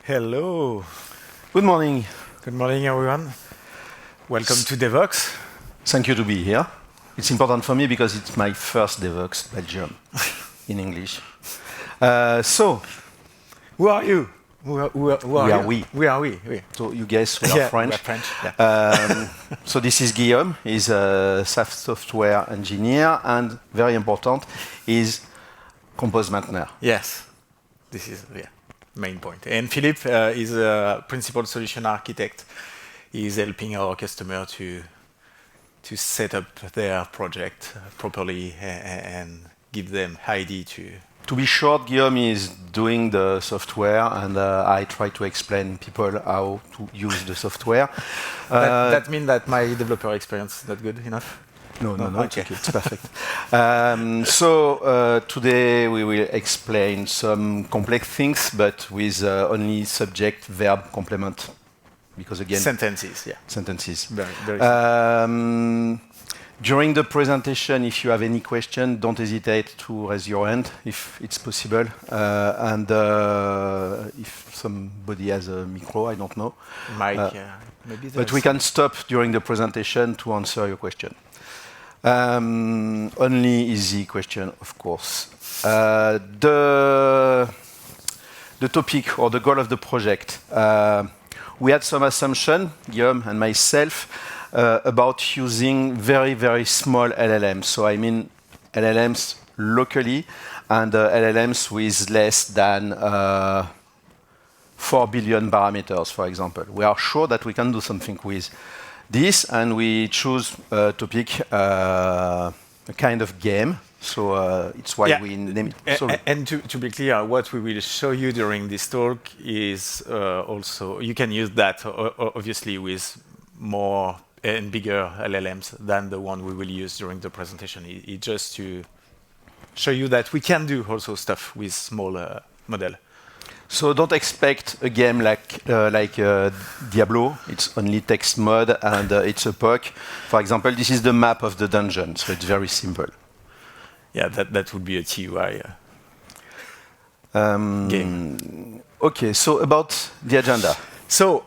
Hello. Good morning. Good morning, everyone. Welcome to Devox. Thank you to be here. It's important for me because it's my first Devox Belgium in English. So, Who are you? Who are you? we. We are we. So you guess we are French. We are French. Yeah. So this is Guillaume. He's a software engineer, and very important, is compose maintainer. Yes. This is main point. And Philippe is a principal solution architect. He's helping our customer to set up their project properly and give them idea to. To be short, Guillaume is doing the software, and I try to explain people how to use the software. That means that my developer experience is not good enough? No, Okay. it's perfect. Today we will explain some complex things, but with only subject, verb, complement, because again, Sentences. Very during the presentation, if you have any question, don't hesitate to raise your hand if it's possible. And if somebody has a micro, I don't know. Mike, maybe. But we can stop during the presentation to answer your question. Only easy question, of course. The topic or the goal of the project. We had some assumption, Guillaume and myself, about using very, very small LLMs. So I mean LLMs locally and LLMs with less than 4 billion parameters, for example. We are sure that we can do something with this, and we choose a topic, a kind of game. So it's why we name it. And to be clear, what we will show you during this talk is also, you can use that obviously with more and bigger LLMs than the one we will use during the presentation. It's just to show you that we can do also stuff with smaller model. So don't expect a game like Diablo. It's only text mode and it's a POC. For example, this is the map of the dungeon, so it's very simple. Yeah, that would be a TUI game. Okay, so about the agenda. So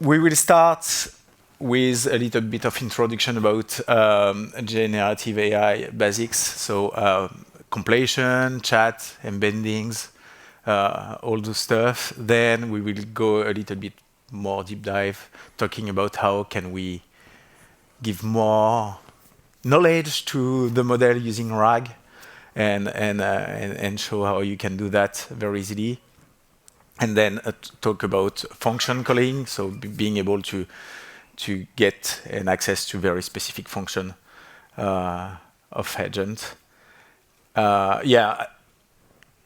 we will start with a little bit of introduction about generative AI basics. So completion, chat, embeddings, all the stuff. Then we will go a little bit more deep dive, talking about how can we give more knowledge to the model using RAG, and show how you can do that very easily. And then talk about function calling, so being able to get an access to very specific function of agent.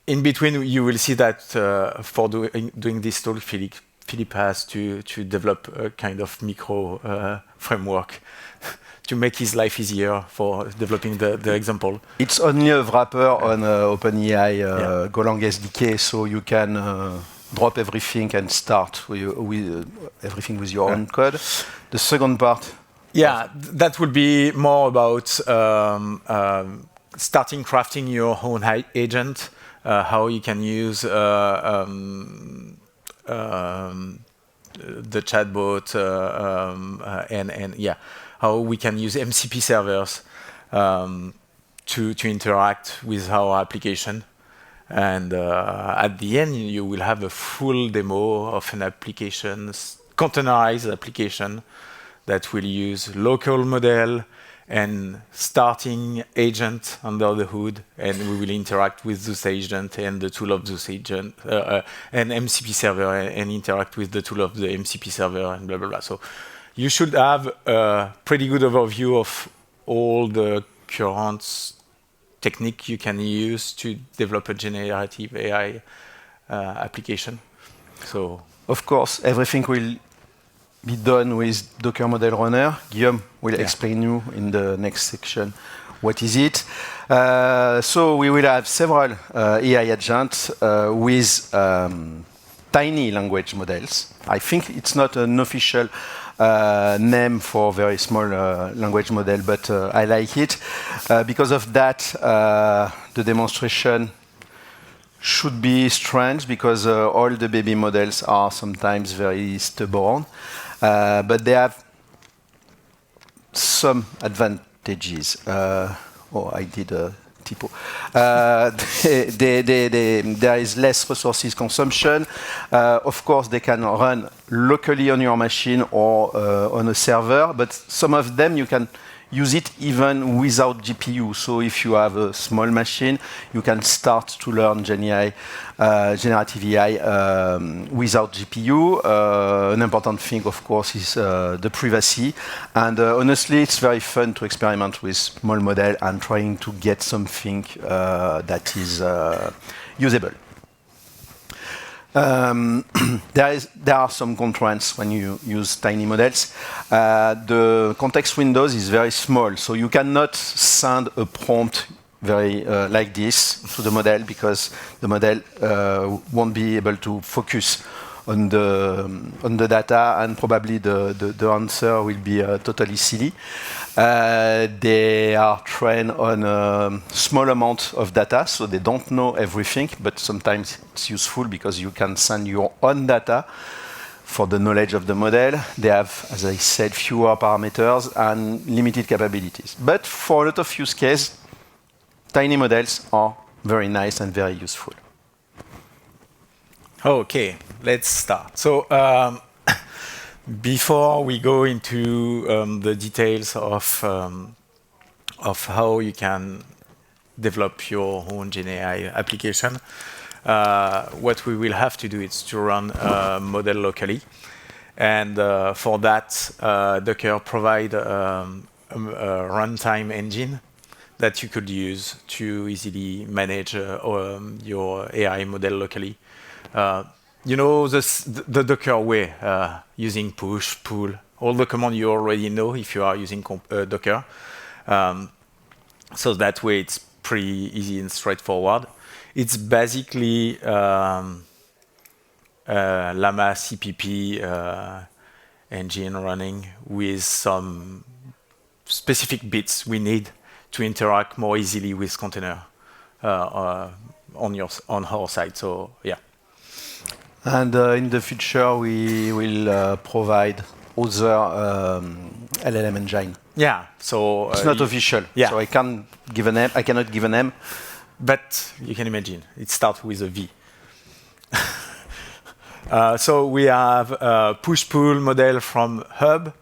In between, you will see that for doing this talk, Philippe has to develop a kind of micro framework to make his life easier for developing the example. It's only a wrapper on OpenAI Golang SDK, so you can drop everything and start with everything with your own code. The second part? Yeah, that would be more about starting crafting your own agent, how you can use the chatbot, and how we can use MCP servers to interact with our application. And at the end, you will have a full demo of an application, containerized application that will use local model and starting agent under the hood, and we will interact with this agent and the tool of this agent, and MCP server, and interact with the tool of the MCP server, and blah, blah, blah. So you should have a pretty good overview of all the current technique you can use to develop a generative AI application. So, of course, everything will be done with Docker Model Runner. Guillaume will explain you in the next section what is it. So we will have several AI agents with tiny language models. I think it's not an official name for very small language model, but I like it. Because of that, the demonstration should be strange because all the baby models are sometimes very stubborn, but they have some advantages. Oh, I did a typo. There is less resources consumption. Of course, they can run locally on your machine or on a server, but some of them you can use it even without GPU. So if you have a small machine, you can start to learn generative AI without GPU. An important thing, of course, is the privacy. And honestly, it's very fun to experiment with small model and trying to get something that is usable. There are some constraints when you use tiny models. The context windows is very small, so you cannot send a prompt very like this to the model because the model won't be able to focus on the data, and probably the answer will be totally silly. They are trained on a small amount of data, so they don't know everything, but sometimes it's useful because you can send your own data for the knowledge of the model. They have, as I said, fewer parameters and limited capabilities. But for a lot of use cases, tiny models are very nice and very useful. Okay, let's start. So before we go into the details of how you can develop your own GenAI application, what we will have to do is to run a model locally. And for that, Docker provide a runtime engine that you could use to easily manage your AI model locally. You know the Docker way, using push, pull, all the commands you already know if you are using Docker. So that way it's pretty easy and straightforward. It's basically Llama CPP engine running with some specific bits we need to interact more easily with container on our side. So yeah. And in the future, we will provide other LLM engine. Yeah. So it's not official. Yeah. So I can't give a name. I cannot give a name. But you can imagine it starts with a V. So we have a push-pull model from Hub.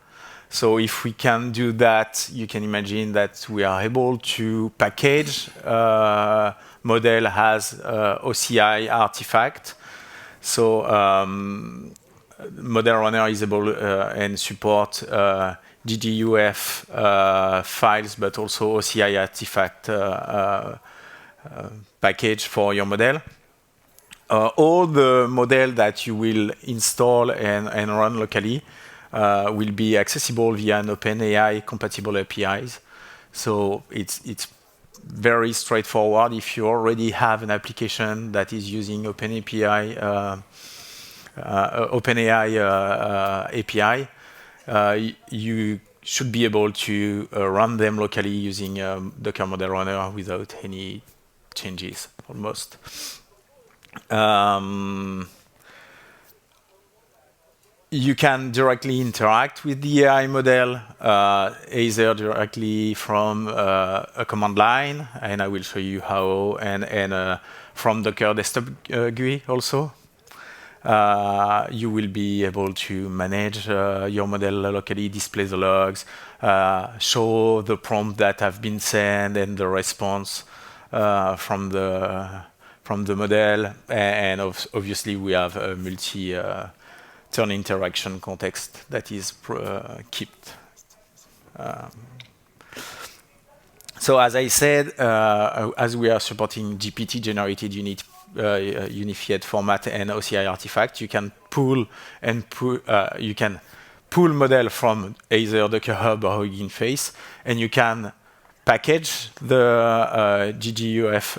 So if we can do that, you can imagine that we are able to package model as OCI artifact. So model runner is able and support GGUF files, but also OCI artifact package for your model. All the model that you will install and run locally will be accessible via an OpenAI compatible APIs. So it's very straightforward. If you already have an application that is using OpenAI API, you should be able to run them locally using Docker Model Runner without any changes, almost. You can directly interact with the AI model, either directly from a command line, and I will show you how, and from Docker Desktop GUI also. You will be able to manage your model locally, display the logs, show the prompt that have been sent and the response from the model, and obviously we have a multi-turn interaction context that is kept. So as I said, as we are supporting GPT-generated unified format and OCI artifact, you can pull model from either Docker Hub or Hugging Face, and you can package the GGUF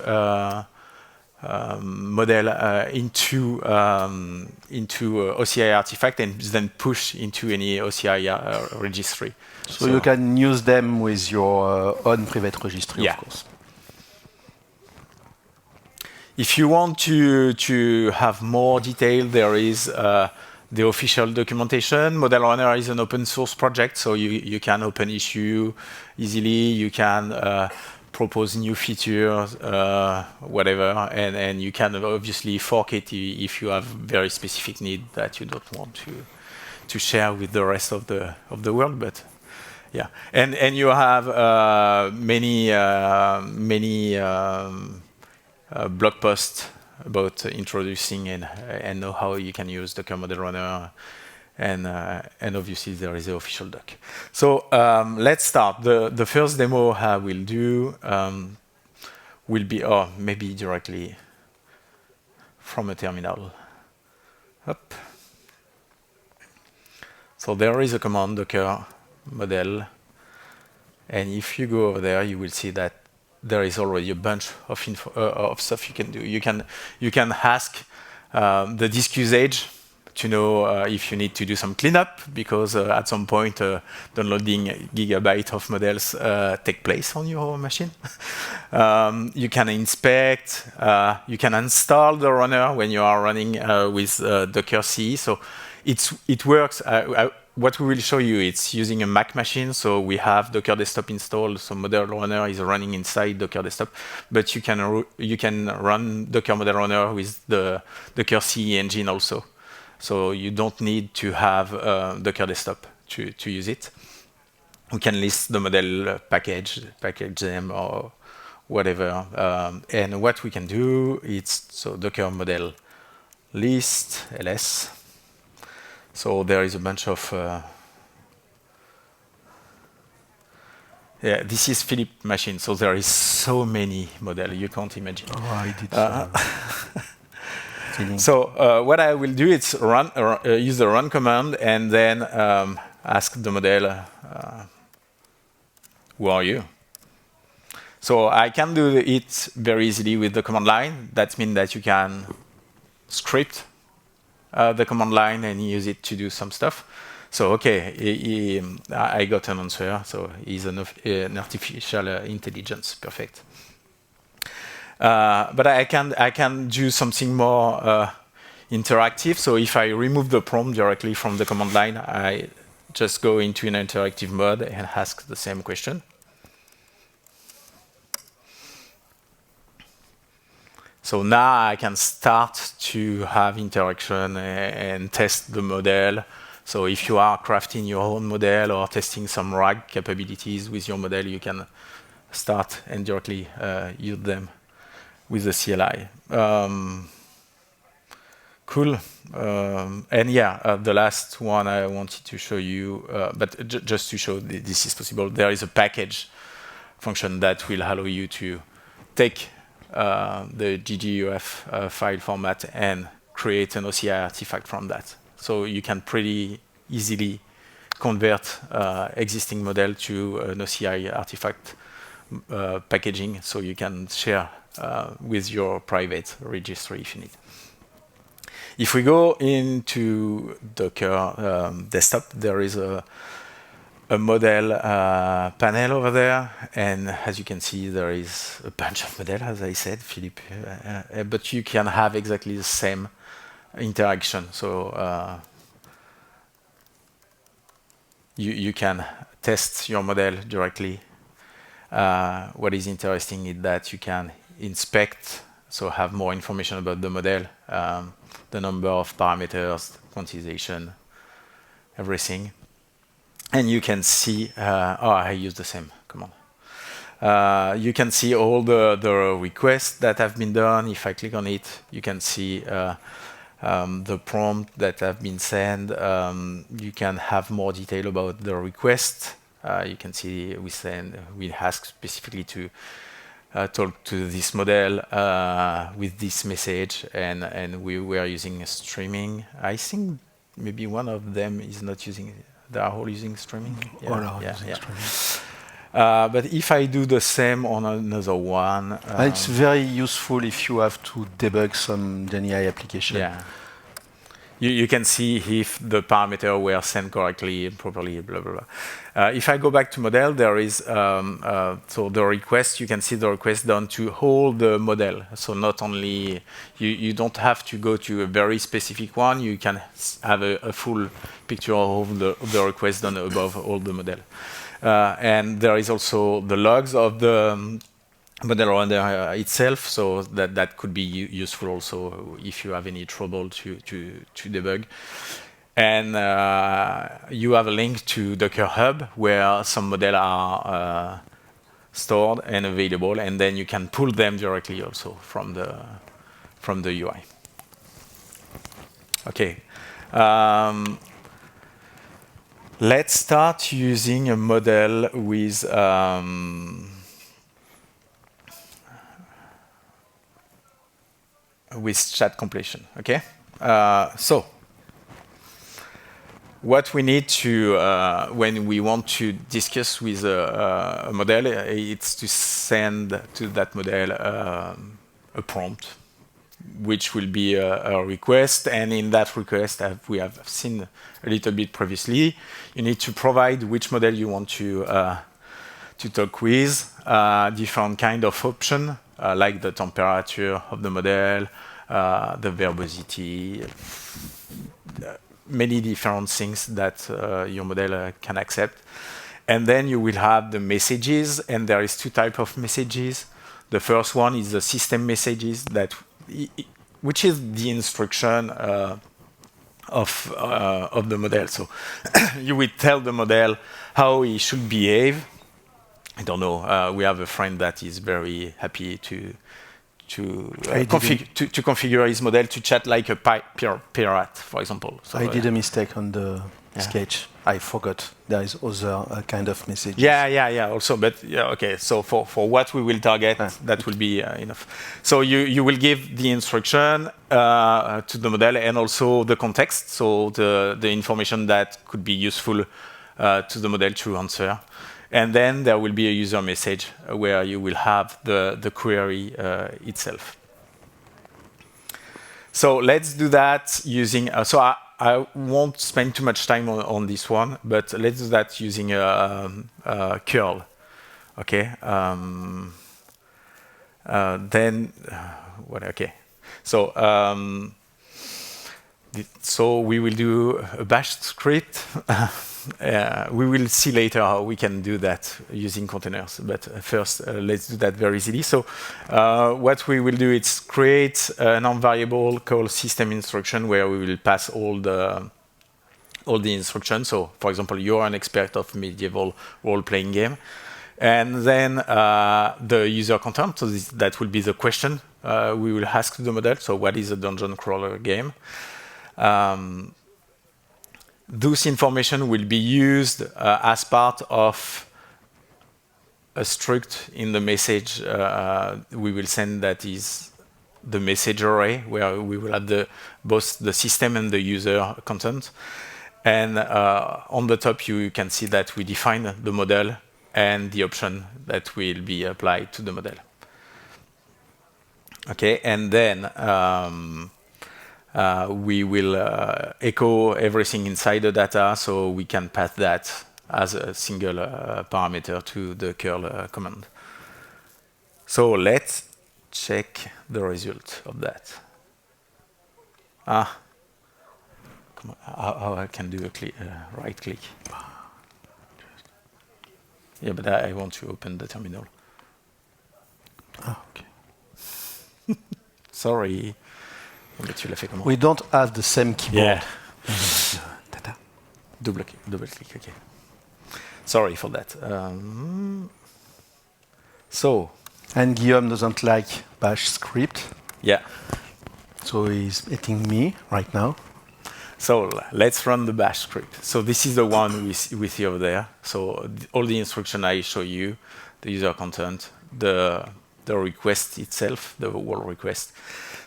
model into OCI artifact and then push into any OCI registry. So you can use them with your own private registry, yeah. Of course. If you want to have more detail, there is the official documentation. Model Runner is an open source project, so you can open issue easily. You can propose new features, whatever, and you can obviously fork it if you have very specific need that you don't want to share with the rest of the world. But yeah, and you have many blog posts about introducing and know how you can use Docker Model Runner, and obviously there is the official doc. So let's start. The first demo I will do will be, or maybe directly from a terminal. Up. So there is a command Docker model, and if you go over there, you will see that there is already a bunch of stuff you can do. You can ask the disk usage to know if you need to do some cleanup, because at some point downloading gigabyte of models take place on your machine. You can inspect, you can install the runner when you are running with Docker CE. So it works. What we will show you, it's using a Mac machine, so we have Docker Desktop installed, so Model Runner is running inside Docker Desktop, but you can run Docker Model Runner with the Docker CE engine also. So you don't need to have Docker Desktop to use it. We can list the model package them or whatever, and what we can do, it's so Docker model list ls. So there is a bunch of yeah, this is Philippe machine, so there is so many models you can't imagine. Oh, I did. So what I will do is use the run command and then ask the model, who are you? So I can do it very easily with the command line. That means that you can script the command line and use it to do some stuff. So okay, I got an answer. So he's an artificial intelligence, perfect. But I can do something more interactive. So if I remove the prompt directly from the command line, I just go into an interactive mode and ask the same question. So now I can start to have interaction and test the model. So if you are crafting your own model or testing some RAG capabilities with your model, you can start and directly use them with the CLI. Cool. And yeah, the last one I wanted to show you, but just to show this is possible, there is a package function that will allow you to take the GGUF file format and create an OCI artifact from that. So you can pretty easily convert existing model to an OCI artifact packaging, so you can share with your private registry if you need. If we go into Docker Desktop, there is a model panel over there, and as you can see, there is a bunch of models, as I said, Philippe, but you can have exactly the same interaction. So you can test your model directly. What is interesting is that you can inspect, so have more information about the model, the number of parameters, quantization, everything. And you can see, I use the same command. You can see all the requests that have been done. If I click on it, you can see the prompt that have been sent. You can have more detail about the request. You can see we ask specifically to talk to this model with this message, and we were using streaming. I think maybe one of them is not using it. They are all using streaming. Streaming. But if I do the same on another one, it's very useful if you have to debug some GenAI application. you can see if the parameter were sent correctly and properly, blah, blah, blah. If I go back to model, there is, so the request, you can see the request done to all the model. So not only, you don't have to go to a very specific one, you can have a full picture of the request done above all the model. And there is also the logs of the model runner itself, so that could be useful also if you have any trouble to debug. And you have a link to Docker Hub where some models are stored and available, and then you can pull them directly also from the UI. Okay. Let's start using a model with chat completion, okay? So, what we need to, when we want to discuss with a model, it's to send to that model a prompt, which will be a request, and in that request, as we have seen a little bit previously, you need to provide which model you want to talk with, different kind of option, like the temperature of the model, the verbosity, many different things that your model can accept. And then you will have the messages, and there is two types of messages. The first one is the system messages, which is the instruction of the model. So you will tell the model how he should behave. I don't know. We have a friend that is very happy to configure his model to chat like a pirate, for example. So, I did a mistake on the sketch. I forgot there is other kind of messages. Yeah. Also, but yeah, okay. So for what we will target, that will be enough. So you will give the instruction to the model and also the context, so the information that could be useful to the model to answer. And then there will be a user message where you will have the query itself. So let's do that using, so I won't spend too much time on this one, but let's do that using a curl. Okay. Then, okay. So we will do a bash script. We will see later how we can do that using containers. But first, let's do that very easily. So what we will do is create a non-variable called system instruction where we will pass all the instructions. So, for example, you're an expert of medieval role-playing game. And then the user content, so that will be the question we will ask to the model. So what is a dungeon crawler game? Those information will be used as part of a struct in the message we will send, that is the message array, where we will have both the system and the user content. And on the top, you can see that we define the model and the option that will be applied to the model. Okay, and then we will echo everything inside the data, so we can pass that as a single parameter to the curl command. So let's check the result of that. Come on, how I can do a right click? Yeah, but I want to open the terminal. Okay. Sorry. We don't have the same keyboard. Yeah. Double click, okay. Sorry for that. And Guillaume doesn't like bash script. Yeah. So he's hitting me right now. So let's run the bash script. So this is the one we see over there. So all the instruction I show you, the user content, the request itself, the whole request.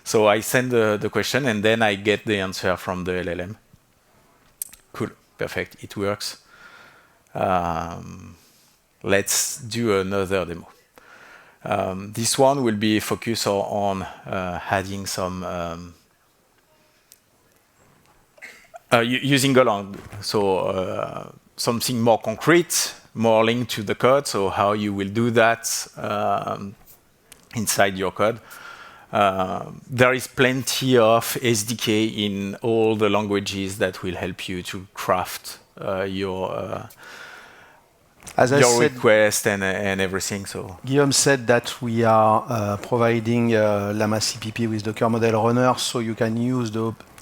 So I send the question, and then I get the answer from the LLM. Cool, perfect, it works. Let's do another demo. This one will be focused on adding some Using Golang. So something more concrete, more linked to the code. So how you will do that inside your code. There is plenty of SDK in all the languages that will help you to craft your request and everything. So Guillaume said that we are providing Llama CPP with Docker Model Runner, so you can use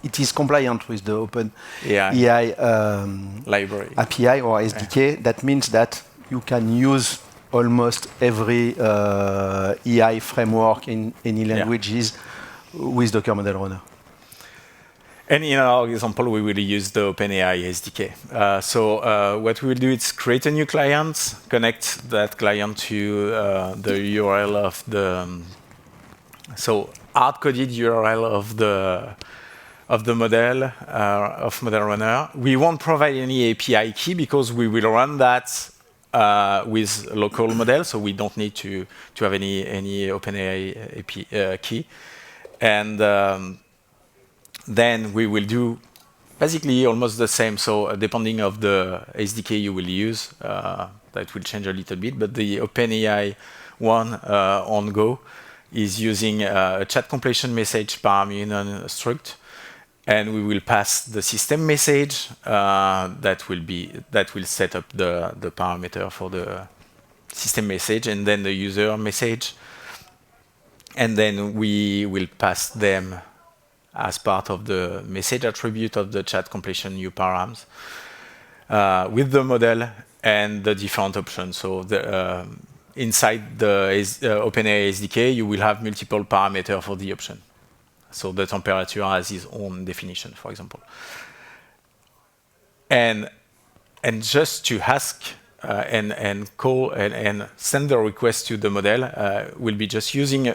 it is compliant with the Open AI library API or SDK. Yeah. That means that you can use almost every AI framework in any languages with Docker Model Runner. And in our example, we will use the OpenAI SDK. So what we will do is create a new client, connect that client to the URL of the so hard-coded URL of the model of Model Runner. We won't provide any API key because we will run that with local model, so we don't need to have any OpenAI API key. And then we will do basically almost the same. So depending of the SDK you will use, that will change a little bit. But the OpenAI one on Go is using a chat completion message parameter struct, and we will pass the system message that will set up the parameter for the system message, and then the user message, and then we will pass them as part of the message attribute of the chat completion new params with the model and the different options. So inside the OpenAI SDK, you will have multiple parameters for the option. So the temperature has its own definition, for example. And just to ask and call and send the request to the model, will be just using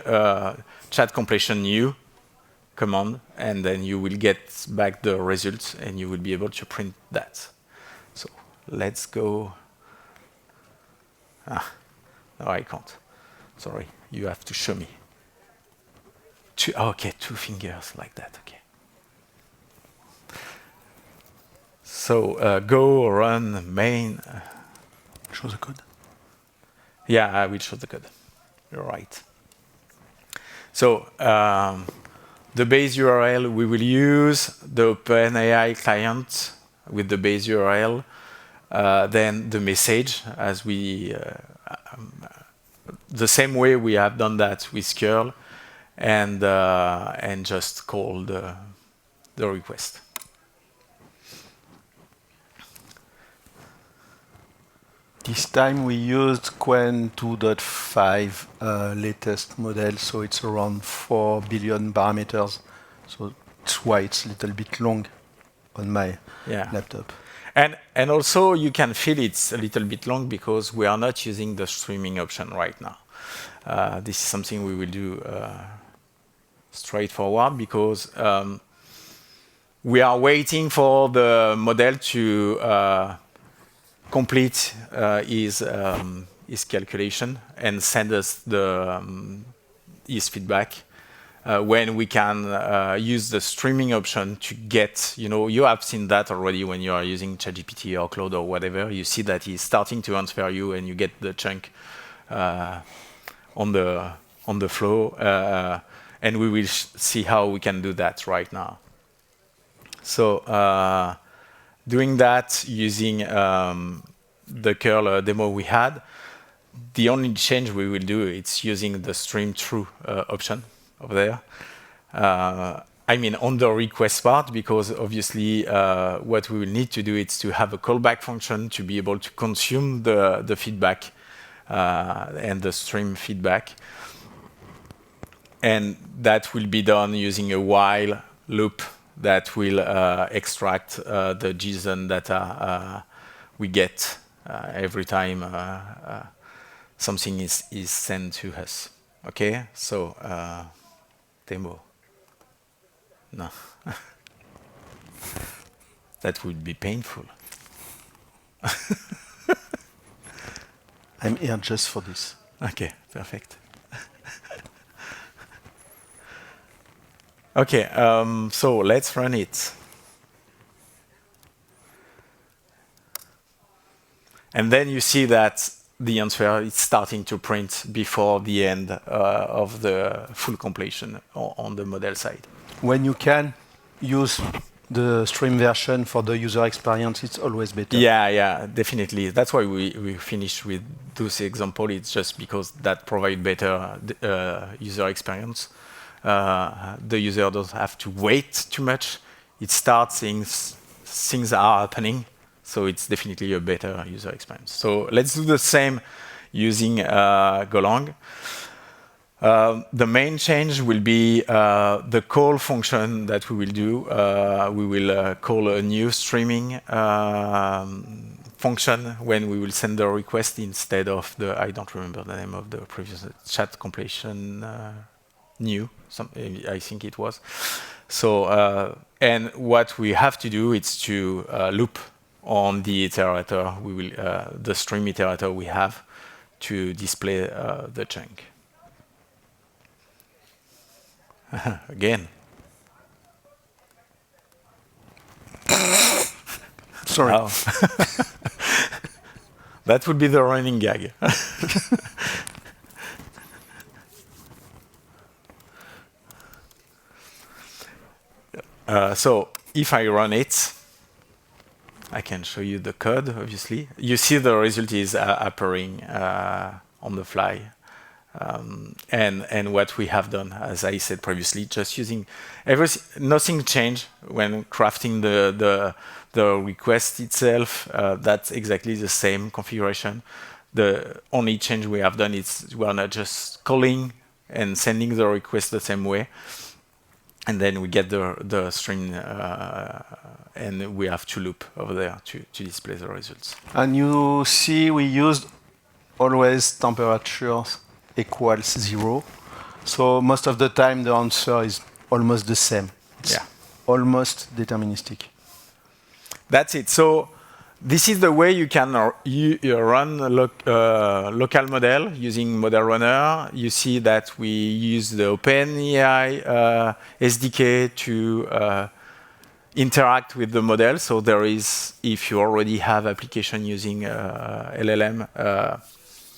chat completion new command, and then you will get back the results, and you will be able to print that. So let's go. No, I can't. Sorry, you have to show me. Okay, 2 fingers like that. Okay. So go run main. Show the code. Yeah, I will show the code. You're right. So the base URL, we will use the OpenAI client with the base URL. Then the message, as we the same way we have done that with curl, and just call the request. This time we used Qwen 2.5 latest model, so it's around 4 billion parameters. So that's why it's a little bit long on my laptop. And also you can feel it's a little bit long because we are not using the streaming option right now. This is something we will do straightforward because we are waiting for the model to complete his calculation and send us his feedback. When we can use the streaming option to get, you have seen that already when you are using ChatGPT or Claude or whatever. You see that he's starting to answer you, and you get the chunk on the flow. And we will see how we can do that right now. So doing that using the curl demo we had, the only change we will do is using the stream through option over there. I mean on the request part, because obviously what we will need to do is to have a callback function to be able to consume the feedback and the stream feedback. And that will be done using a while loop that will extract the JSON data we get every time something is sent to us. Okay, so demo. No, that would be painful. I'm here just for this. Okay, perfect. Okay, so let's run it. And then you see that the answer is starting to print before the end of the full completion on the model side. When you can use the stream version for the user experience, it's always better. Yeah, definitely. That's why we finish with those examples. It's just because that provide better user experience. The user doesn't have to wait too much. It starts, things are happening. So it's definitely a better user experience. So let's do the same using Golang. The main change will be the call function that we will do. We will call a new streaming function when we will send the request instead of I don't remember the name of the previous chat completion new, I think it was. So, and what we have to do is to loop on the iterator, the stream iterator we have to display the chunk. Again. Sorry. Oh. That would be the running gag. So if I run it, I can show you the code, obviously. You see the result is appearing on the fly. And what we have done, as I said previously, just using nothing changed when crafting the request itself. That's exactly the same configuration. The only change we have done is we are not just calling and sending the request the same way, and then we get the string, and we have to loop over there to display the results. And you see we used always temperatures equals 0. So most of the time the answer is almost the same. It's almost deterministic. That's it. So this is the way you can run a local model using Model Runner. You see that we use the OpenAI SDK to interact with the model. So there is, if you already have application using LLM,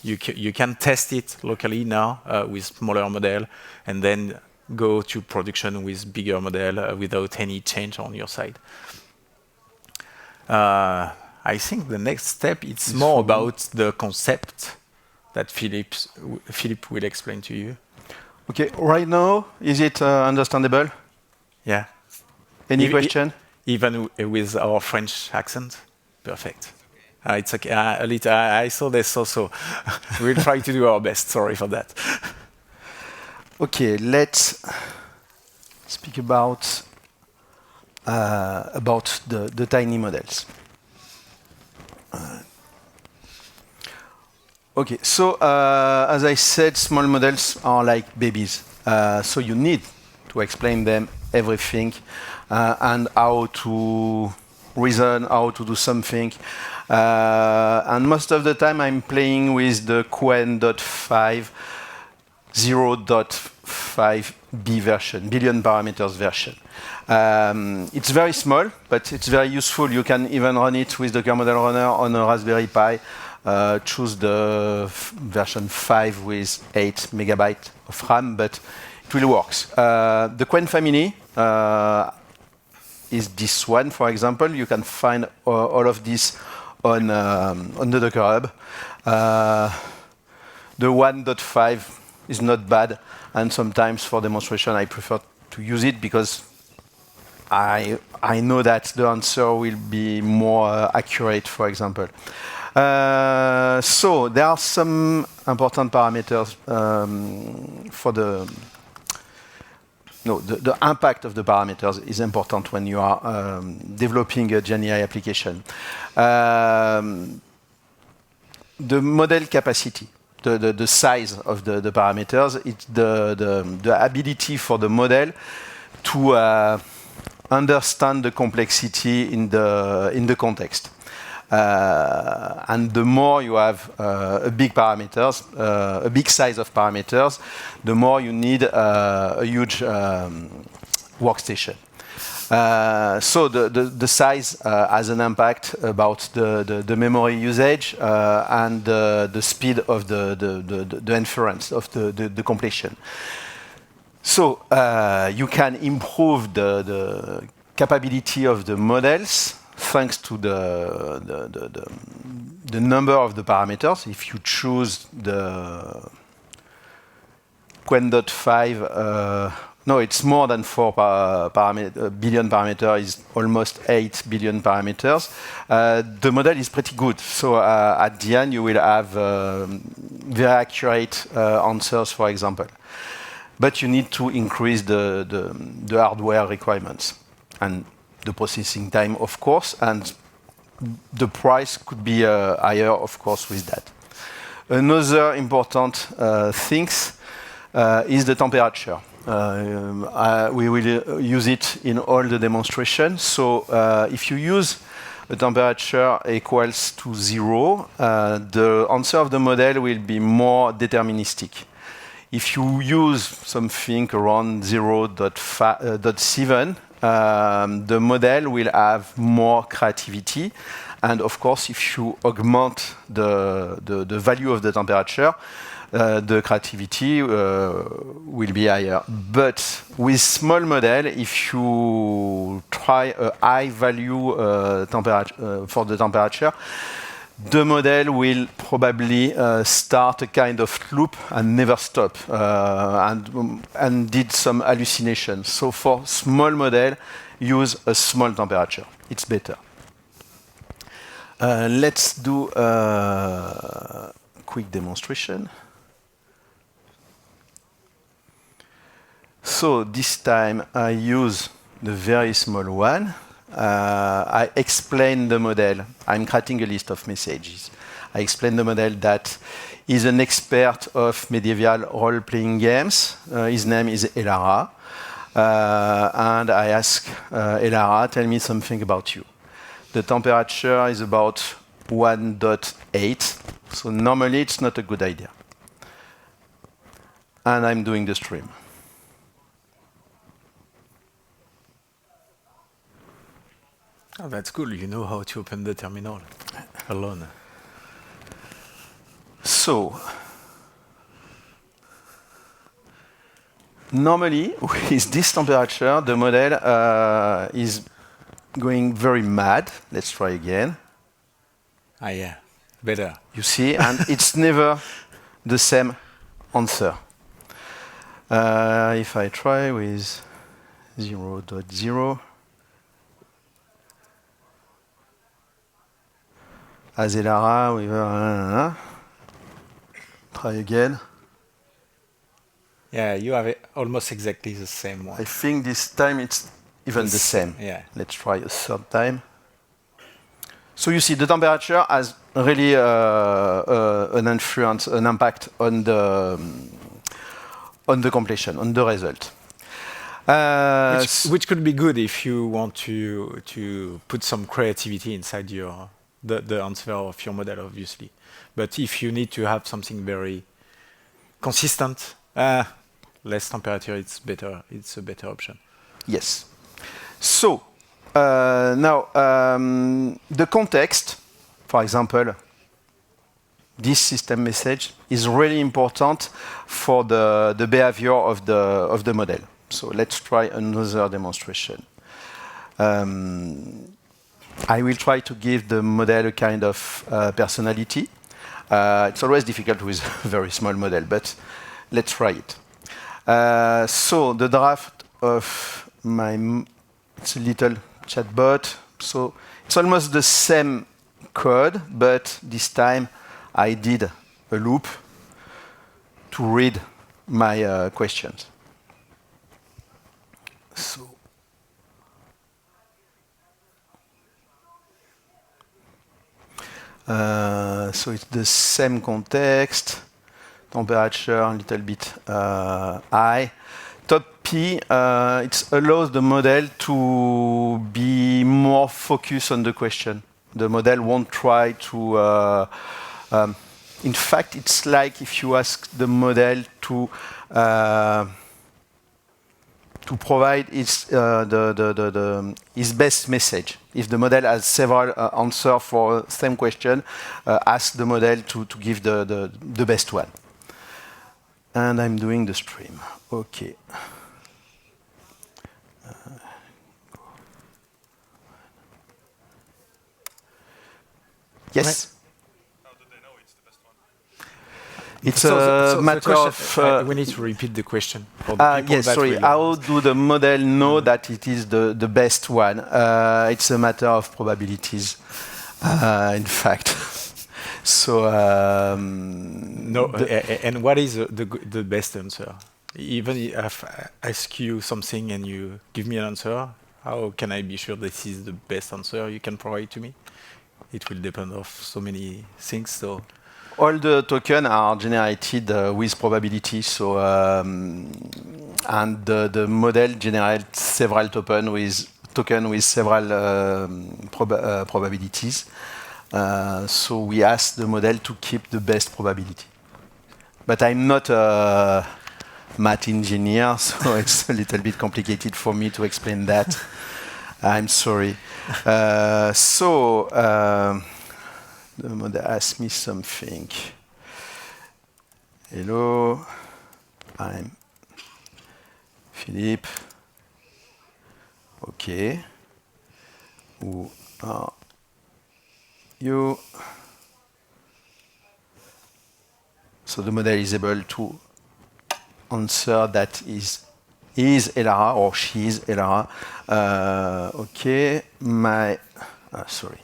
you can test it locally now with smaller model, and then go to production with bigger model without any change on your side. I think the next step is more about the concept that Philippe will explain to you. Okay, right now, is it understandable? Yeah. Any question? Even with our French accent? Perfect. It's okay. I saw this also. We'll try to do our best. Sorry for that. Okay, let's speak about the tiny models. Okay, so as I said, small models are like babies. So you need to explain them everything and how to reason, how to do something. And most of the time I'm playing with the Qwen.5 0.5b version, billion parameters version. It's very small, but it's very useful. You can even run it with Docker Model Runner on a Raspberry Pi. Choose the version 5 with 8 megabytes of RAM, but it really works. The Qwen family is this one, for example. You can find all of this on the Docker Hub. The 1.5 is not bad, and sometimes for demonstration I prefer to use it because I know that the answer will be more accurate, for example. So there are some important parameters for the impact of the parameters is important when you are developing a GenAI application. The model capacity, the size of the parameters, it's the ability for the model to understand the complexity in the context. And the more you have a big size of parameters, the more you need a huge workstation. So the size has an impact about the memory usage and the speed of the inference of the completion. So you can improve the capability of the models thanks to the number of the parameters. If you choose the Qwen.5, no, it's more than 4 billion parameters, it's almost 8 billion parameters. The model is pretty good. So at the end, you will have very accurate answers, for example. But you need to increase the hardware requirements and the processing time, of course, and the price could be higher, of course, with that. Another important thing is the temperature. We will use it in all the demonstrations. So if you use a temperature equals to 0, the answer of the model will be more deterministic. If you use something around 0.7, the model will have more creativity. And of course, if you augment the value of the temperature, the creativity will be higher. But with small model, if you try a high value temperature for the temperature, the model will probably start a kind of loop and never stop, and did some hallucinations. So for small model, use a small temperature. It's better. Let's do a quick demonstration. So this time I use the very small one. I explain the model. I'm creating a list of messages. I explain the model that is an expert of medieval role-playing games. His name is Elara. And I ask Elara, tell me something about you. The temperature is about 1.8. So normally it's not a good idea. And I'm doing the stream. Oh, that's cool. You know how to open the terminal alone. So, normally, with this temperature, the model is going very mad. Let's try again. Ah, yeah. Better. You see, and it's never the same answer. If I try with 0.0, as Elara, we try again. Yeah, you have it almost exactly the same one. I think this time it's even the same. Yeah. Let's try a third time. So you see, the temperature has really an influence, an impact on the completion, on the result. Which could be good if you want to put some creativity inside the answer of your model, obviously. But if you need to have something very consistent, less temperature, it's better. It's a better option. Yes. So now the context, for example, this system message is really important for the behavior of the model. So let's try another demonstration. I will try to give the model a kind of personality. It's always difficult with a very small model, but let's try it. So the draft of my little chatbot. So it's almost the same code, but this time I did a loop to read my questions. So it's the same context, temperature a little bit high. Top P, it allows the model to be more focused on the question. The model won't try to... in fact, it's like if you ask the model to to provide his best message. If the model has several answers for same question, ask the model to give the best one. And I'm doing the stream. Okay. Yes? It's a matter of... we need to repeat the question. Yes, sorry. How do the model know that it is the best one? It's a matter of probabilities, in fact. So... and what is the best answer? Even if I ask you something and you give me an answer, how can I be sure this is the best answer you can provide to me? It will depend on so many things, so... All the tokens are generated with probability, so and the model generates several tokens with several probabilities. So we ask the model to keep the best probability. But I'm not a math engineer, so it's a little bit complicated for me to explain that. I'm sorry. The model asked me something. Hello, I'm Philippe. Okay. Who are you? So the model is able to answer that is Elara or she is Elara. Okay, sorry.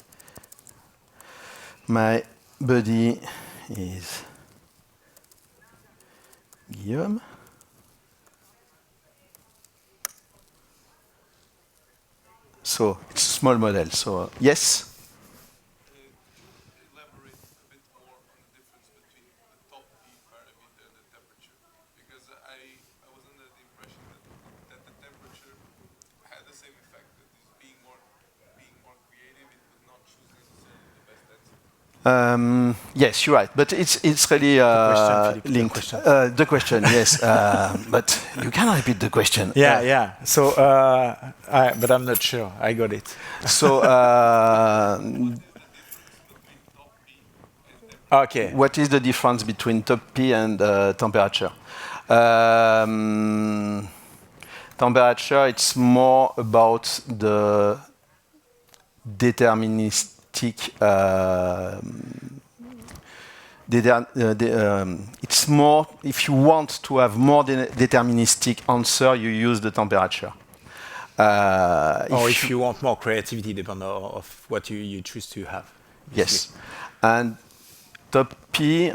My buddy is Guillaume. So it's a small model. So yes. Elaborate a bit more on the difference between the top P parameter and the temperature, because I was under the impression that the temperature had the same effect. That is being more creative. It was not choosing necessarily the best answer. Yes, you're right, but it's really linked. The question, yes, but you can repeat the question. Yeah. So, but I'm not sure. I got it. So, okay. What is the difference between top P and temperature? Temperature, it's more about the deterministic. It's more, if you want to have more deterministic answer, you use the temperature. If you want more creativity, depending on what you choose to have. Yes. And top P,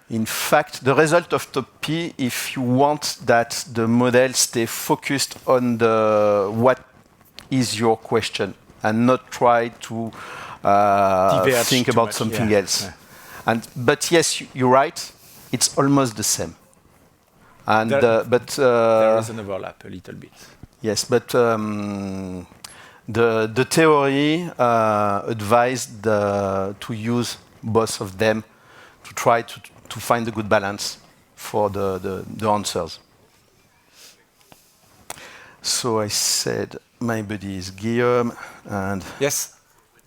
in fact, the result of top P, if you want that the model stay focused on what is your question, and not try to think about something else. Yeah. But yes, you're right. It's almost the same. And but there is an overlap a little bit. Yes, but the theory advised to use both of them to try to find a good balance for the answers. So I said my buddy is Guillaume, and yes.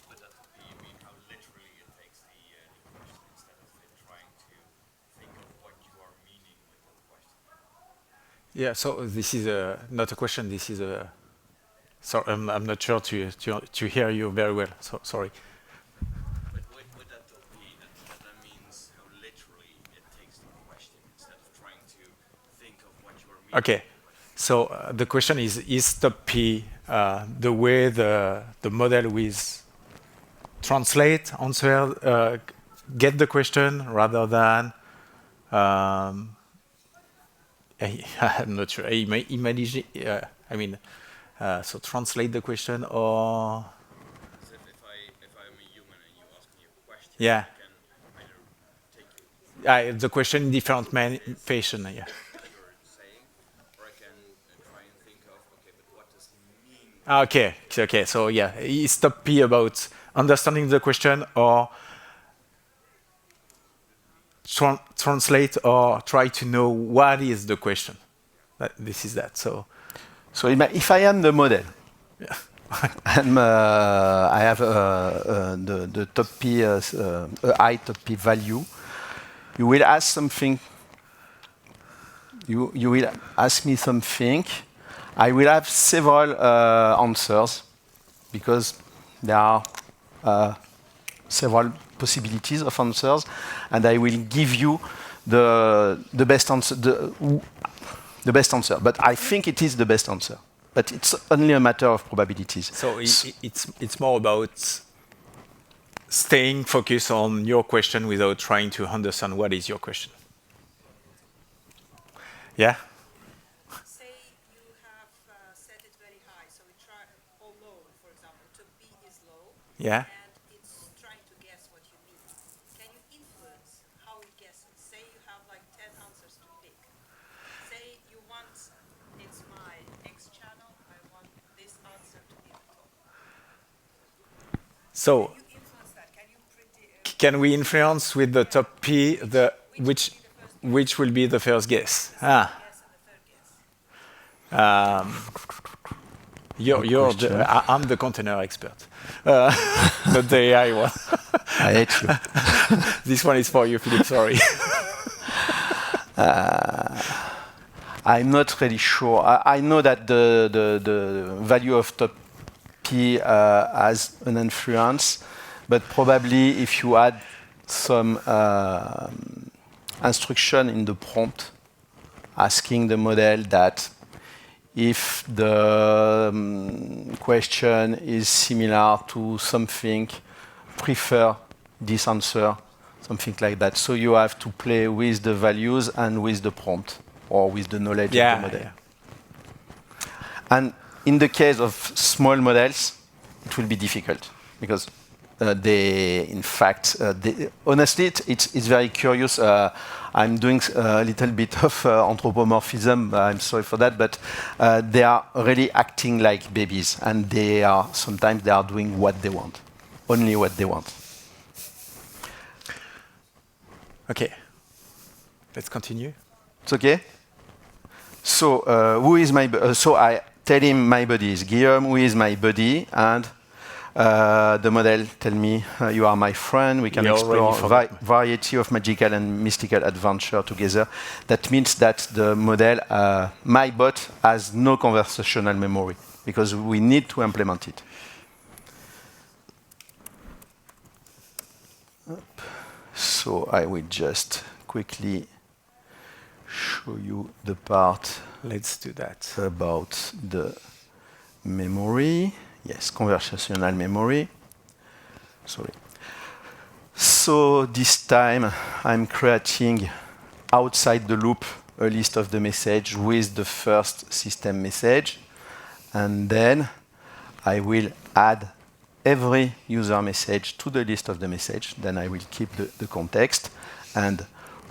Would that mean how literally it takes the question instead of it trying to think of what you are meaning with the question? Yeah. So this is not a question. This is a. Sorry, I'm not sure to hear you very well. So sorry. But would that mean that means how literally it takes the question instead of trying to think of what you are meaning? Okay. So the question is top P the way the model will translate, answer, get the question rather than I'm not sure. So translate the question or. So if I'm a human and you ask me a question, Yeah. I can either take you. The question in different fashion. Yeah. Okay. So yeah, is top P about understanding the question or translate or try to know what is the question? This is that. So if I am the model, yeah. I have the top P, a high top P value, you will ask something. You will ask me something. I will have several answers because there are several possibilities of answers, and I will give you the best answer. The best answer, but I think it is the best answer. But it's only a matter of probabilities. So it's more about staying focused on your question without trying to understand what is your question. Yeah? Say you have set it very high, so we try or low, for example. To B is low, Yeah? and it's trying to guess what you mean. Can you influence how it guesses? Say you have like 10 answers to pick. Say you want, it's my X channel, I want this answer to be the top. So Can you influence that? Can you can we influence with the top P which will be the first guess? guess and the third guess? I'm the container expert, not the AI one. I hate you. This one is for you, Philippe. Sorry. I'm not really sure. I know that the value of top P has an influence, but probably if you add some instruction in the prompt, asking the model that if the question is similar to something, prefer this answer, something like that. So you have to play with the values and with the prompt or with the knowledge of the model. Yeah. And in the case of small models, it will be difficult because honestly, it's very curious. I'm doing a little bit of anthropomorphism. I'm sorry for that, but they are really acting like babies, and sometimes they are doing what they want, only what they want. Okay. Let's continue. It's okay. So who is my? So I tell him my buddy is Guillaume. Who is my buddy? And the model tell me you are my friend. We can explore a variety of magical and mystical adventure together. That means that the model, my bot, has no conversational memory because we need to implement it. So I will just quickly show you the part. Let's do that. About the memory. Yes, conversational memory. Sorry. So this time I'm creating outside the loop a list of the message with the first system message. And then I will add every user message to the list of the message. Then I will keep the context. And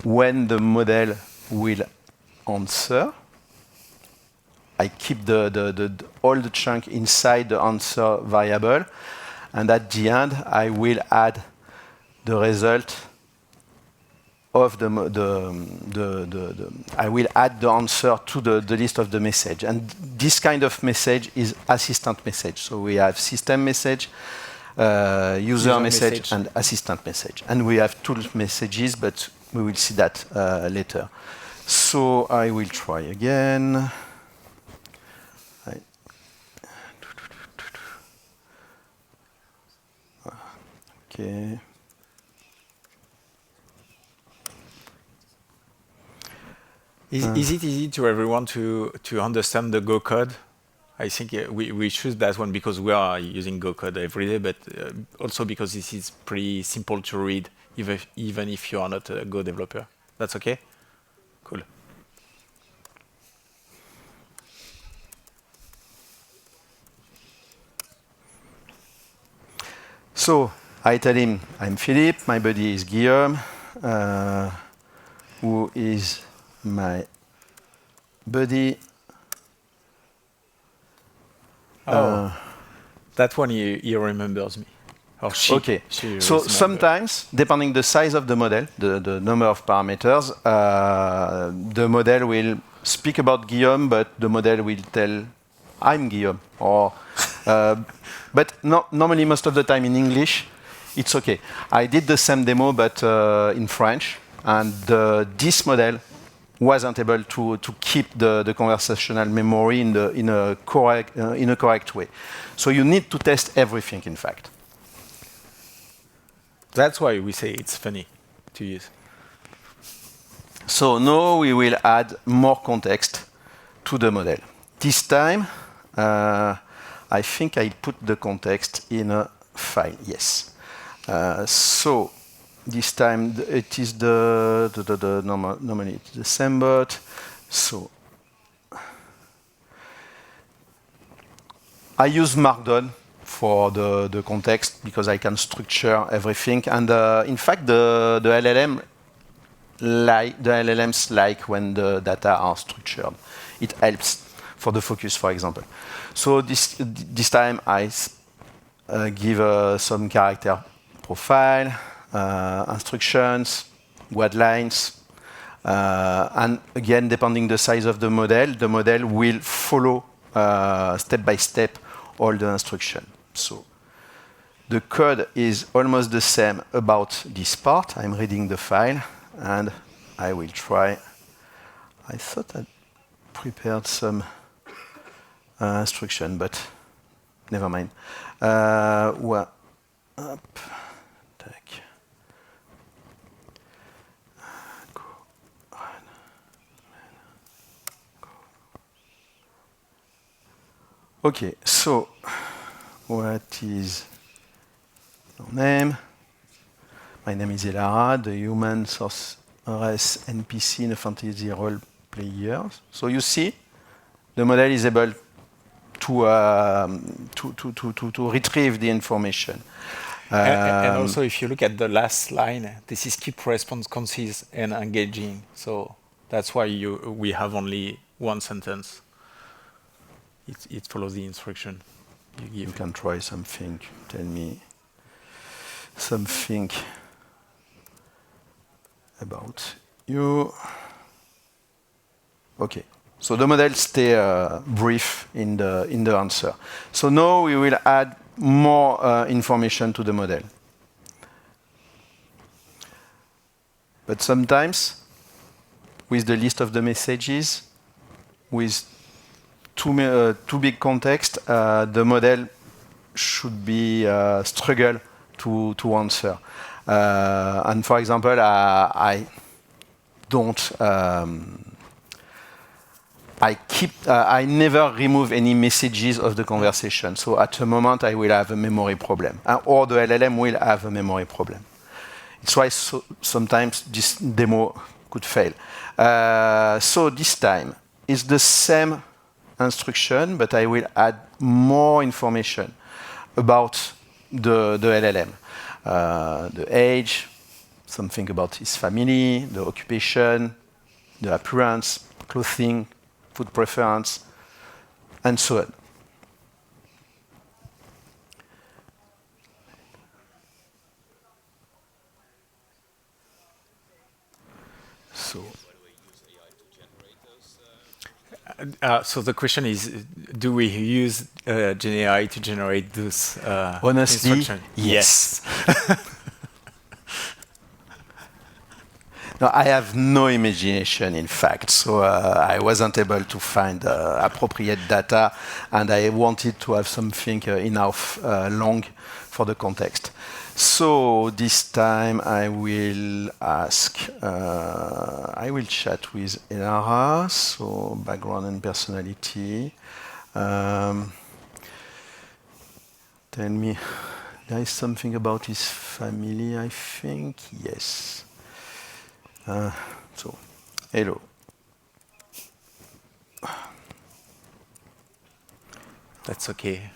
when the model will answer, I keep all the chunk inside the answer variable, and at the end I will add the result of I will add the answer to the list of the message. And this kind of message is assistant message. So we have system message, user message, and assistant message. And we have tool messages, but we will see that later. So I will try again. Okay. Is it easy to everyone to understand the Go code? I think we choose that one because we are using Go code every day, but also because this is pretty simple to read, even if you are not a Go developer. That's okay? Cool. So I tell him I'm Philippe, my buddy is Guillaume, who is my buddy. That one he remembers me. Or she. Okay. So sometimes, depending the size of the model, the number of parameters, the model will speak about Guillaume, but the model will tell, I'm Guillaume. Or, but normally, most of the time in English, it's okay. I did the same demo, but in French, and this model wasn't able to keep the conversational memory in a correct way. So you need to test everything, in fact. That's why we say it's funny to use. So now we will add more context to the model. This time, I think I put the context in a file. Yes. So this time it is normally it's the same, but so I use Markdown for the context because I can structure everything. And in fact, the LLMs like when the data are structured. It helps for the focus, for example. So this time I give some character profile, instructions, guidelines, and again, depending the size of the model will follow step by step all the instruction. So the code is almost the same about this part. I'm reading the file, and I will try. I thought I prepared some instruction, but never mind. Up, tac. Go on. Okay, so what is your name? My name is Elara, the human source RS NPC in a fantasy role player. So you see, the model is able to retrieve the information. And also, if you look at the last line, this is keep response concise and engaging. So that's why we have only one sentence. It follows the instruction you give. You can try something. Tell me something about you. Okay. So the model stay brief in the answer. So now we will add more information to the model. But sometimes, with the list of the messages, with too big context, the model should be struggle to answer. And for example, I don't. I never remove any messages of the conversation. So at a moment, I will have a memory problem, or the LLM will have a memory problem. It's why sometimes this demo could fail. So this time, it's the same instruction, but I will add more information about the LLM. The age, something about his family, the occupation, the appearance, clothing, food preference, and so on. So. So the question is, do we use Gen AI to generate those Honestly, instructions? yes. No, I have no imagination, in fact, so I wasn't able to find appropriate data, and I wanted to have something enough long for the context. So this time I will ask, I will chat with Elara, so background and personality. Tell me, there is something about his family, I think, yes. So, hello. That's okay.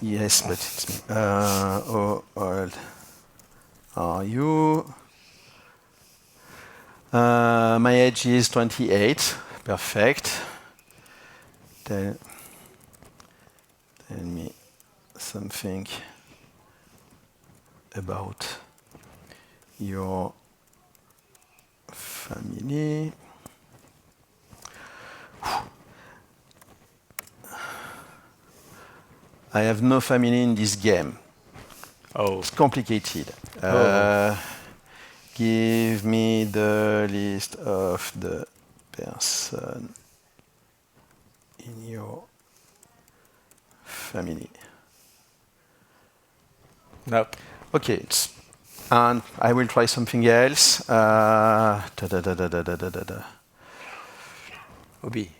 Yes, but it's me. How old are you? My age is 28. Perfect. Tell me something about your family. I have no family in this game. Oh, It's complicated. Give me the list of the person in your family. no. Okay, and I will try something else. Obi.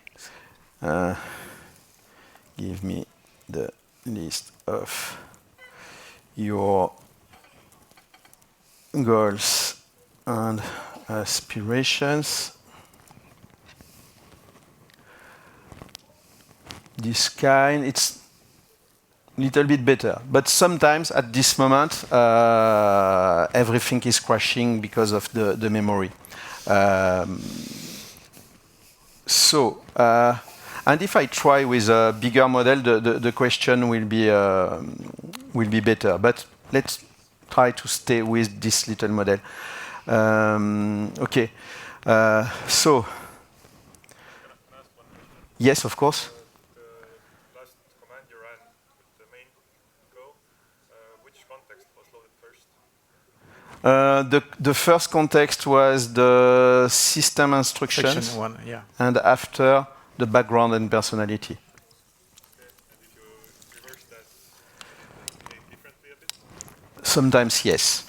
Give me the list of your goals and aspirations. This kind, it's a little bit better. But sometimes at this moment, everything is crashing because of the memory. And if I try with a bigger model, the question will be better. But let's try to stay with this little model. Okay. So, yes, of course. The last command you ran with the main go, which context was loaded first? The first context was the system instructions, Section 1, yeah. and after the background and personality. Okay. And if you reverse that, behave differently a bit? Sometimes yes.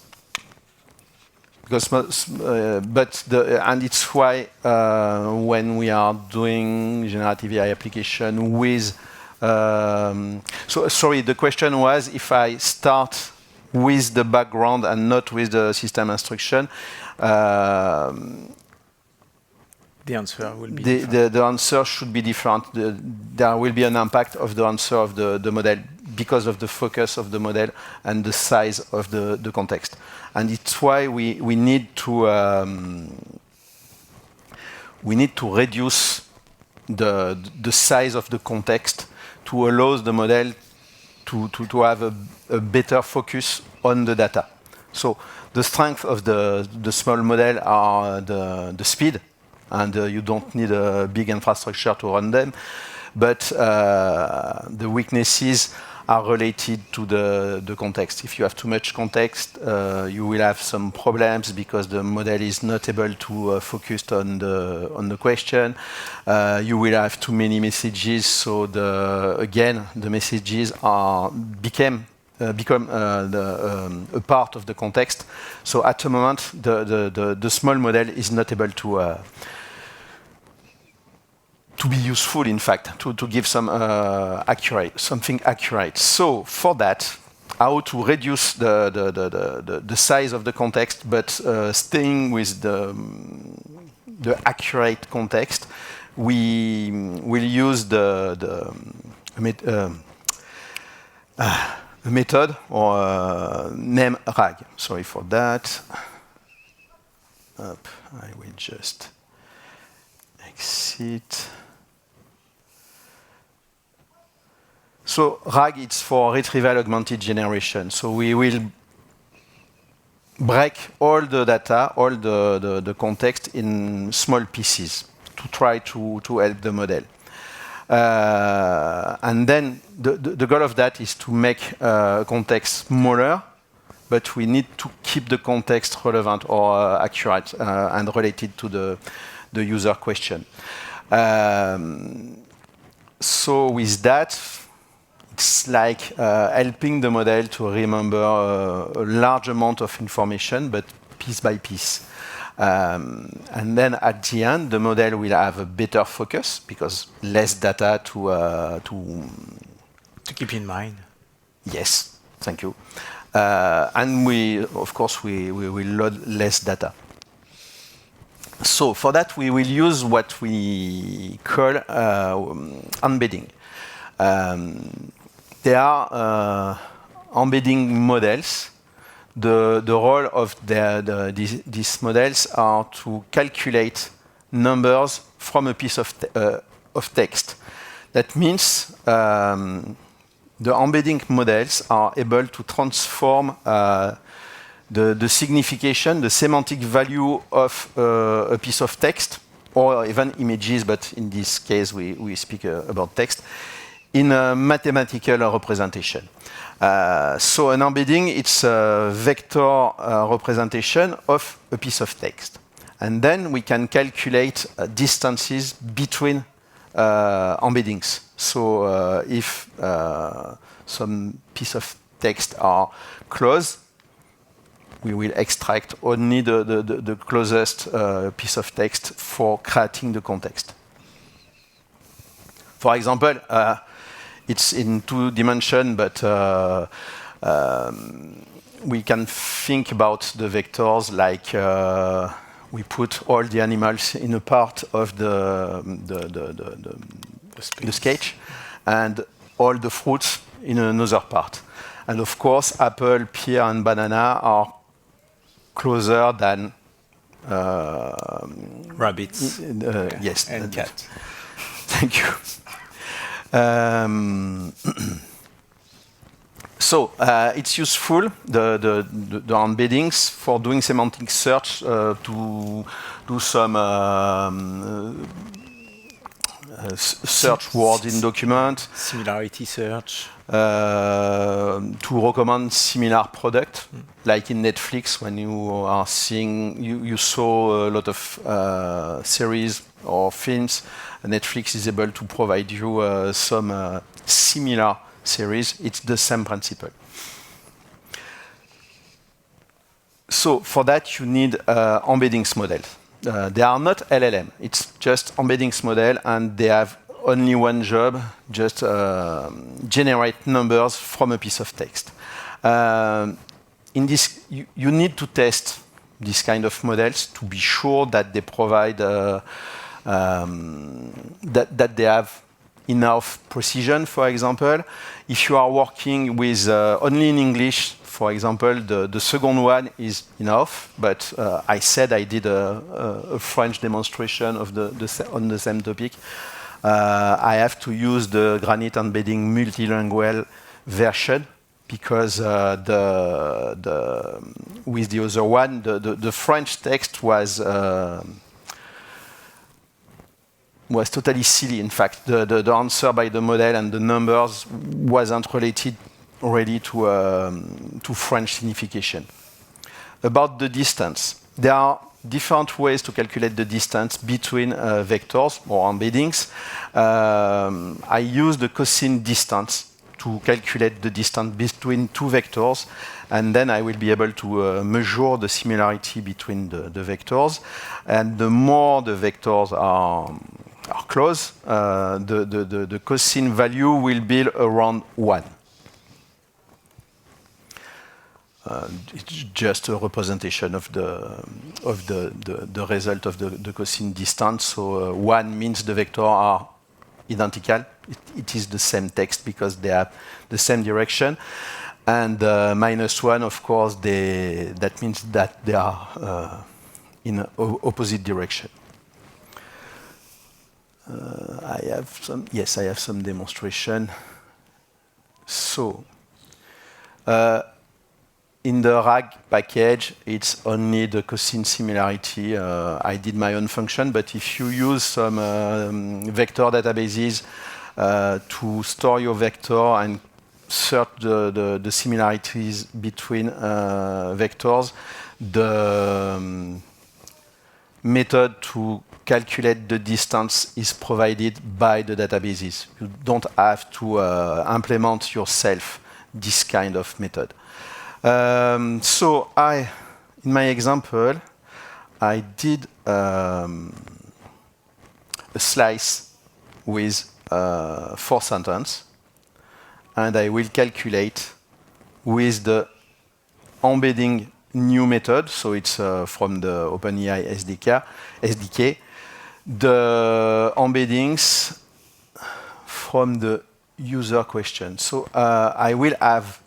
Because, and it's why when we are doing generative AI application with, sorry, the question was if I start with the background and not with the system instruction, The answer will be different. the answer should be different. There will be an impact of the answer of the model because of the focus of the model and the size of the context. And it's why we need to reduce the size of the context to allow the model to have a better focus on the data. So the strength of the small model are the speed, and you don't need a big infrastructure to run them. But the weaknesses are related to the context. If you have too much context, you will have some problems because the model is not able to focus on the question. You will have too many messages, so the messages become a part of the context. So at the moment, the small model is not able to be useful, in fact, to give something accurate. So for that, how to reduce the size of the context, but staying with the accurate context, we will use a method or name RAG. Sorry for that. I will just exit. So RAG, it's for retrieval augmented generation. So we will break all the data, all the context in small pieces to try to help the model. And then the goal of that is to make context smaller, but we need to keep the context relevant or accurate and related to the user question. So with that, it's like helping the model to remember a large amount of information, but piece by piece. And then at the end, the model will have a better focus because less data to keep in mind. Yes, thank you. And of course, we will load less data. So for that, we will use what we call embedding. There are embedding models. The role of these models are to calculate numbers from a piece of text. That means the embedding models are able to transform the signification, the semantic value of a piece of text, or even images, but in this case we speak about text, in a mathematical representation. So an embedding, it's a vector representation of a piece of text. And then we can calculate distances between embeddings. So if some piece of text are close, we will extract only the closest piece of text for creating the context. For example, it's in 2 dimensions, but we can think about the vectors like we put all the animals in a part of the sketch and all the fruits in another part. And of course, apple, pear, and banana are closer than Rabbits. Yes. And cat. Thank you. So it's useful, the embeddings, for doing semantic search to do some search words in document. Similarity search. To recommend similar product, like in Netflix, when you are seeing, you saw a lot of series or films, Netflix is able to provide you some similar series. It's the same principle. So for that, you need embeddings model. They are not LLM. It's just embeddings model, and they have only one job, just generate numbers from a piece of text. In this, you need to test this kind of models to be sure that they provide, that they have enough precision, for example. If you are working with only in English, for example, the second one is enough, but I said I did a French demonstration of on the same topic. I have to use the Granite embedding multilingual version because with the other one, the French text was totally silly. In fact, the answer by the model and the numbers wasn't related really to French signification. About the distance, there are different ways to calculate the distance between vectors or embeddings. I use the cosine distance to calculate the distance between 2 vectors, and then I will be able to measure the similarity between the vectors. And the more the vectors are close, the cosine value will be around 1. It's just a representation of the result of the cosine distance. So 1 means the vectors are identical. It is the same text because they have the same direction. And -1, of course, that means that they are in opposite direction. I have some demonstration. So. In the RAG package, it's only the cosine similarity. I did my own function, but if you use some vector databases to store your vector and search the similarities between vectors, the method to calculate the distance is provided by the databases. You don't have to implement yourself this kind of method. So in my example, I did a slice with 4 sentences, and I will calculate with the embedding new method. So it's from the OpenAI SDK, the embeddings from the user question. So I will have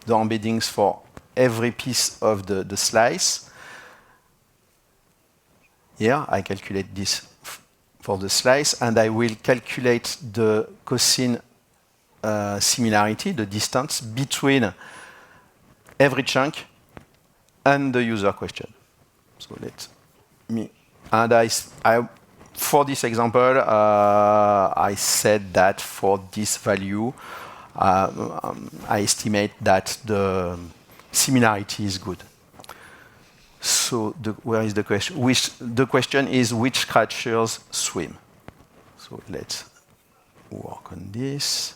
the embeddings for every piece of the slice. Here, I calculate this for the slice, and I will calculate the cosine similarity, the distance between every chunk and the user question. So let me, and for this example, I said that for this value, I estimate that the similarity is good. So where is the question? The question is which creatures swim? So let's work on this.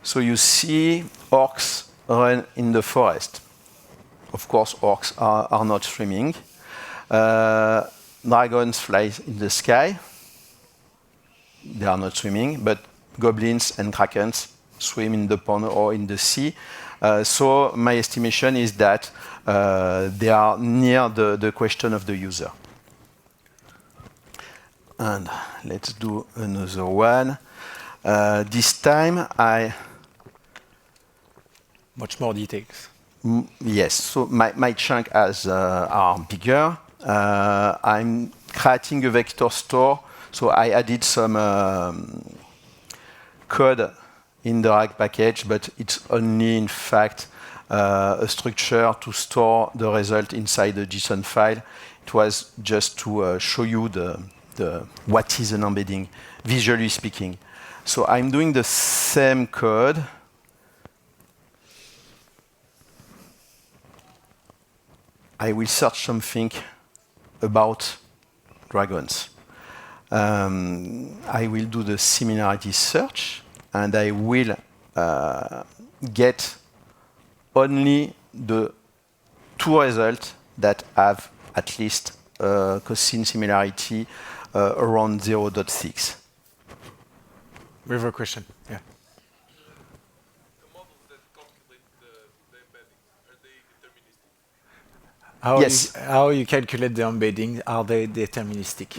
So you see orcs run in the forest. Of course, orcs are not swimming. Dragons fly in the sky. They are not swimming, but goblins and krakens swim in the pond or in the sea. So my estimation is that they are near the question of the user. And let's do another one. This time Much more details. Yes, so my chunk are bigger. I'm creating a vector store, so I added some code in the rag package, but it's only in fact a structure to store the result inside the JSON file. It was just to show you what is an embedding, visually speaking. So I'm doing the same code. I will search something about dragons. I will do the similarity search, and I will get only the two results that have at least cosine similarity around 0.6. We have a question. Yeah. The models that calculate the embeddings, are they deterministic? Yes. How you calculate the embedding? Are they deterministic?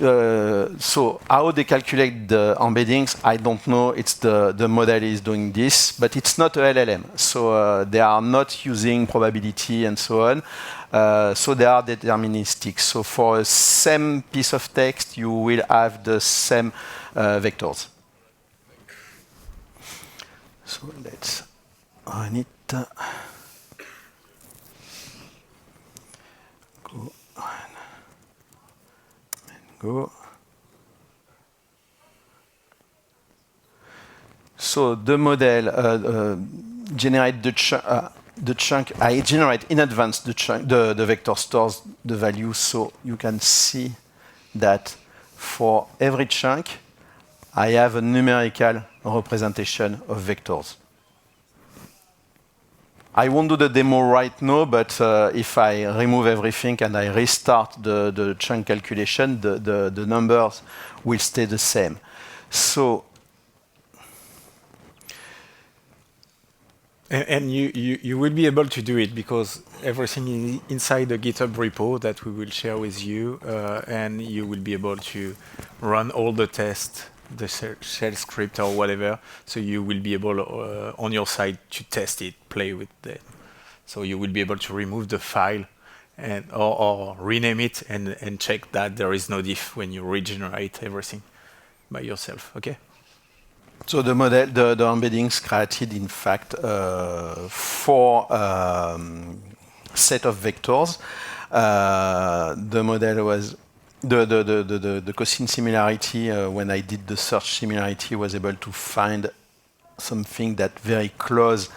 So how they calculate the embeddings, I don't know. It's the model is doing this, but it's not a LLM. So they are not using probability and so on. So they are deterministic. So for a same piece of text, you will have the same vectors. So let's run it. Go. So the model generate the chunk. I generate in advance the vector stores the value, so you can see that for every chunk, I have a numerical representation of vectors. I won't do the demo right now, but if I remove everything and I restart the chunk calculation, the numbers will stay the same. So, and you will be able to do it because everything is inside the GitHub repo that we will share with you, and you will be able to run all the tests, the shell script or whatever, so you will be able on your side to test it, play with it. So you will be able to remove the file and or rename it and check that there is no diff when you regenerate everything by yourself. Okay. So the model, the embeddings created in fact 4 set of vectors. The model was the cosine similarity, when I did the search similarity, was able to find something that very close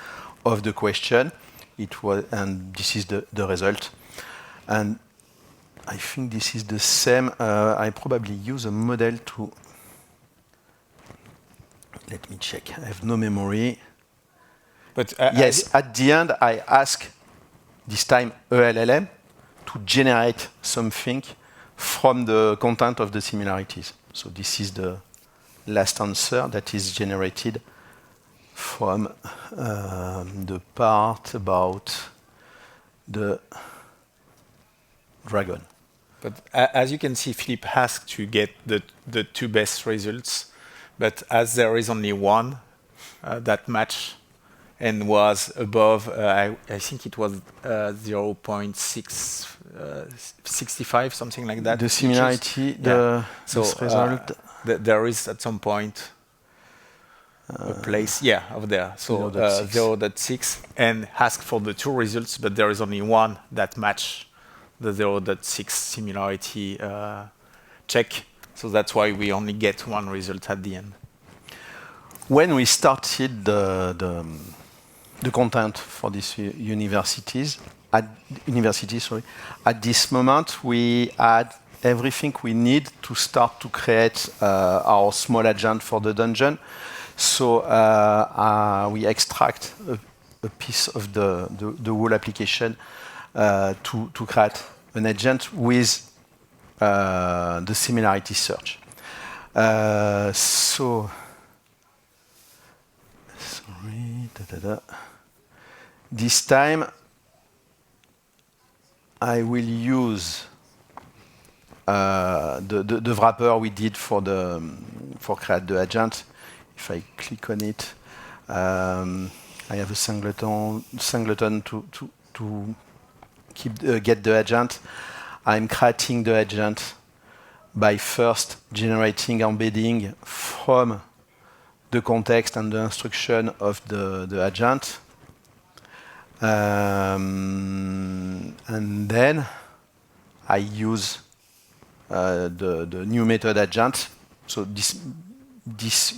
of the question. It was, and this is the result. And I think this is the same. I probably use a model to, let me check. I have no memory. But yes, at the end, I ask this time a LLM to generate something from the content of the similarities. So this is the last answer that is generated from the part about the dragon. But as you can see, Philippe asked to get the 2 best results, but as there is only one that match and was above, I think it was 0.65, something like that. The similarity, this result. There is at some point a place, yeah, over there. So 0.6. 0.6, and ask for the two results, but there is only one that match the 0.6 similarity check. So that's why we only get one result at the end. When we started the content for these universities, at this moment we had everything we need to start to create our small agent for the dungeon. So we extract a piece of the whole application to create an agent with the similarity search. This time I will use the wrapper we did for create the agent. If I click on it, I have a singleton to get the agent. I'm creating the agent by first generating embedding from the context and the instruction of the agent. And then I use the new method agent. So this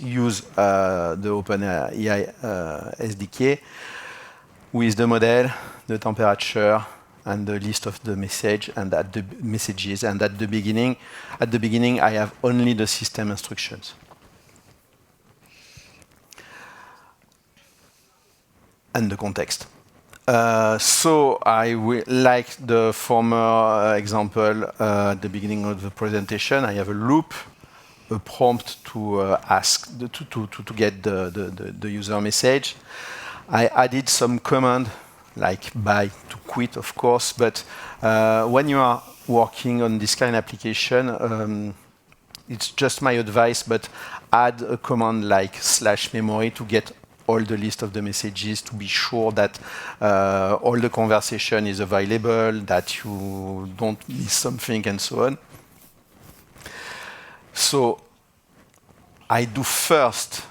use the OpenAI SDK with the model, the temperature, and the list of the message and at the messages. And at the beginning, I have only the system instructions. And the context. So I will, like the former example at the beginning of the presentation, I have a loop, a prompt to ask to get the user message. I added some command like buy to quit, of course, but when you are working on this kind of application, it's just my advice, but add a command like /memory to get all the list of the messages to be sure that all the conversation is available, that you don't miss something, and so on. So I do first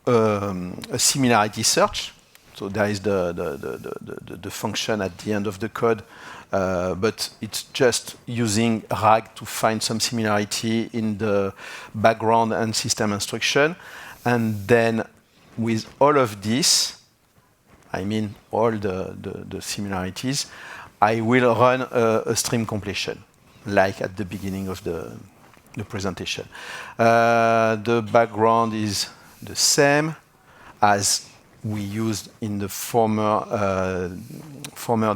a similarity search. So there is the function at the end of the code, but it's just using RAG to find some similarity in the background and system instruction. And then with all of this, I mean all the similarities, I will run a stream completion, like at the beginning of the presentation. The background is the same as we used in the former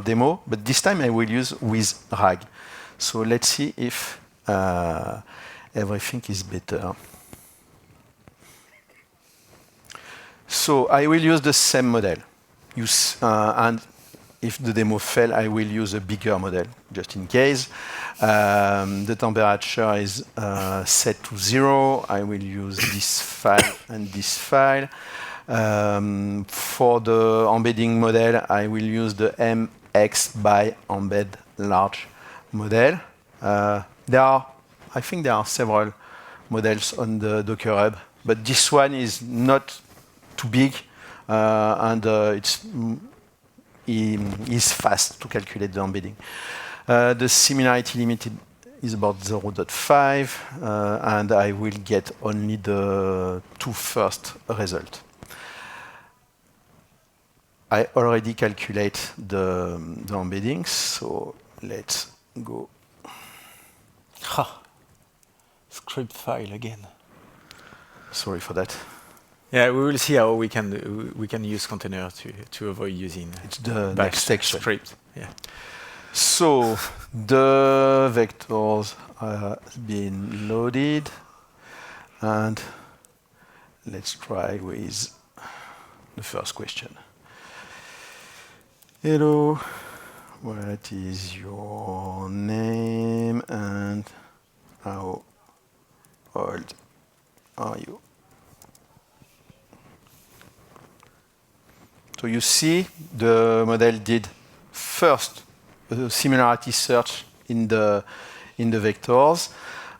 demo, but this time I will use with RAG. So let's see if everything is better. So I will use the same model. And if the demo fails, I will use a bigger model, just in case. The temperature is set to 0. I will use this file and this file. For the embedding model, I will use the MX by embed large model. I think there are several models on the Docker Hub, but this one is not too big, and is fast to calculate the embedding. The similarity limit is about 0.5, and I will get only the 2 first results. I already calculate the embeddings, so let's go. Script file again. Sorry for that. Yeah, we will see how we can use container to avoid using it's the next section. Script. Yeah. So the vectors have been loaded, and let's try with the first question. Hello, what is your name and how old are you? So you see the model did first a similarity search in the vectors,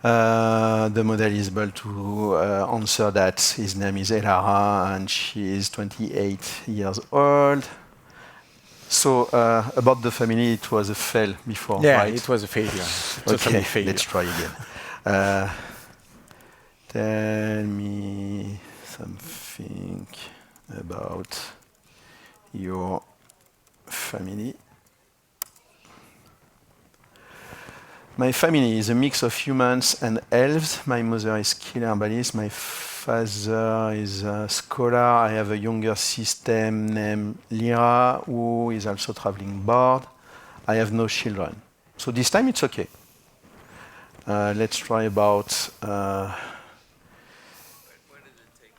The model is able to answer that his name is Elara and she is 28 years old. So about the family, it was a fail before, Yeah, right? it was a failure. Totally Okay, failure. let's try again. Tell me something about your family. My family is a mix of humans and elves. My mother is killer herbalist. My father is a scholar. I have a younger sister named Lyra, who is also traveling bard. I have no children. So this time it's okay. Let's try about... Why did it take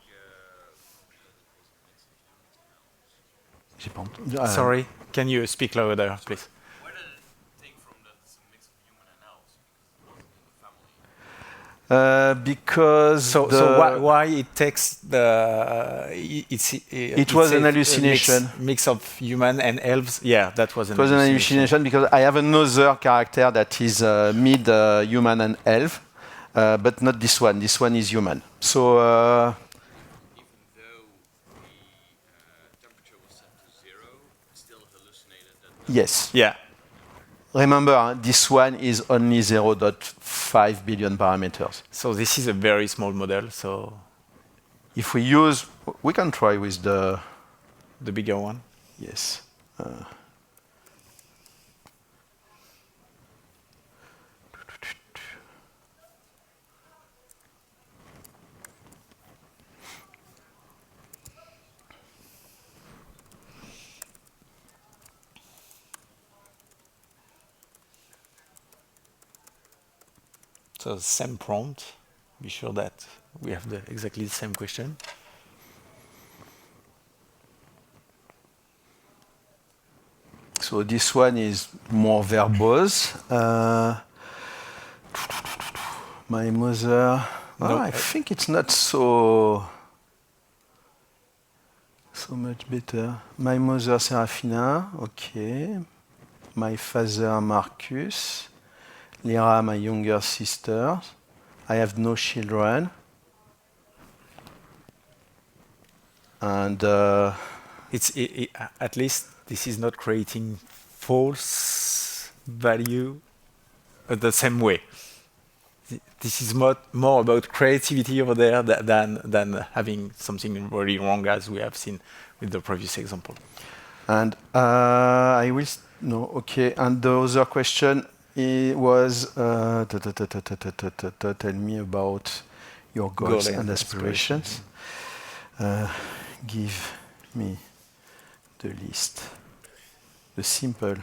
j'ai pas entendu. Sorry, can you speak louder, please? why did it take from that it's a mix of human and elves? Because So why it takes the It was an hallucination. mix of human and elves? Yeah, that was an it was an hallucination because I have another character that is mid human and elf, but not this one. This one is human. So Even though the temperature was set to 0, it still hallucinated that. yes. Yeah. Remember, this one is only 0.5 billion parameters. So this is a very small model. So If we use, we can try with the bigger one. yes. So same prompt. Be sure that we have exactly the same question. So this one is more verbose. My mother. No, I think it's not so much better. My mother Serafina. Okay. My father Marcus. Lyra, my younger sister. I have no children. And at least this is not creating false value the same way. This is more about creativity over there than having something really wrong, as we have seen with the previous example. And I will no okay. And the other question was tell me about your goals and aspirations. Give me the list, the simple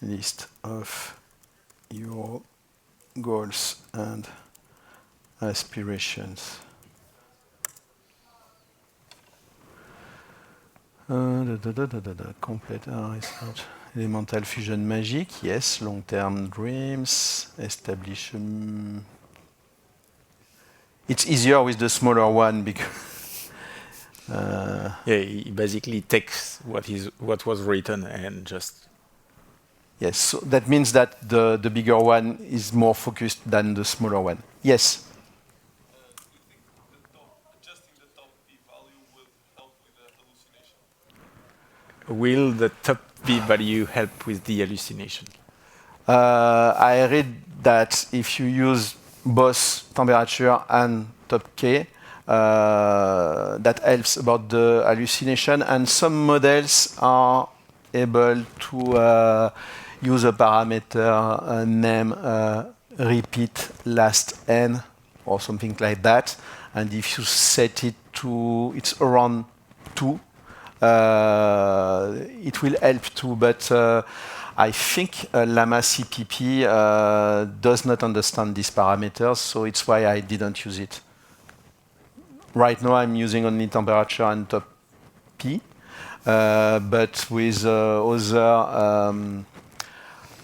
list of your goals and aspirations. Complete research. Elemental fusion magic, yes. Long-term dreams, establish. It's easier with the smaller one because. Yeah, he basically takes what was written and just. Yes, so that means that the bigger one is more focused than the smaller one. Yes. Do you think adjusting the top P value will help with the hallucination? Will the top P value help with the hallucination? I read that if you use both temperature and top K, that helps about the hallucination, and some models are able to use a parameter name repeat last n or something like that, and if you set it to it's around 2, it will help too, but I think Llama CPP does not understand these parameters, so it's why I didn't use it. Right now I'm using only temperature and top P, but with other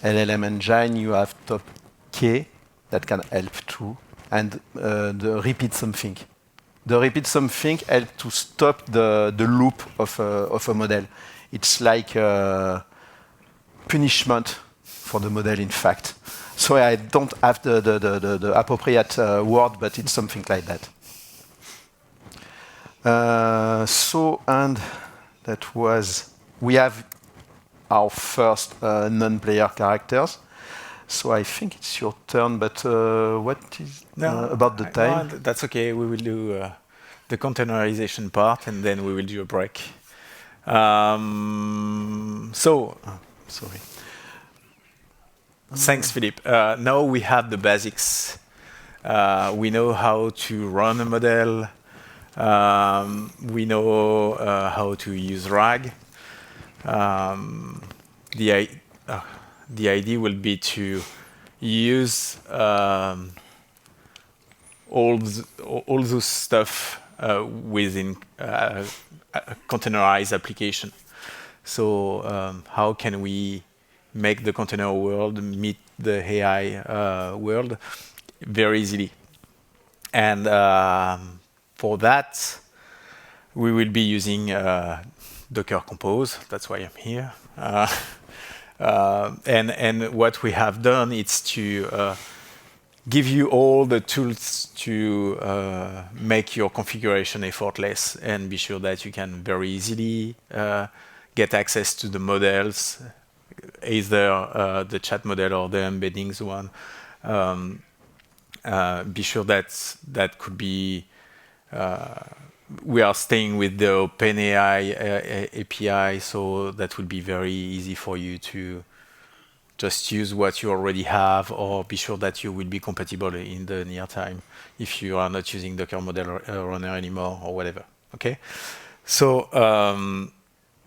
LLM engine you have top K that can help too, and the repeat something. The repeat something helps to stop the loop of a model. It's like punishment for the model, in fact. So I don't have the appropriate word, but it's something like that. And that was, we have our first non-player characters. So I think it's your turn, but what is about the time? No, that's okay. We will do the containerization part, and then we will do a break. Sorry. Thanks, Philippe. Now we have the basics. We know how to run a model. We know how to use RAG. The idea will be to use all those stuff within a containerized application. So how can we make the container world meet the AI world very easily? And for that, we will be using Docker Compose. That's why I'm here. And what we have done is to give you all the tools to make your configuration effortless and be sure that you can very easily get access to the models, either the chat model or the embeddings one. Be sure that that could be, we are staying with the OpenAI API, so that will be very easy for you to just use what you already have, or be sure that you will be compatible in the near time if you are not using Docker Model Runner anymore or whatever. Okay, so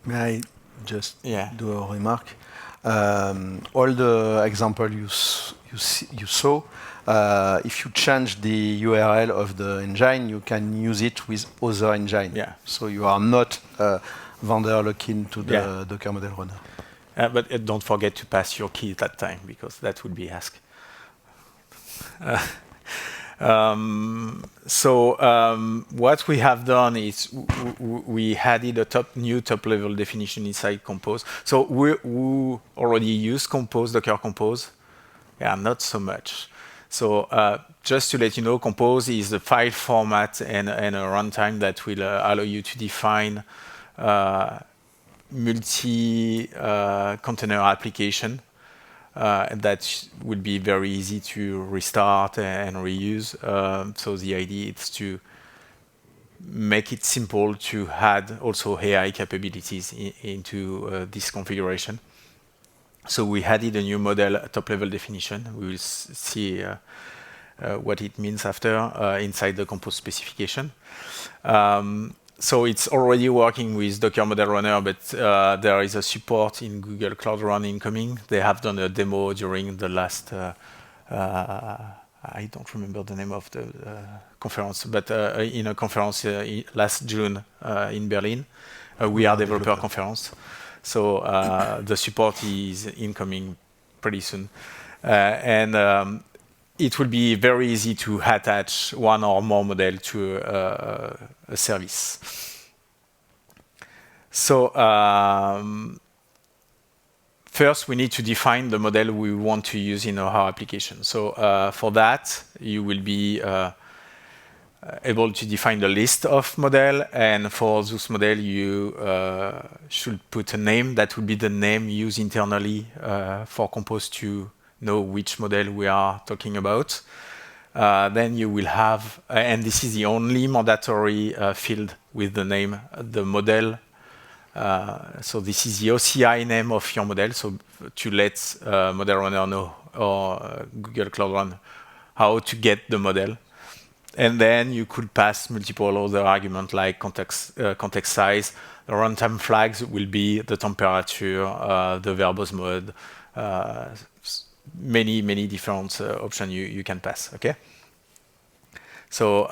may I just do a remark? All the example you saw, if you change the URL of the engine, you can use it with other engine. Yeah. So you are not vendor lock-in to the Docker Model Runner. But don't forget to pass your key at that time, because that would be asked. What we have done is we added a new top-level definition inside Compose. So we already use Compose, Docker Compose. Yeah, not so much. So just to let you know, Compose is a file format and a runtime that will allow you to define multi-container application that would be very easy to restart and reuse. So the idea is to make it simple to add also AI capabilities into this configuration. So we added a new model, top-level definition. We will see what it means after inside the Compose specification. So it's already working with Docker Model Runner, but there is a support in Google Cloud Run incoming. They have done a demo during the last, I don't remember the name of the conference, but in a conference last June in Berlin, we are developer conference. So the support is incoming pretty soon. And it will be very easy to attach one or more model to a service. So first, we need to define the model we want to use in our application. So for that, you will be able to define the list of model, and for those model, you should put a name that will be the name used internally for Compose to know which model we are talking about. Then you will have, and this is the only mandatory field with the name, the model. So this is the OCI name of your model, so to let Model Runner know, or Google Cloud Run, how to get the model. And then you could pass multiple other arguments like context size. The runtime flags will be the temperature, the verbose mode, many different options you can pass. Okay. So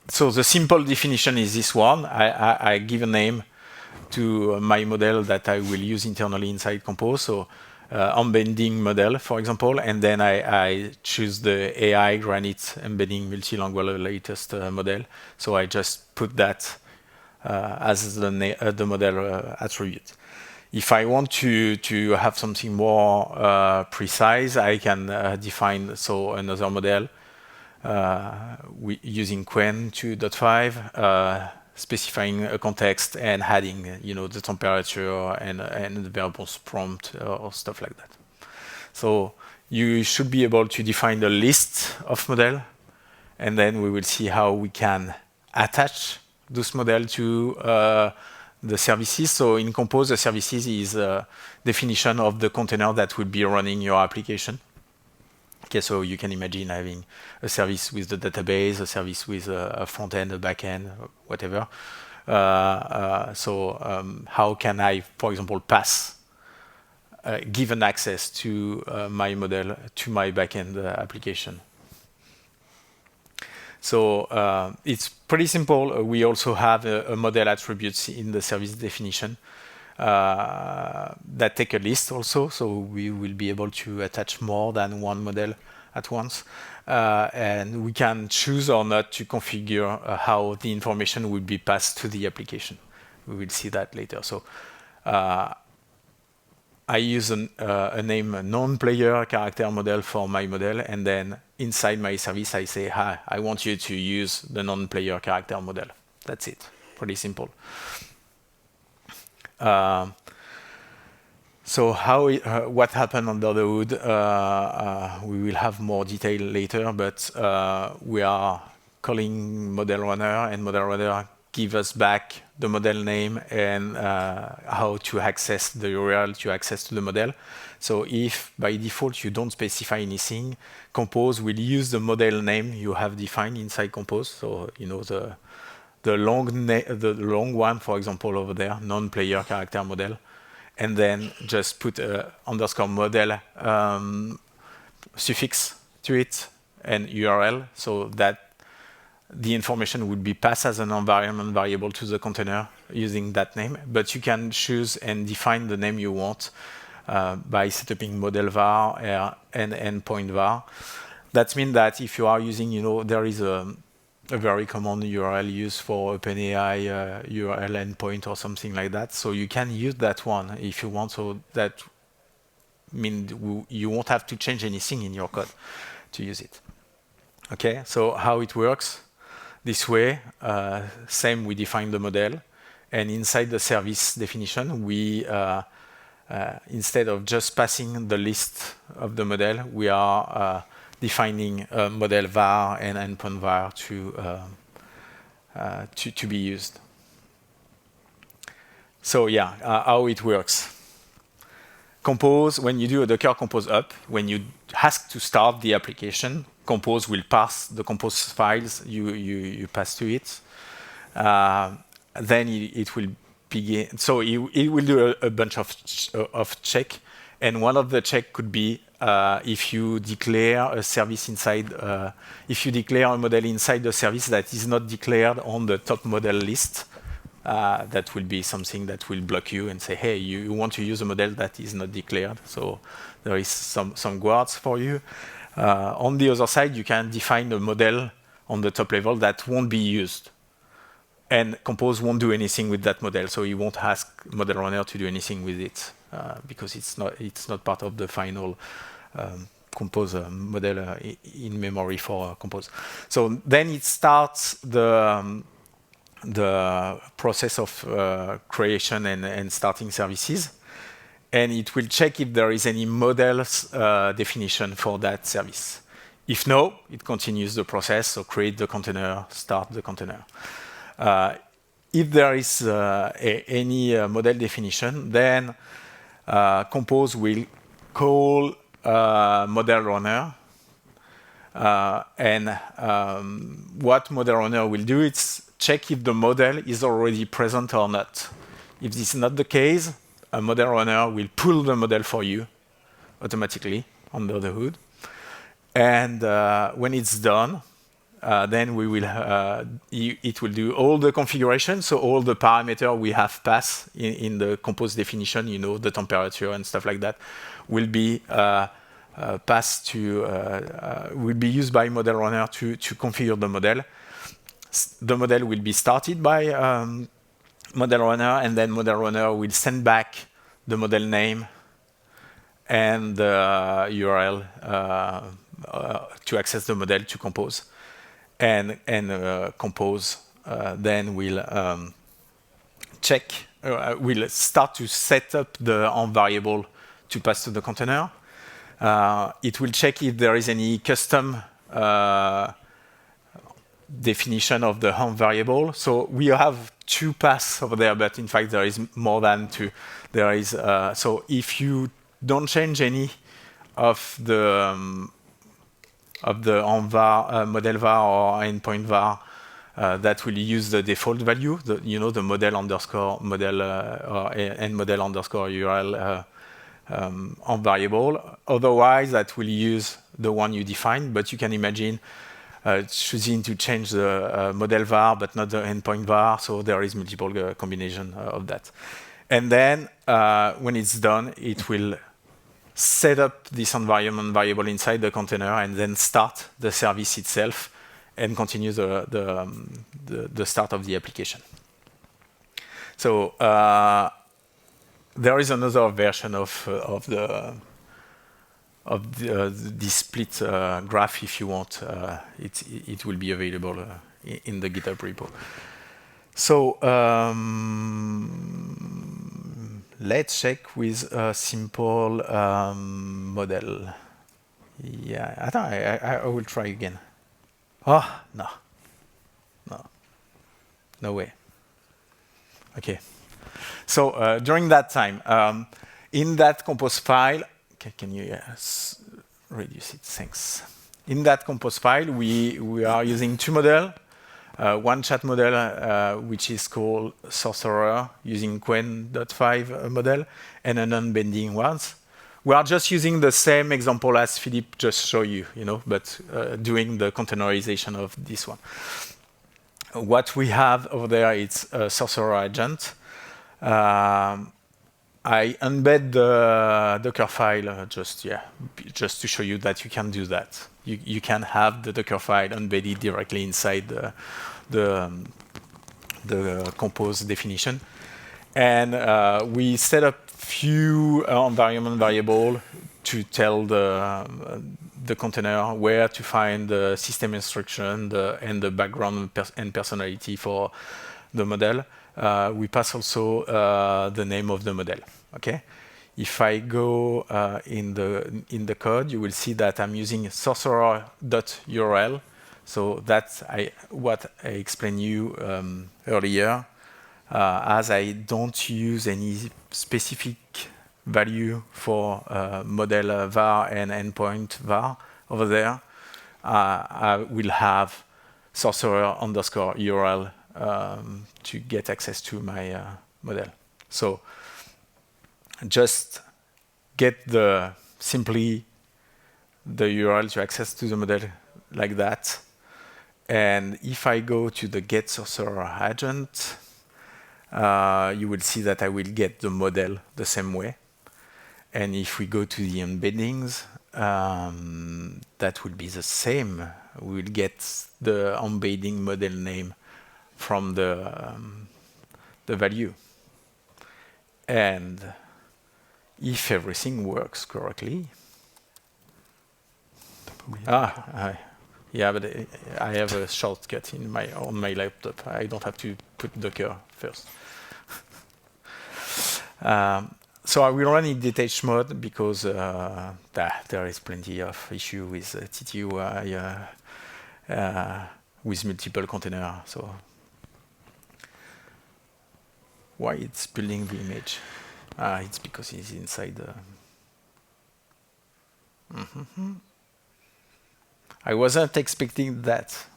so the simple definition is this one. I give a name to my model that I will use internally inside Compose. So embedding model, for example, and then I choose the AI Granite embedding multilingual latest model. So I just put that as the model attribute. If I want to have something more precise, I can define another model using Quen 2.5, specifying a context and adding the temperature and the variables prompt or stuff like that. So you should be able to define a list of models, and then we will see how we can attach those models to the services. So in Compose, the services is a definition of the container that will be running your application. Okay, so you can imagine having a service with the database, a service with a front end, a back end, whatever. How can I, for example, pass given access to my model to my backend application? So it's pretty simple. We also have a model attributes in the service definition that take a list also. So we will be able to attach more than one model at once. And we can choose or not to configure how the information will be passed to the application. We will see that later. So I use a name non-player character model for my model, and then inside my service I say, hi, I want you to use the non-player character model. That's it. Pretty simple. So what happened under the hood? We will have more detail later, but we are calling model runner, and model runner give us back the model name and how to access the URL to access to the model. So if by default you don't specify anything, Compose will use the model name you have defined inside Compose. So the long one, for example, over there, non-player character model, and then just put a underscore model suffix to it and URL, so that the information would be passed as an environment variable to the container using that name. But you can choose and define the name you want by setting model var and endpoint var. That means that if you are using, there is a very common URL used for OpenAI URL endpoint or something like that. So you can use that one if you want. So that means you won't have to change anything in your code to use it. Okay, so how it works? This way, same, we define the model, and inside the service definition, we instead of just passing the list of the model, we are defining a model var and endpoint var to be used. So yeah, how it works. Compose, when you do a Docker Compose up, when you ask to start the application, Compose will pass the Compose files you pass to it. Then it will begin. So it will do a bunch of check, and one of the check could be if you declare a service inside, if you declare a model inside the service that is not declared on the top model list. That will be something that will block you and say, hey, you want to use a model that is not declared. So there is some guards for you. On the other side, you can define a model on the top level that won't be used. And Compose won't do anything with that model. So you won't ask model runner to do anything with it because it's not part of the final Compose model in memory for Compose. So then it starts the process of creation and starting services, and it will check if there is any models definition for that service. If no, it continues the process, so create the container, start the container. If there is any model definition, then Compose will call model runner, and what model runner will do is check if the model is already present or not. If this is not the case, a model runner will pull the model for you automatically under the hood. And when it's done, then we will it will do all the configuration. So all the parameters we have passed in the Compose definition, the temperature and stuff like that, will be passed to will be used by model runner to configure the model. The model will be started by model runner, and then model runner will send back the model name, and the URL to access the model to compose. And compose then will check, will start to set up the env variable to pass to the container. It will check if there is any custom definition of the env variable. So we have 2 paths over there, but in fact there is more than 2. There is so if you don't change any of the env var, model var or endpoint var, that will use the default value, the model underscore model or and model underscore URL env variable. Otherwise, that will use the one you define. But you can imagine choosing to change the model var, but not the endpoint var. So there is multiple combination of that. And then when it's done, it will set up this environment variable inside the container and then start the service itself and continue the start of the application. So there is another version of the split graph if you want. It will be available in the GitHub repo. So let's check with a simple model. Yeah, I will try again. Oh, no way. Okay. So during that time, in that compose file, can you reduce it? Thanks. In that compose file, we are using 2 models. One chat model, which is called Sorcerer, using Quen.5 model, and an unbending one. We are just using the same example as Philippe just showed you, but doing the containerization of this one. What we have over there is a Sorcerer agent. I embed the Docker file just to show you that you can do that. You can have the Docker file embedded directly inside the compose definition. And we set up few environment variable to tell the container where to find the system instruction and the background and personality for the model. We pass also the name of the model. Okay. If I go in the code, you will see that I'm using sorcerer.url. So that's what I explained you earlier. As I don't use any specific value for model var and endpoint var over there, I will have sorcerer_URL to get access to my model. So just get simply the URL to access to the model like that. And if I go to the get sorcerer agent, you will see that I will get the model the same way. And if we go to the embeddings, that will be the same. We will get the embedding model name from the value. And if everything works correctly, yeah, but I have a shortcut on my laptop. I don't have to put Docker first. So I will run in detached mode because there is plenty of issue with TTUI with multiple containers. So why it's building the image? It's because it's inside the. I wasn't expecting that.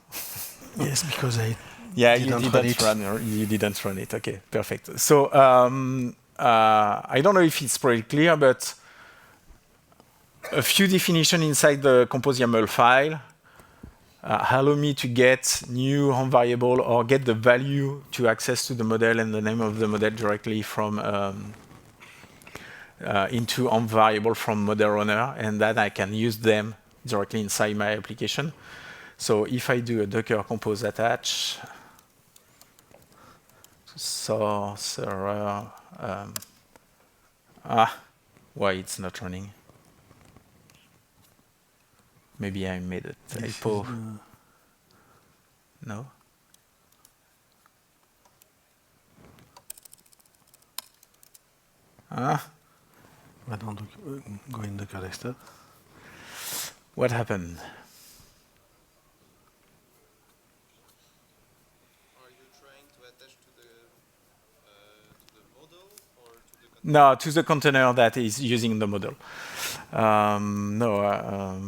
Yes, because I you didn't run it. Okay, perfect. So I don't know if it's pretty clear, but a few definitions inside the compose YAML file allow me to get new env variable or get the value to access to the model and the name of the model directly from into env variable from model runner, and then I can use them directly inside my application. So if I do a Docker compose attach, sorcerer Why it's not running? Maybe I made a typo. No? Go in the connector. What happened? Are you trying to attach to the model or to the No, to the container that is using the model. No.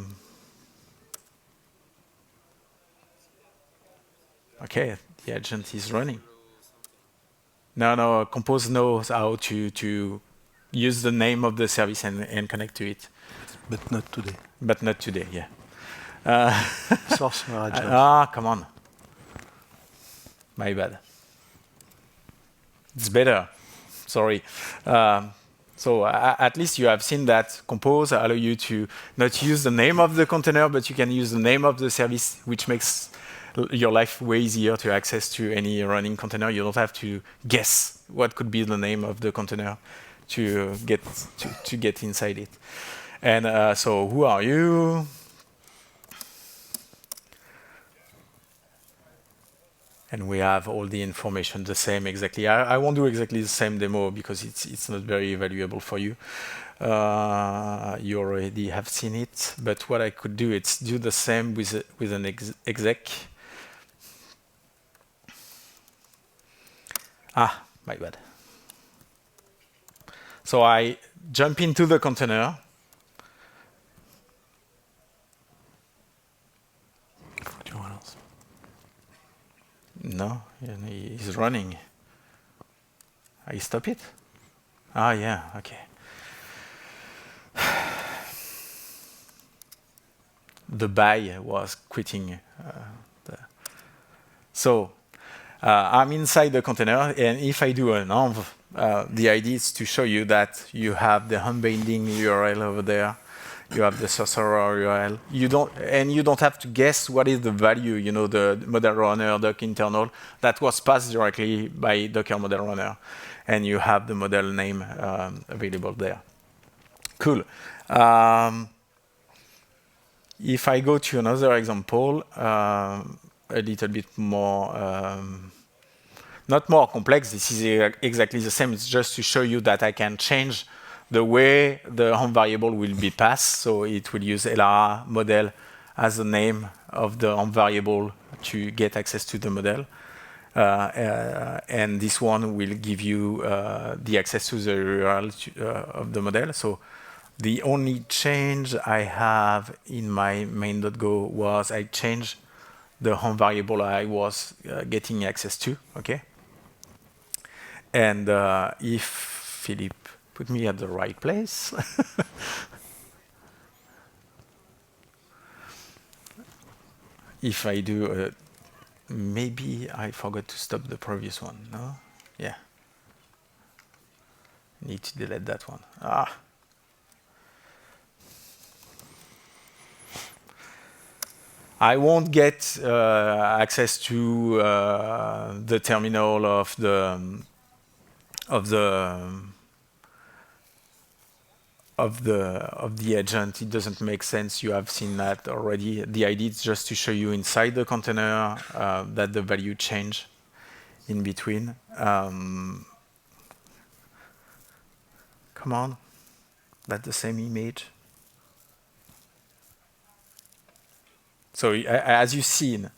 Okay, the agent is running. No, Compose knows how to use the name of the service and connect to it. But not today. But not today, yeah. Source agent. Come on. My bad. It's better. Sorry. So at least you have seen that Compose allow you to not use the name of the container, but you can use the name of the service, which makes your life way easier to access to any running container. You don't have to guess what could be the name of the container to get inside it. And so who are you? And we have all the information the same exactly. I won't do exactly the same demo because it's not very valuable for you. You already have seen it. But what I could do is do the same with an exec. My bad. So I jump into the container. No, he's running. I stop it? Yeah, okay. The buy was quitting. So I'm inside the container, and if I do an env, the idea is to show you that you have the unbinding URL over there. You have the sorcerer URL. You don't have to guess what is the value, the model runner, doc internal, that was passed directly by Docker model runner. And you have the model name available there. Cool. If I go to another example, a little bit more, not more complex, this is exactly the same. It's just to show you that I can change the way the home variable will be passed. So it will use LR model as the name of the home variable to get access to the model. And this one will give you the access to the URL of the model. So the only change I have in my main.go was I changed the home variable I was getting access to, okay? And if Philippe put me at the right place. If I do, maybe I forgot to stop the previous one, no? Yeah. Need to delete that one. I won't get access to the terminal of the agent. It doesn't make sense. You have seen that already. The idea is just to show you inside the container that the value change in between. Come on, that's the same image. So as you've seen,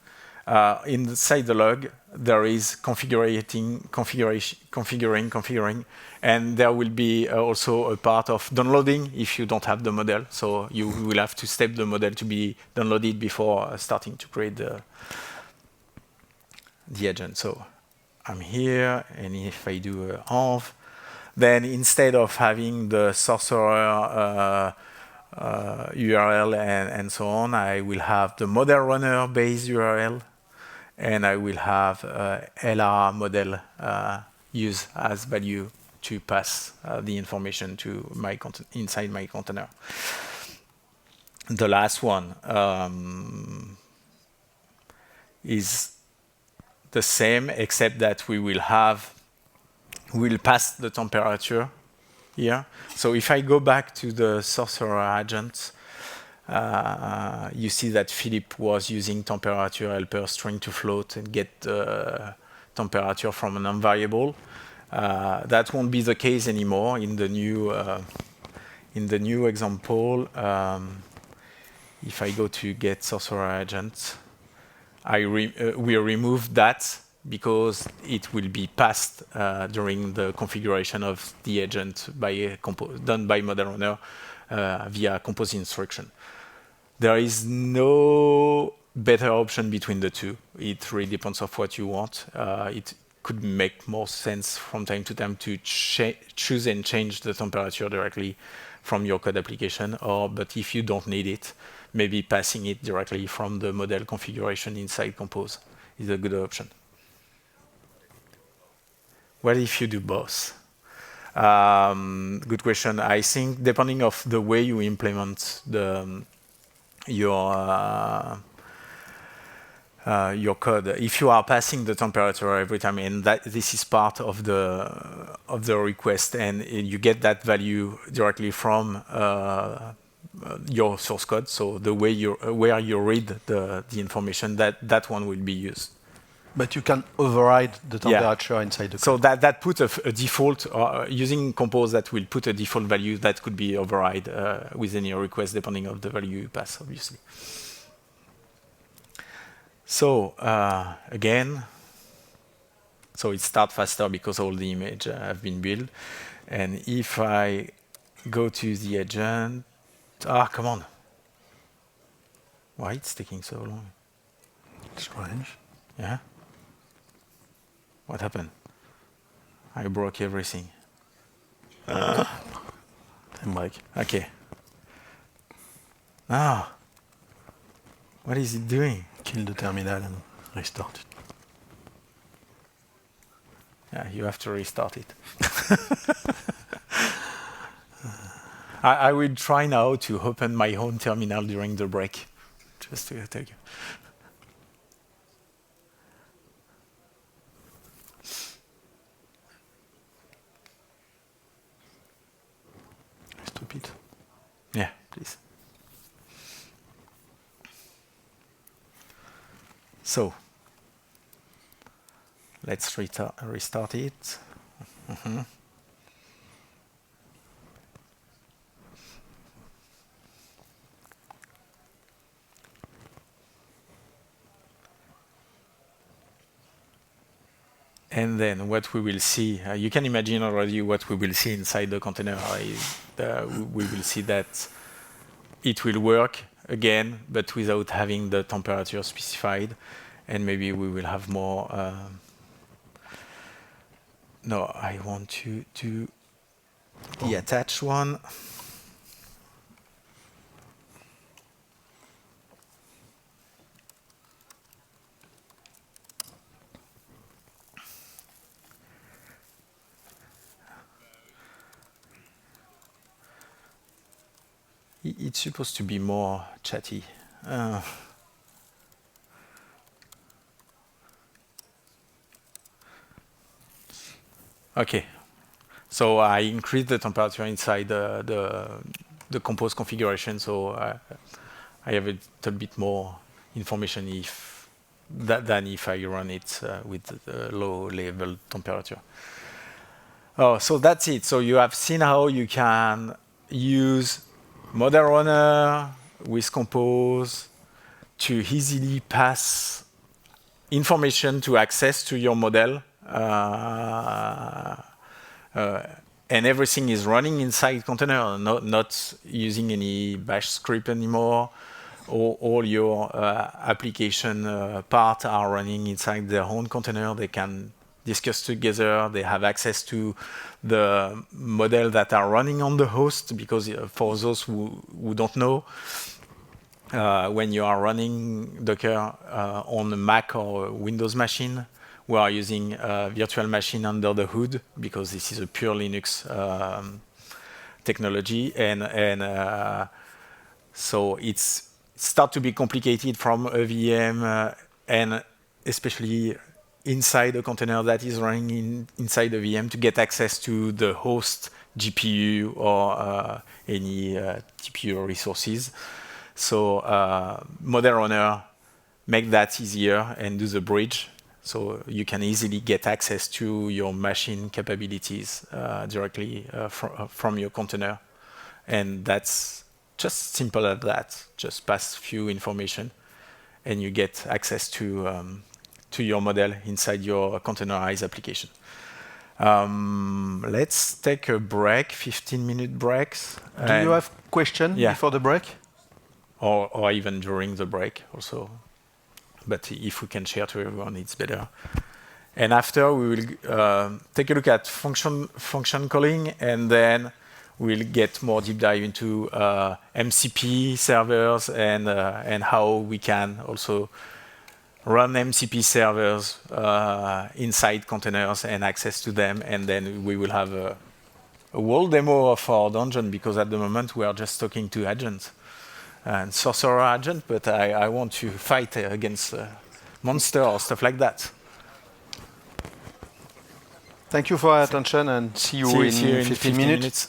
inside the log, there is configuring, and there will be also a part of downloading if you don't have the model. So you will have to step the model to be downloaded before starting to create the agent. So I'm here, and if I do a env, then instead of having the sorcerer URL and so on, I will have the model runner base URL, and I will have LR model use as value to pass the information to my inside my container. The last one is the same, except that we'll pass the temperature here. So if I go back to the sorcerer agent, you see that Philippe was using temperature helper string to float and get temperature from a non-variable. That won't be the case anymore in the new example. If I go to get sorcerer agent, we remove that because it will be passed during the configuration of the agent done by model runner via compose instruction. There is no better option between the two. It really depends on what you want. It could make more sense from time to time to choose and change the temperature directly from your code application, but if you don't need it, maybe passing it directly from the model configuration inside Compose is a good option. What if you do both? Good question. I think depending of the way you implement your code, if you are passing the temperature every time, and that this is part of the request, and you get that value directly from your source code, so the way where you read the information, that one will be used. But you can override the temperature inside the code. So that put a default, using Compose that will put a default value that could be override with any request depending on the value you pass, obviously. So again, so it starts faster because all the images have been built. And if I go to the agent, come on. Why it's taking so long? Strange. Yeah? What happened? I broke everything. I'm like, Okay. Ah. What is it doing? kill the terminal and restart it. Yeah, you have to restart it. I will try now to open my own terminal during the break, just to tell you. Stupid. Yeah, please. So, let's restart it. And then what we will see, you can imagine already what we will see inside the container. We will see that it will work again, but without having the temperature specified. And maybe we will have more. No, I want to do the attached one. It's supposed to be more chatty. Okay, so I increased the temperature inside the Compose configuration, so I have a little bit more information than if I run it with the low level temperature. Oh, so that's it. So you have seen how you can use Model Runner with Compose to easily pass information to access to your model. And everything is running inside container, not using any bash script anymore. All your application parts are running inside their own container. They can discuss together. They have access to the model that are running on the host, because for those who don't know, when you are running Docker on a Mac or a Windows machine, we are using a virtual machine under the hood, because this is a pure Linux technology, and so it's start to be complicated from a VM, and especially inside a container that is running inside the VM, to get access to the host GPU or any TPU resources. So Model Runner make that easier and do the bridge. So you can easily get access to your machine capabilities directly from your container. And that's just simple as that. Just pass few information and you get access to your model inside your containerized application. Let's take a break, 15-minute breaks. Do you have questions before the break? Or even during the break also. But if we can share to everyone, it's better. And after, we will take a look at function calling, and then we'll get more deep dive into MCP servers and how we can also run MCP servers inside containers and access to them. And then we will have a whole demo of our dungeon, because at the moment we are just talking to agents and sorcerer agent, but I want to fight against monster or stuff like that. Thank you for your attention, and see you in 15 minutes.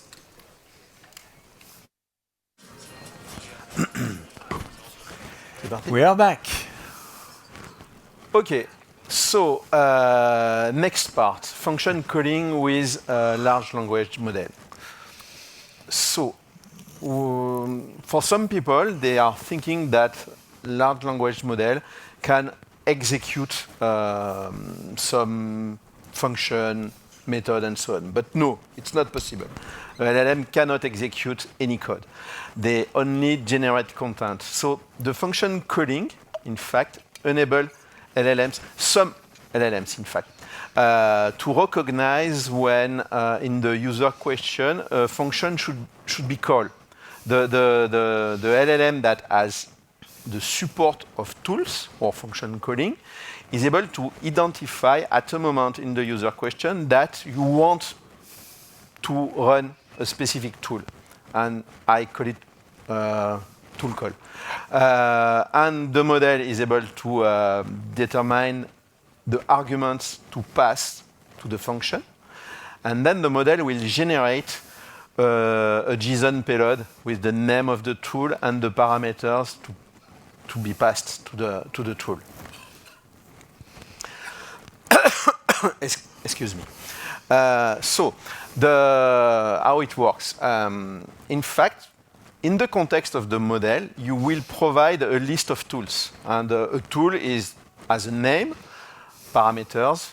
We are back. Okay, so next part, function calling with a large language model. So for some people, they are thinking that large language model can execute some function, method, and so on. But no, it's not possible. LLM cannot execute any code. They only generate content. So the function calling, in fact, enable LLMs, some LLMs, in fact, to recognize when in the user question a function should be called. The LLM that has the support of tools or function calling is able to identify at a moment in the user question that you want to run a specific tool. And I call it tool call. And the model is able to determine the arguments to pass to the function. And then the model will generate a JSON payload with the name of the tool and the parameters to be passed to the tool. Excuse me. So how it works. In fact, in the context of the model, you will provide a list of tools. And a tool has a name, parameters,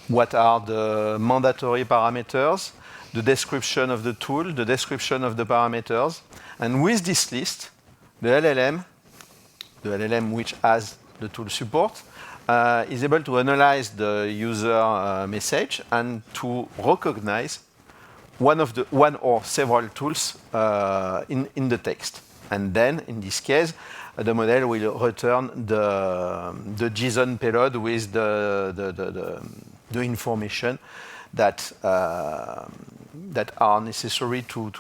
what are the mandatory parameters, the description of the tool, the description of the parameters. And with this list, the LLM which has the tool support, is able to analyze the user message and to recognize one or several tools in the text. And then, in this case, the model will return the JSON payload with the information that are necessary to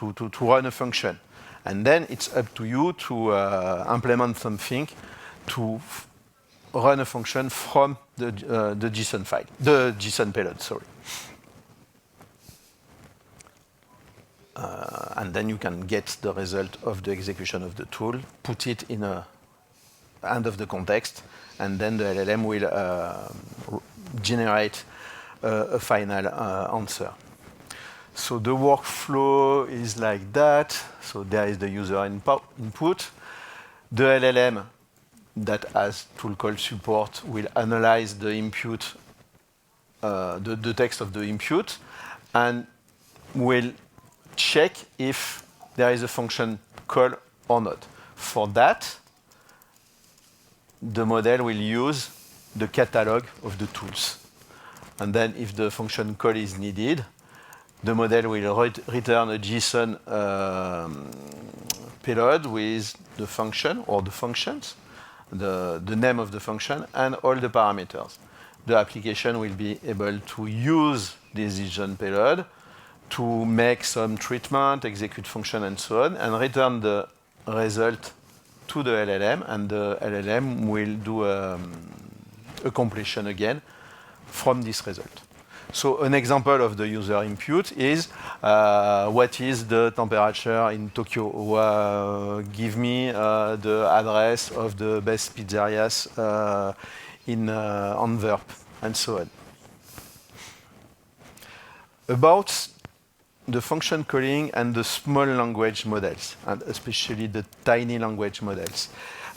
run a function. And then it's up to you to implement something to run a function from the JSON file, the JSON payload, sorry. And then you can get the result of the execution of the tool, put it in a end of the context, and then the LLM will generate a final answer. So the workflow is like that. So there is the user input. The LLM that has tool call support will analyze the input, the text of the input, and will check if there is a function call or not. For that, the model will use the catalog of the tools. And then if the function call is needed, the model will return a JSON payload with the function or the functions, the name of the function, and all the parameters. The application will be able to use this JSON payload to make some treatment, execute function, and so on, and return the result to the LLM, and the LLM will do a completion again from this result. So an example of the user input is what is the temperature in Tokyo? Give me the address of the best pizzerias in Antwerp, and so on. About the function calling and the small language models, and especially the tiny language models.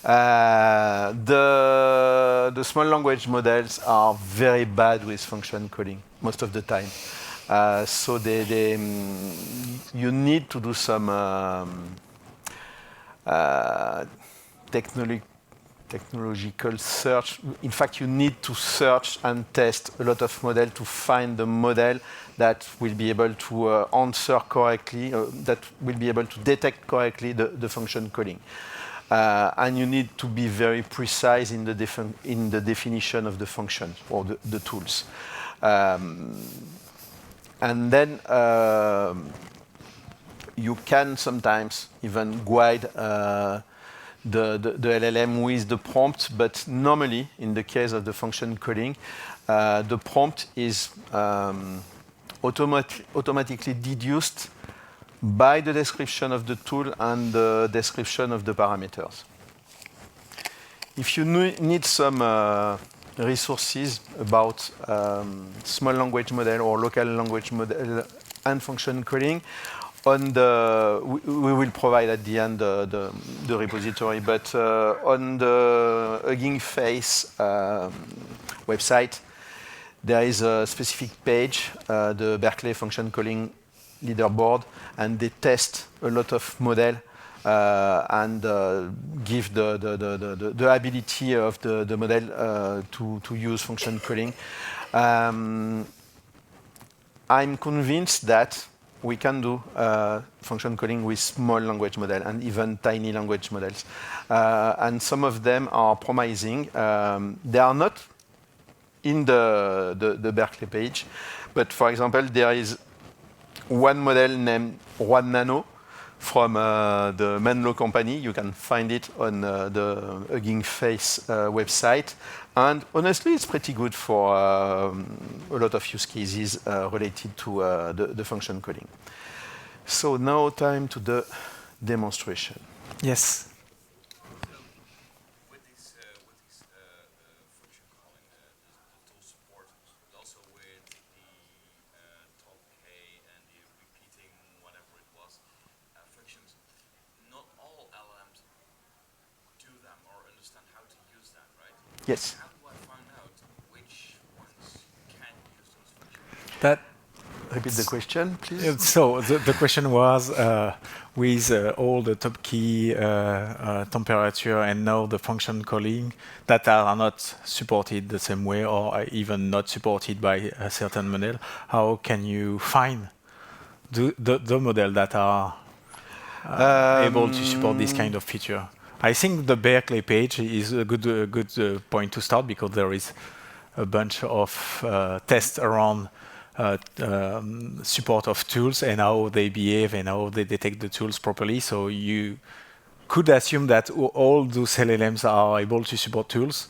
The small language models are very bad with function calling most of the time. So you need to do some technological search. In fact, you need to search and test a lot of models to find the model that will be able to answer correctly, that will be able to detect correctly the function calling. And you need to be very precise in the definition of the function or the tools. And then you can sometimes even guide the LLM with the prompt, but normally, in the case of the function calling, the prompt is automatically deduced by the description of the tool and the description of the parameters. If you need some resources about small language model or local language model and function calling, we will provide at the end the repository, but on the Hugging Face website, there is a specific page, the Berkeley function calling leaderboard, and they test a lot of model and give the ability of the model to use function calling. I'm convinced that we can do function calling with small language model and even tiny language models. And some of them are promising. They are not in the Berkeley page, but for example, there is one model named Juan Nano from the Menlo company. You can find it on the Hugging Face website. And honestly, it's pretty good for a lot of use cases related to the function calling. So now time to the demonstration. Yes. With these function calling, the tool support, also with the top K and the repeating whatever it was functions. Not all LLMs do them or understand how to use them, right? Yes. How do I find out which ones can use those functions? That Repeat the question, please. So the question was with all the top key temperature and now the function calling that are not supported the same way or even not supported by a certain model, how can you find the model that are able to support this kind of feature? I think the Berkeley page is a good point to start because there is a bunch of tests around support of tools and how they behave and how they detect the tools properly. So you could assume that all those LLMs are able to support tools,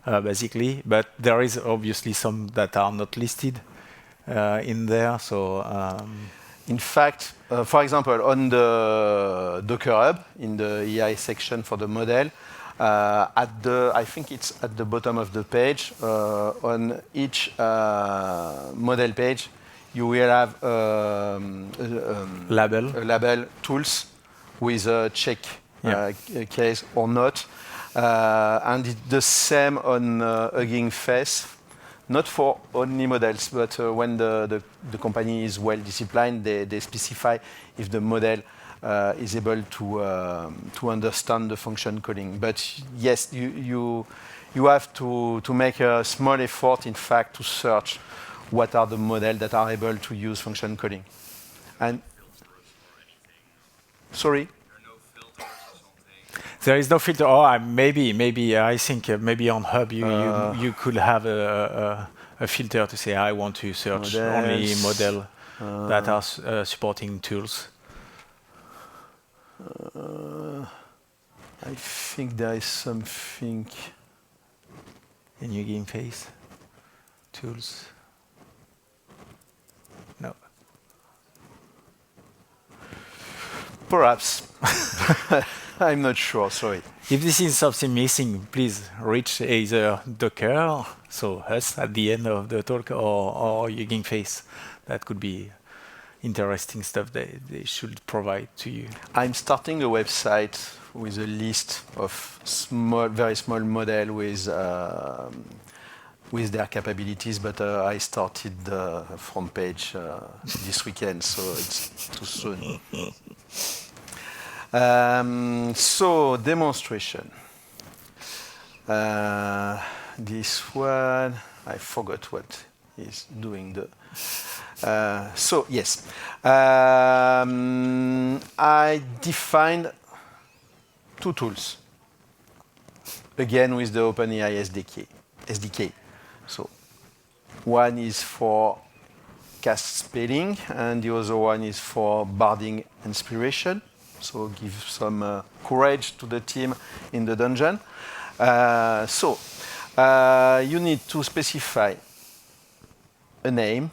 basically, but there is obviously some that are not listed in there. So in fact, for example, on the Docker Hub, in the EI section for the model, I think it's at the bottom of the page. On each model page, you will have label tools with a check case or not. And it's the same on Hugging Face. Not for only models, but when the company is well disciplined, they specify if the model is able to understand the function calling. But yes, you have to make a small effort, in fact, to search what are the models that are able to use function calling. And sorry. There is no filter. Oh, maybe I think maybe on Hub you could have a filter to say I want to search only model that are supporting tools. I think there is something in your game face tools. Perhaps. I'm not sure, sorry. If this is something missing, please reach either Docker, so us at the end of the talk, or Hugging Face. That could be interesting stuff they should provide to you. I'm starting a website with a list of very small model with their capabilities, but I started the front page this weekend, so it's too soon. So demonstration. This one, I forgot what is doing the. So yes, I defined two tools. Again with the OpenAI SDK. So one is for cast spelling, and the other one is for barding inspiration. So give some courage to the team in the dungeon. You need to specify a name,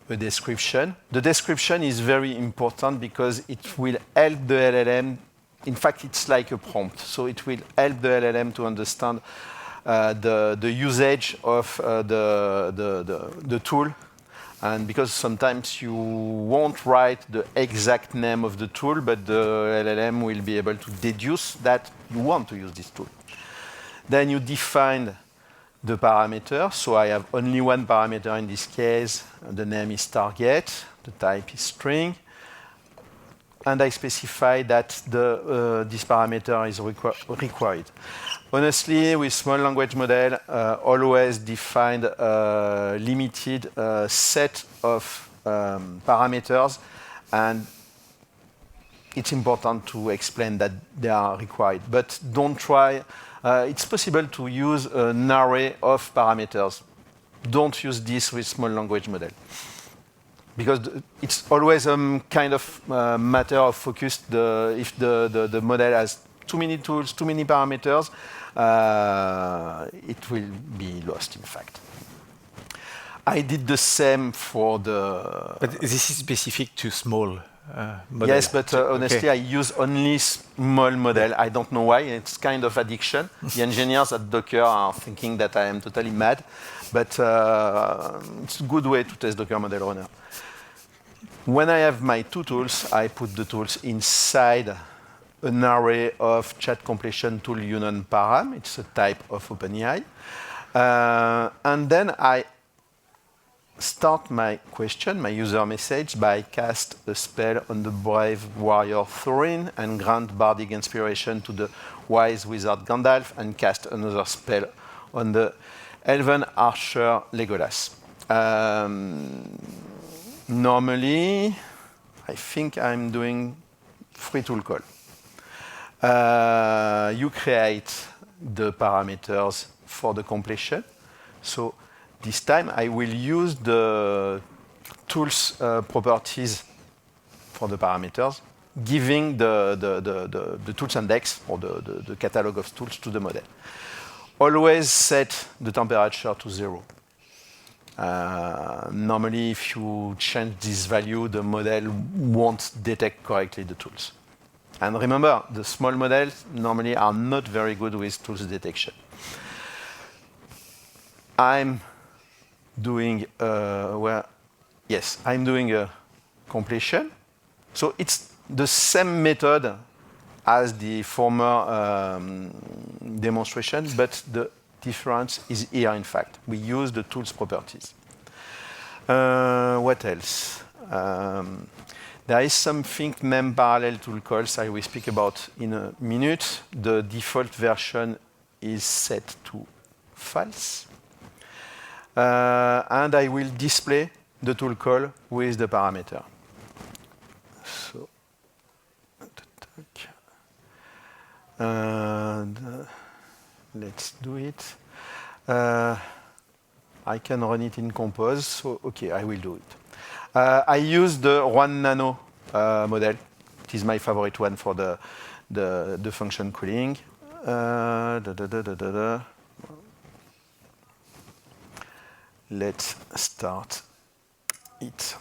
a description. The description is very important because it will help the LLM. In fact, it's like a prompt. So it will help the LLM to understand the usage of the tool. And because sometimes you won't write the exact name of the tool, but the LLM will be able to deduce that you want to use this tool. Then you define the parameter. So I have only one parameter in this case. The name is target. The type is string. And I specify that this parameter is required. Honestly, with small language model, always define a limited set of parameters, and it's important to explain that they are required. But don't try. It's possible to use an array of parameters. Don't use this with small language model, because it's always a kind of matter of focus. If the model has too many tools, too many parameters, it will be lost, in fact. I did the same for the... But this is specific to small model. Yes, but honestly, I use only small model. I don't know why. It's kind of addiction. The engineers at Docker are thinking that I am totally mad, but it's a good way to test Docker Model Runner. When I have my two tools, I put the tools inside an array of chat completion tool union param. It's a type of OpenAI. And then I start my question, my user message, by cast a spell on the brave warrior Thorin and grant bardic inspiration to the wise wizard Gandalf, and cast another spell on the elven archer Legolas. Normally, I think I'm doing free tool call. You create the parameters for the completion. So this time I will use the tools properties for the parameters, giving the tools index or the catalog of tools to the model. Always set the temperature to 0. Normally, if you change this value, the model won't detect correctly the tools. And remember, the small models normally are not very good with tools detection. I'm doing I'm doing a completion. So it's the same method as the former demonstration, but the difference is here, in fact. We use the tools properties. What else? There is something named parallel tool calls I will speak about in a minute. The default version is set to false. And I will display the tool call with the parameter. So, let's do it. I can run it in Compose, so okay, I will do it. I use the 1 nano model. It is my favorite one for the function calling. Let's start it.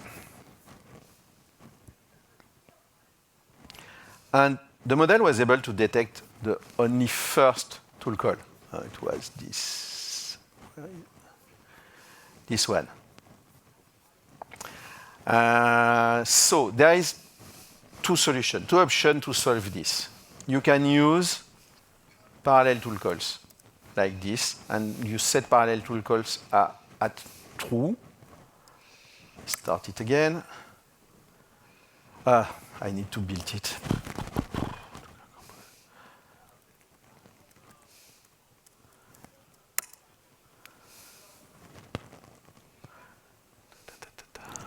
And the model was able to detect the only first tool call. It was this one. So there is two options to solve this. You can use parallel tool calls like this, and you set parallel tool calls at true. Start it again. I need to build it.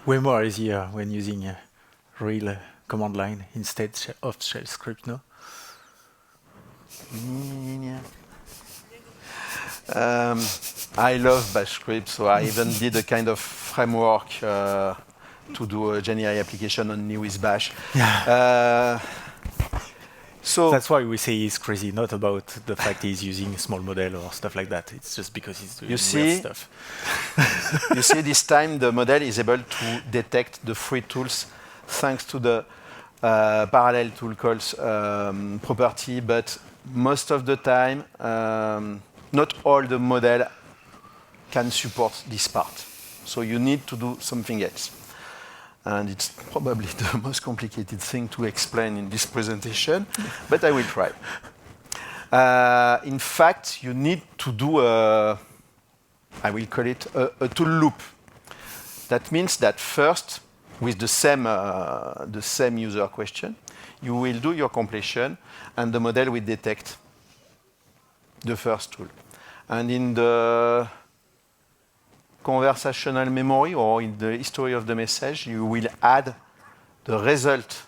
Way more easier when using a real command line instead of shell script, no? I love Bash script, so I even did a kind of framework to do a GenAI application only with Bash. So that's why we say he's crazy, not about the fact he's using a small model or stuff like that. It's just because he's doing weird stuff. You see, this time the model is able to detect the free tools thanks to the parallel tool calls property, but most of the time, not all the model can support this part. So you need to do something else. And it's probably the most complicated thing to explain in this presentation, but I will try. In fact, you need to do I will call it a tool loop. That means that first, with the same user question, you will do your completion, and the model will detect the first tool. And in the conversational memory or in the history of the message, you will add the result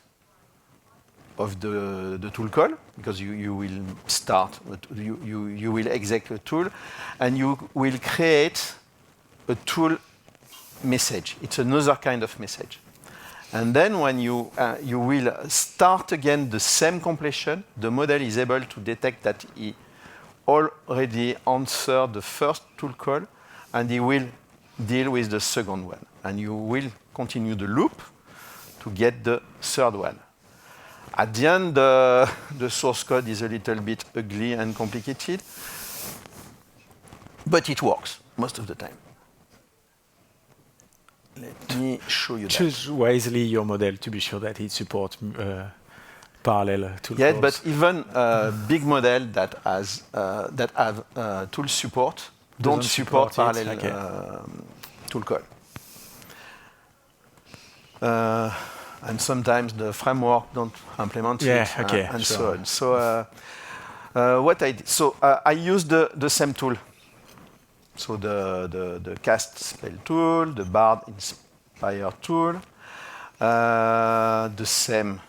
of the tool call, because you will start, you will execute a tool, and you will create a tool message. It's another kind of message. And then when you will start again the same completion, the model is able to detect that he already answered the first tool call, and he will deal with the second one. And you will continue the loop to get the third one. At the end, the source code is a little bit ugly and complicated, but it works most of the time. Let me show you that. Choose wisely your model to be sure that it supports parallel tool calls. Yeah, but even big model that have tool support don't support parallel tool call. And sometimes the framework don't implement it, and so on. So what I did, I used the same tool. So the cast spell tool, the bard inspire tool, the same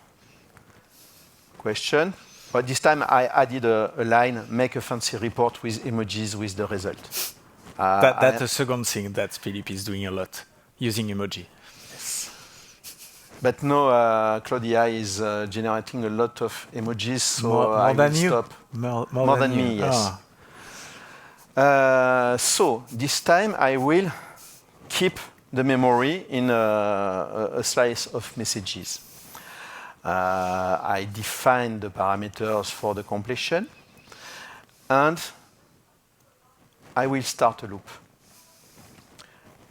question. But this time I added a line, make a fancy report with emojis with the result. That's the second thing that Philippe is doing a lot, using emoji. But no, Claude AI is generating a lot of emojis, so I will stop. More than me, yes. So this time I will keep the memory in a slice of messages. I define the parameters for the completion, and I will start a loop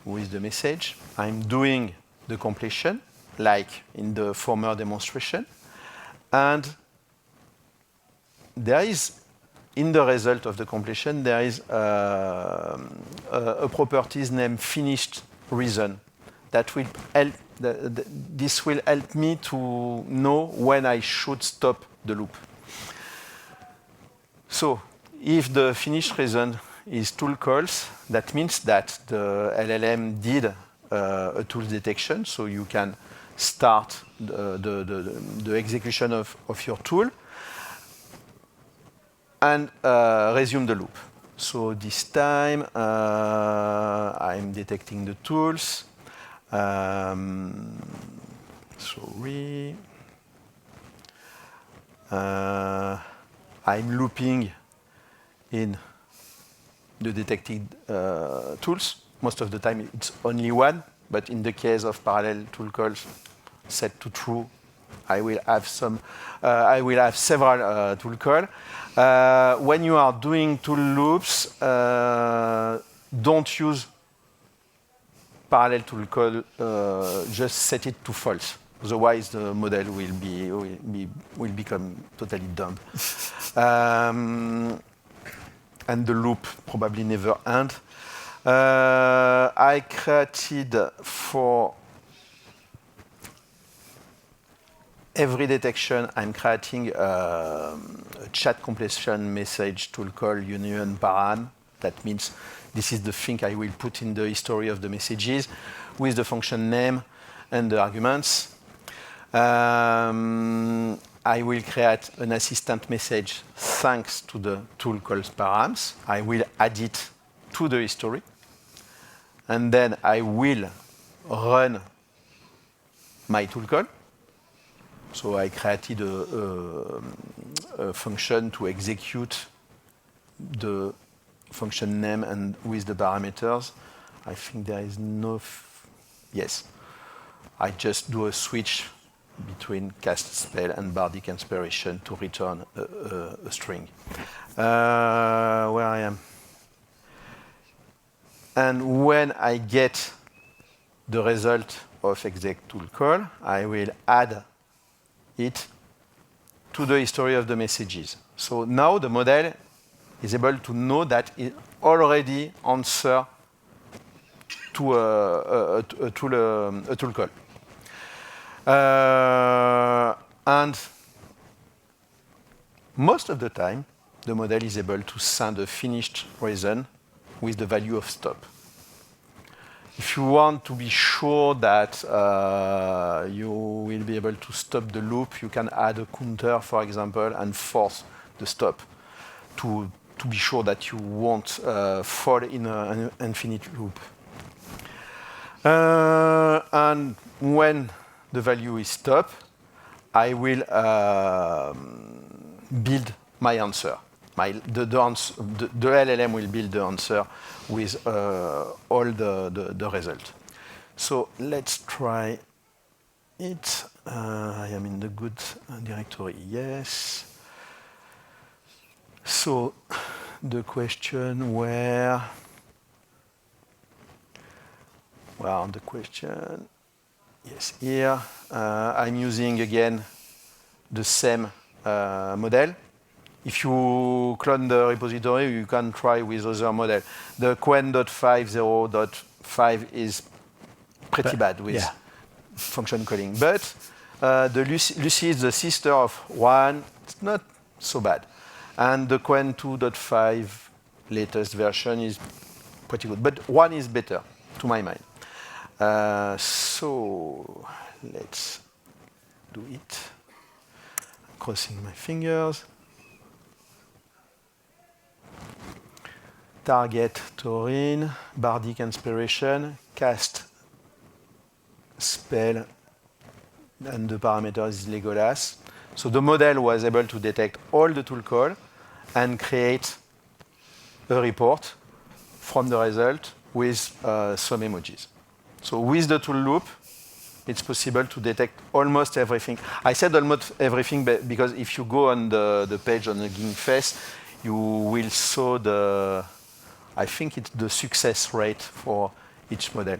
with the message. I'm doing the completion, like in the former demonstration, and there is, in the result of the completion, there is a properties named finished reason that will help. This will help me to know when I should stop the loop. So, if the finished reason is tool calls, that means that the LLM did a tool detection, so you can start the execution of your tool and resume the loop. So this time I'm detecting the tools. Sorry. I'm looping in the detected tools. Most of the time it's only one, but in the case of parallel tool calls set to true, I will have several tool calls. When you are doing tool loops, don't use parallel tool call. Just set it to false. Otherwise, the model will become totally dumb, and the loop probably never end. I created for every detection, I'm creating a chat completion message tool call union param. That means this is the thing I will put in the history of the messages with the function name and the arguments. I will create an assistant message thanks to the tool calls params. I will add it to the history. And then I will run my tool call. So I created a function to execute the function name and with the parameters. I think there is no, yes. I just do a switch between cast spell and bardic inspiration to return a string. Where I am. And when I get the result of exec tool call, I will add it to the history of the messages. So now the model is able to know that it already answered to a tool call. And most of the time, the model is able to send a finished reason with the value of stop. If you want to be sure that you will be able to stop the loop, you can add a counter, for example, and force the stop to be sure that you won't fall in an infinite loop. And when the value is stop, I will build my answer. The LLM will build the answer with all the result. So let's try it. I am in the good directory, yes. So the question where the question, yes, here I'm using again the same model. If you clone the repository, you can try with other model. The quen.50.5 is pretty bad with function calling. But the Lucy is the sister of 1. It's not so bad. And the quen 2.5 latest version is pretty good. But 1 is better, to my mind. So let's do it. I'm crossing my fingers. Target Taurin, bardic inspiration, cast spell, and the parameter is Legolas. So the model was able to detect all the tool call and create a report from the result with some emojis. So with the tool loop, it's possible to detect almost everything. I said almost everything because if you go on the page on the Ging Face, you will saw I think it's the success rate for each model.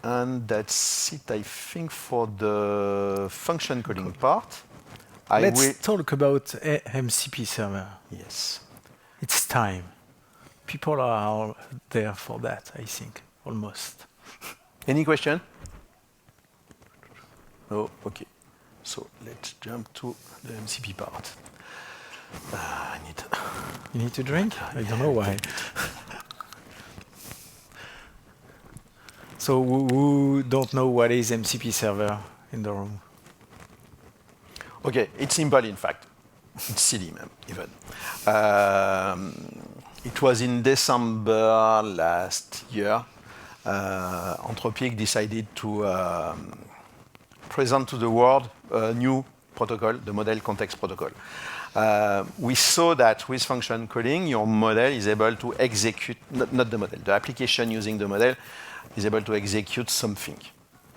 And that's it, I think, for the function calling part. Let's talk about MCP server. Yes. It's time. People are there for that, I think, almost. Any question? No? Okay. So let's jump to the MCP part. You need to drink? I don't know why. So who don't know what is MCP server in the room? Okay, it's simple in fact. It's silly even. It was in December last year. Anthropic decided to present to the world a new protocol, the model context protocol. We saw that with function calling, your model is able to execute, not the model, the application using the model is able to execute something.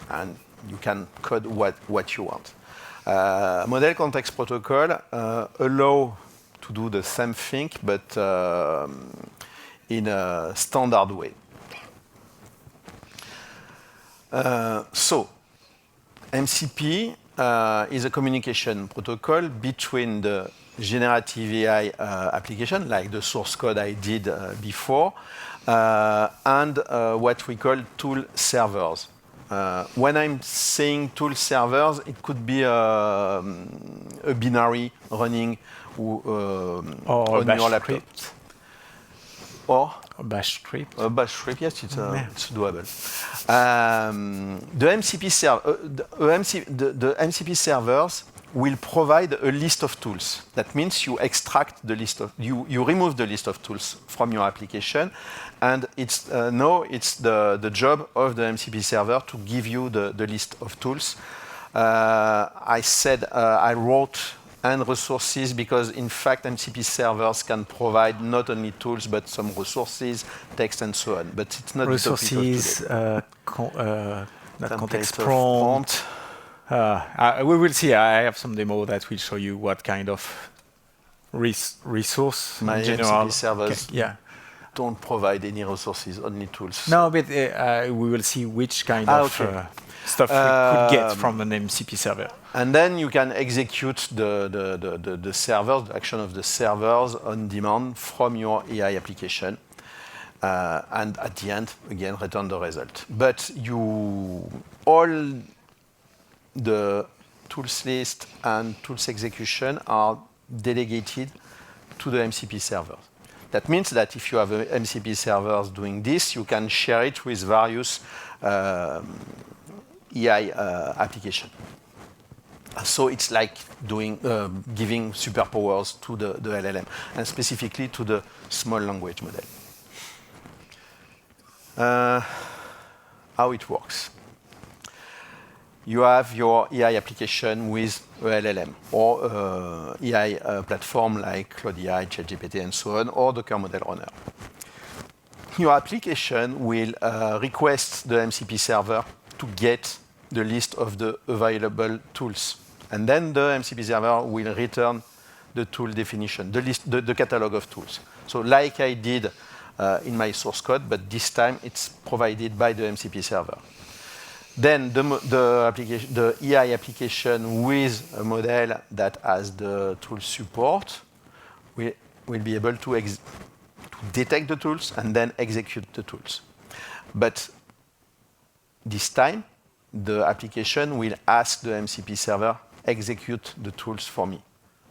And you can code what you want. Model context protocol allow to do the same thing, but in a standard way. So MCP is a communication protocol between the generative AI application, like the source code I did before, and what we call tool servers. When I'm saying tool servers, it could be a binary running on your laptop. Script. Or A bash script. a bash script, yes, it's doable. The MCP servers will provide a list of tools. That means you extract the list of, you remove the list of tools from your application, and it's now it's the job of the MCP server to give you the list of tools. I said I wrote and resources because in fact MCP servers can provide not only tools but some resources, text and so on. But it's not Resources, the not context template of prompt. prompt. We will see. I have some demo that will show you what kind of resource My in general. MCP servers Yeah. don't provide any resources, only tools. No, but we will see which kind of stuff we could get from an MCP server. And then you can execute the servers, the action of the servers on demand from your AI application. And at the end, again, return the result. But all the tools list and tools execution are delegated to the MCP servers. That means that if you have a MCP servers doing this, you can share it with various AI application. So it's like giving superpowers to the LLM, and specifically to the small language model. How it works. You have your AI application with a LLM or AI platform like Claude AI, ChatGPT, and so on, or Docker Model Runner. Your application will request the MCP server to get the list of the available tools. And then the MCP server will return the tool definition, the catalog of tools. So like I did in my source code, but this time it's provided by the MCP server. Then the AI application with a model that has the tool support will be able to detect the tools and then execute the tools. But this time, the application will ask the MCP server execute the tools for me.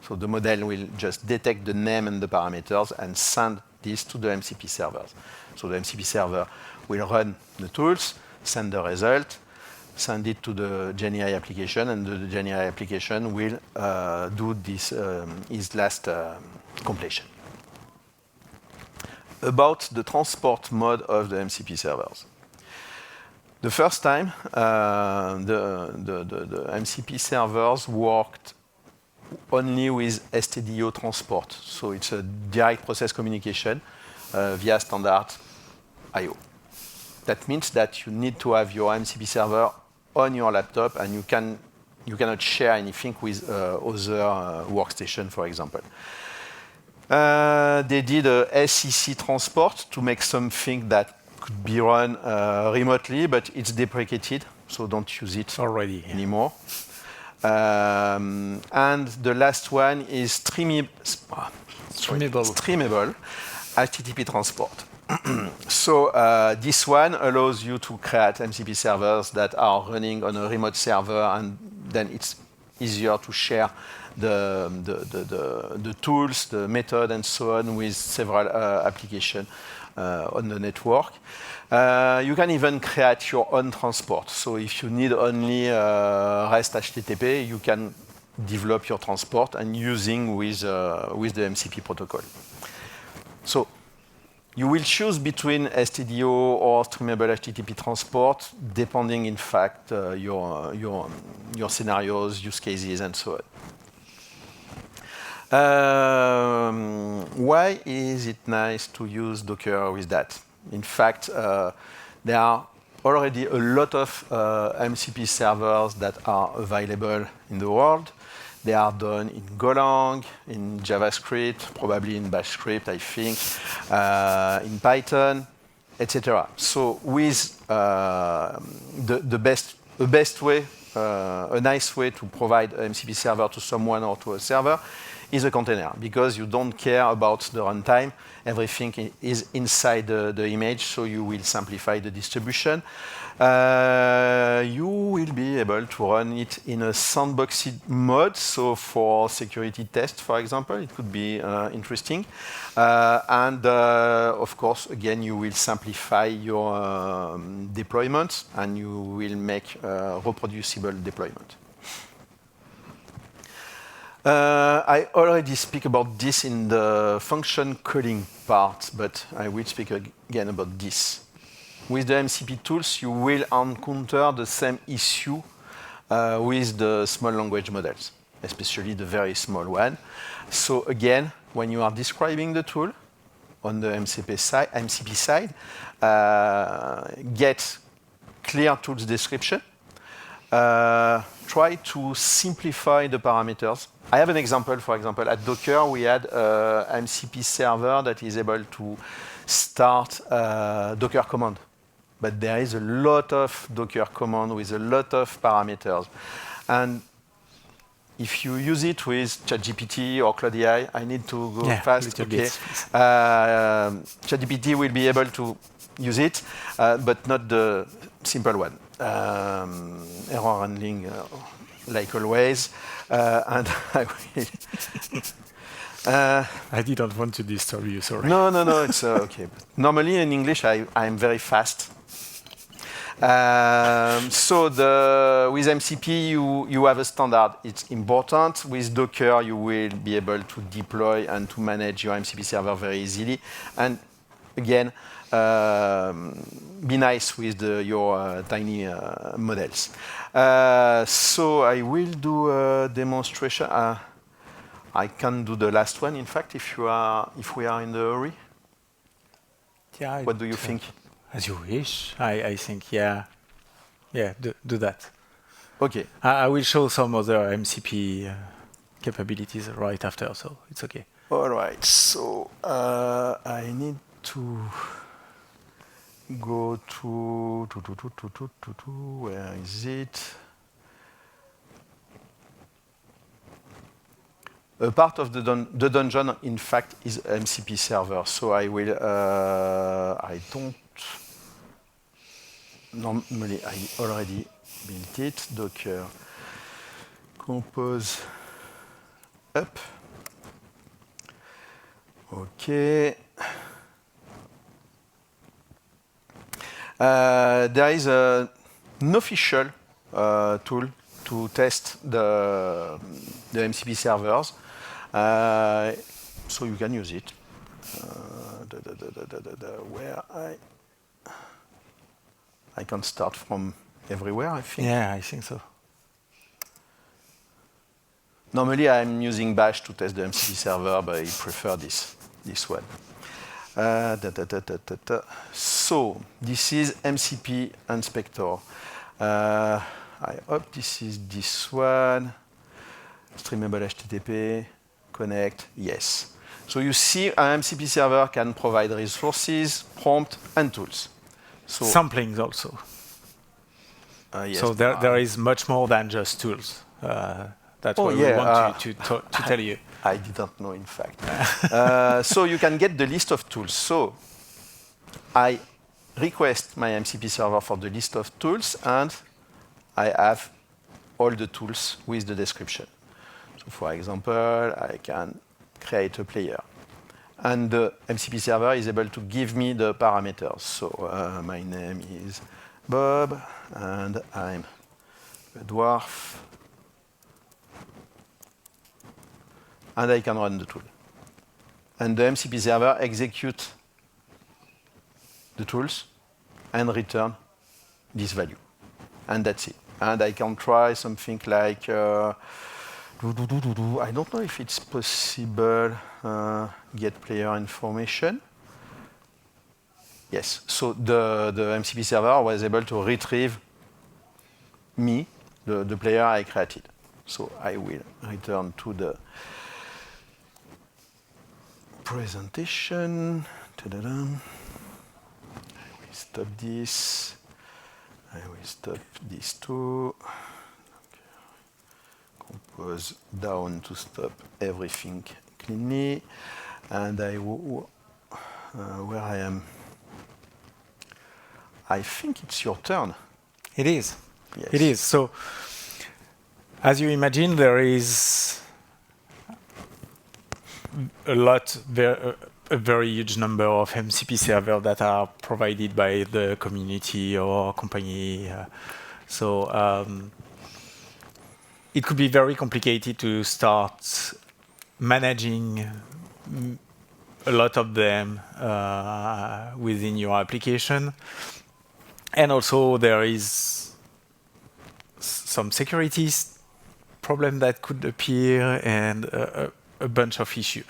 So the model will just detect the name and the parameters and send this to the MCP servers. So the MCP server will run the tools, send the result, send it to the GenAI application, and the GenAI application will do this his last completion. About the transport mode of the MCP servers. The first time, the MCP servers worked only with STDO transport. So it's a direct process communication via standard I/O. That means that you need to have your MCP server on your laptop, and you cannot share anything with other workstation, for example. They did a SEC transport to make something that could be run remotely, but it's deprecated, so don't use it already anymore. And the last one is streamable HTTP transport. So this one allows you to create MCP servers that are running on a remote server, and then it's easier to share the tools, the method, and so on with several applications on the network. You can even create your own transport. So if you need only REST HTTP, you can develop your transport and using with the MCP protocol. So you will choose between STDO or streamable HTTP transport, depending, in fact, your scenarios, use cases, and so on. Why is it nice to use Docker with that? In fact, there are already a lot of MCP servers that are available in the world. They are done in Golang, in JavaScript, probably in Bash script, I think, in Python, etc. So with the best way, a nice way to provide an MCP server to someone or to a server is a container, because you don't care about the runtime. Everything is inside the image, so you will simplify the distribution. You will be able to run it in a sandboxed mode, so for security tests, for example, it could be interesting. Of course, again, you will simplify your deployment, and you will make reproducible deployment. I already speak about this in the function calling part, but I will speak again about this. With the MCP tools, you will encounter the same issue with the small language models, especially the very small one. So again, when you are describing the tool on the MCP side, get clear tools description. Try to simplify the parameters. I have an example. For example, at Docker, we had an MCP server that is able to start Docker command. But there is a lot of Docker command with a lot of parameters. And if you use it with ChatGPT or Claude AI, I need to go fast. Okay. ChatGPT will be able to use it, but not the simple one. Error handling, like always. And I will. I didn't want to disturb you, sorry. No, it's okay. Normally in English, I'm very fast. So with MCP, you have a standard. It's important. With Docker, you will be able to deploy and to manage your MCP server very easily. And again, be nice with your tiny models. So I will do a demonstration. I can do the last one, in fact, if we are in the hurry. Yeah. What do you think? As you wish. I think, yeah, do that. Okay. I will show some other MCP capabilities right after, so it's okay. All right. So I need to go to where is it? A part of the dungeon, in fact, is MCP server. So I will. I don't. Normally, I already built it. Docker compose up. Okay. There is an official tool to test the MCP servers, so you can use it. Where I can start from everywhere, I think. Yeah, I think so. Normally, I'm using Bash to test the MCP server, but I prefer this one. So this is MCP inspector. I hope this is this one. Streamable HTTP, connect, yes. So you see an MCP server can provide resources, prompt, and tools. So samplings also. Yes, so there is much more than just tools. That's what we want to tell you. I didn't know, in fact. So you can get the list of tools. So I request my MCP server for the list of tools, and I have all the tools with the description. So for example, I can create a player. And the MCP server is able to give me the parameters. So my name is Bob, and I'm a dwarf. And I can run the tool. And the MCP server executes the tools and return this value. And that's it. And I can try something like, I don't know if it's possible, get player information. Yes. So the MCP server was able to retrieve me, the player I created. So I will return to the presentation. Ta-da-da. I will stop this. I will stop this too. Compose down to stop everything cleanly. And where I am, I think it's your turn. It is. Yes. It is. So, as you imagine, there is a very huge number of MCP servers that are provided by the community or company. It could be very complicated to start managing a lot of them within your application. And also there is some security problem that could appear and a bunch of issues.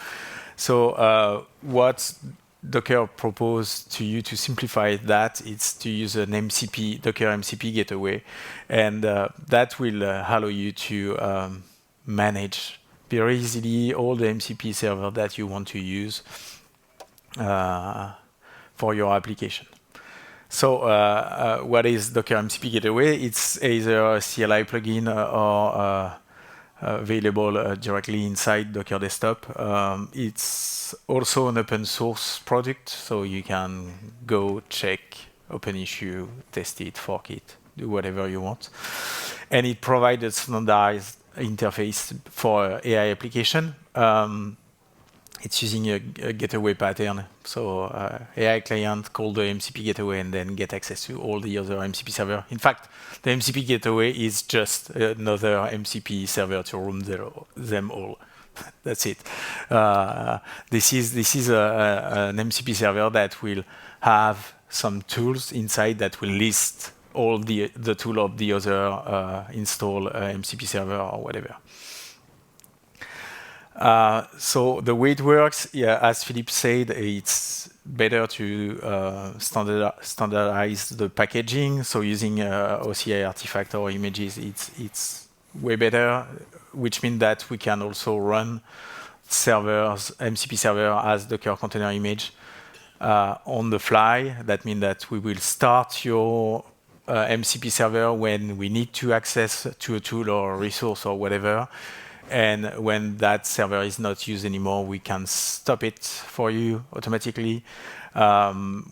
So what Docker proposed to you to simplify that is to use an MCP, Docker MCP gateway, and that will allow you to manage very easily all the MCP server that you want to use for your application. So what is Docker MCP gateway? It's either a CLI plugin or available directly inside Docker Desktop. It's also an open source product, so you can go check open issue, test it, fork it, do whatever you want. And it provides a standardized interface for AI application. It's using a gateway pattern. So AI client call the MCP gateway and then get access to all the other MCP server. In fact, the MCP gateway is just another MCP server to run them all. That's it. This is an MCP server that will have some tools inside that will list all the tool of the other install MCP server or whatever. So the way it works, yeah, as Philippe said, it's better to standardize the packaging. So using OCI artifact or images, it's way better, which means that we can also run servers, MCP server as Docker container image on the fly. That means that we will start your MCP server when we need to access to a tool or a resource or whatever. And when that server is not used anymore, we can stop it for you automatically.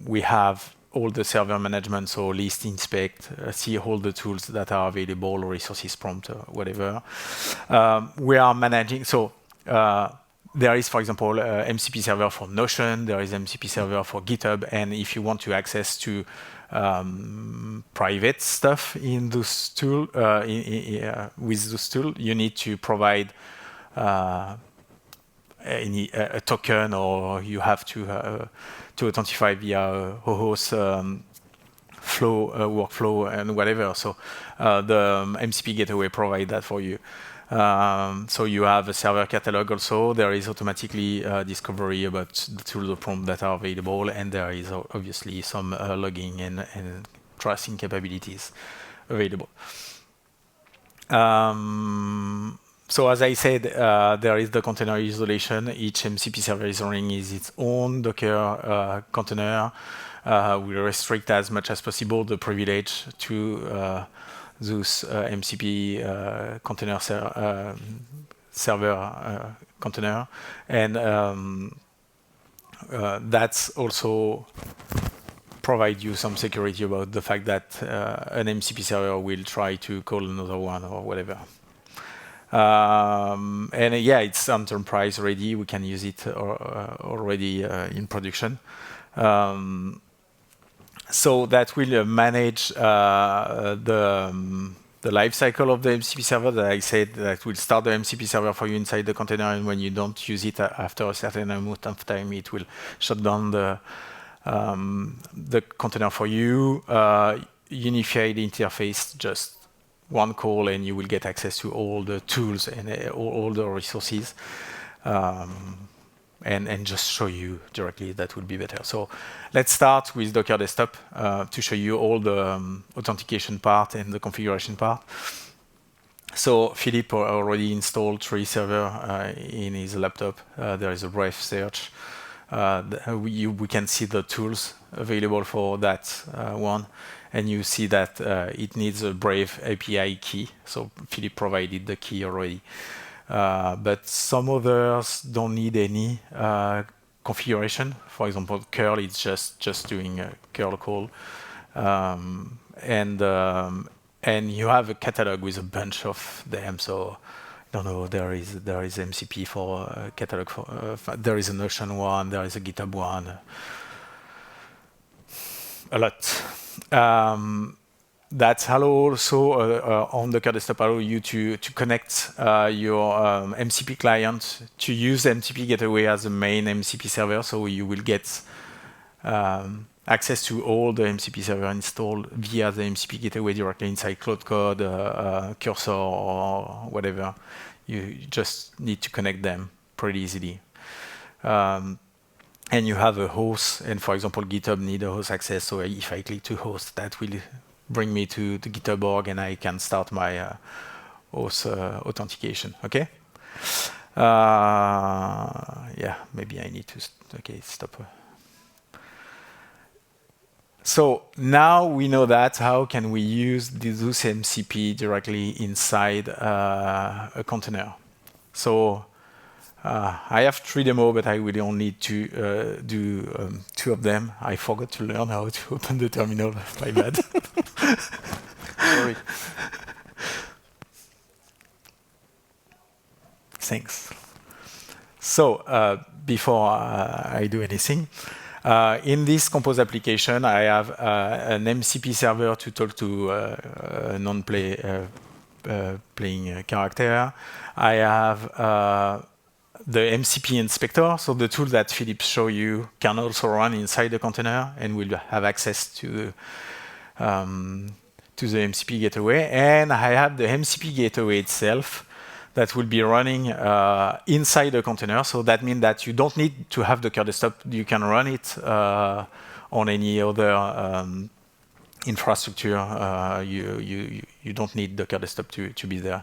We have all the server management, so list, inspect, see all the tools that are available, resources prompt, whatever. We are managing, so there is, for example, MCP server for Notion, there is MCP server for GitHub, and if you want to access to private stuff in those tool, with those tools, you need to provide a token, or you have to authentify via host flow, workflow, and whatever. So the MCP gateway provide that for you. So you have a server catalog also. There is automatically discovery about the tools or prompts that are available, and there is obviously some logging and tracing capabilities available. So as I said, there is the container isolation. Each MCP server is running its own Docker container. We restrict as much as possible the privilege to those MCP container server container, and that's also provide you some security about the fact that an MCP server will try to call another one or whatever. And yeah, it's enterprise ready. We can use it already in production. So that will manage the life cycle of the MCP server. That I said that will start the MCP server for you inside the container, and when you don't use it after a certain amount of time, it will shut down the container for you. Unified interface, just one call, and you will get access to all the tools and all the resources. and just show you directly. That would be better. So let's start with Docker Desktop to show you all the authentication part and the configuration part. So Philippe already installed Charrie server in his laptop. There is a Brave search. We can see the tools available for that one. And you see that it needs a Brave API key. So Philippe provided the key already. But some others don't need any configuration. For example, curl is just doing a curl call. And you have a catalog with a bunch of them. So I don't know, there is MCP for catalog. There is a Notion one, there is a GitHub one. A lot. That's also on Docker Desktop allow you to connect your MCP client to use MCP Gateway as the main MCP server. So you will get access to all the MCP server installed via the MCP Gateway directly inside Cloud Code, Cursor, or whatever. You just need to connect them pretty easily. And you have a host, and for example, GitHub need a host access. So if I click to host, that will bring me to the GitHub org, and I can start my host authentication. Okay. Yeah, maybe I need to. Okay, stop. So now we know that. How can we use this MCP directly inside a container? So I have 3 demos, but I will only do 2 of them. I forgot to learn how to open the terminal. My bad. Sorry. Thanks. So before I do anything, in this Compose application, I have an MCP server to talk to a non-playing character. I have the MCP inspector, so the tool that Philippe showed you can also run inside the container and will have access to the MCP gateway. And I have the MCP gateway itself that will be running inside the container. So that means that you don't need to have Docker Desktop. You can run it on any other infrastructure. You don't need Docker Desktop to be there.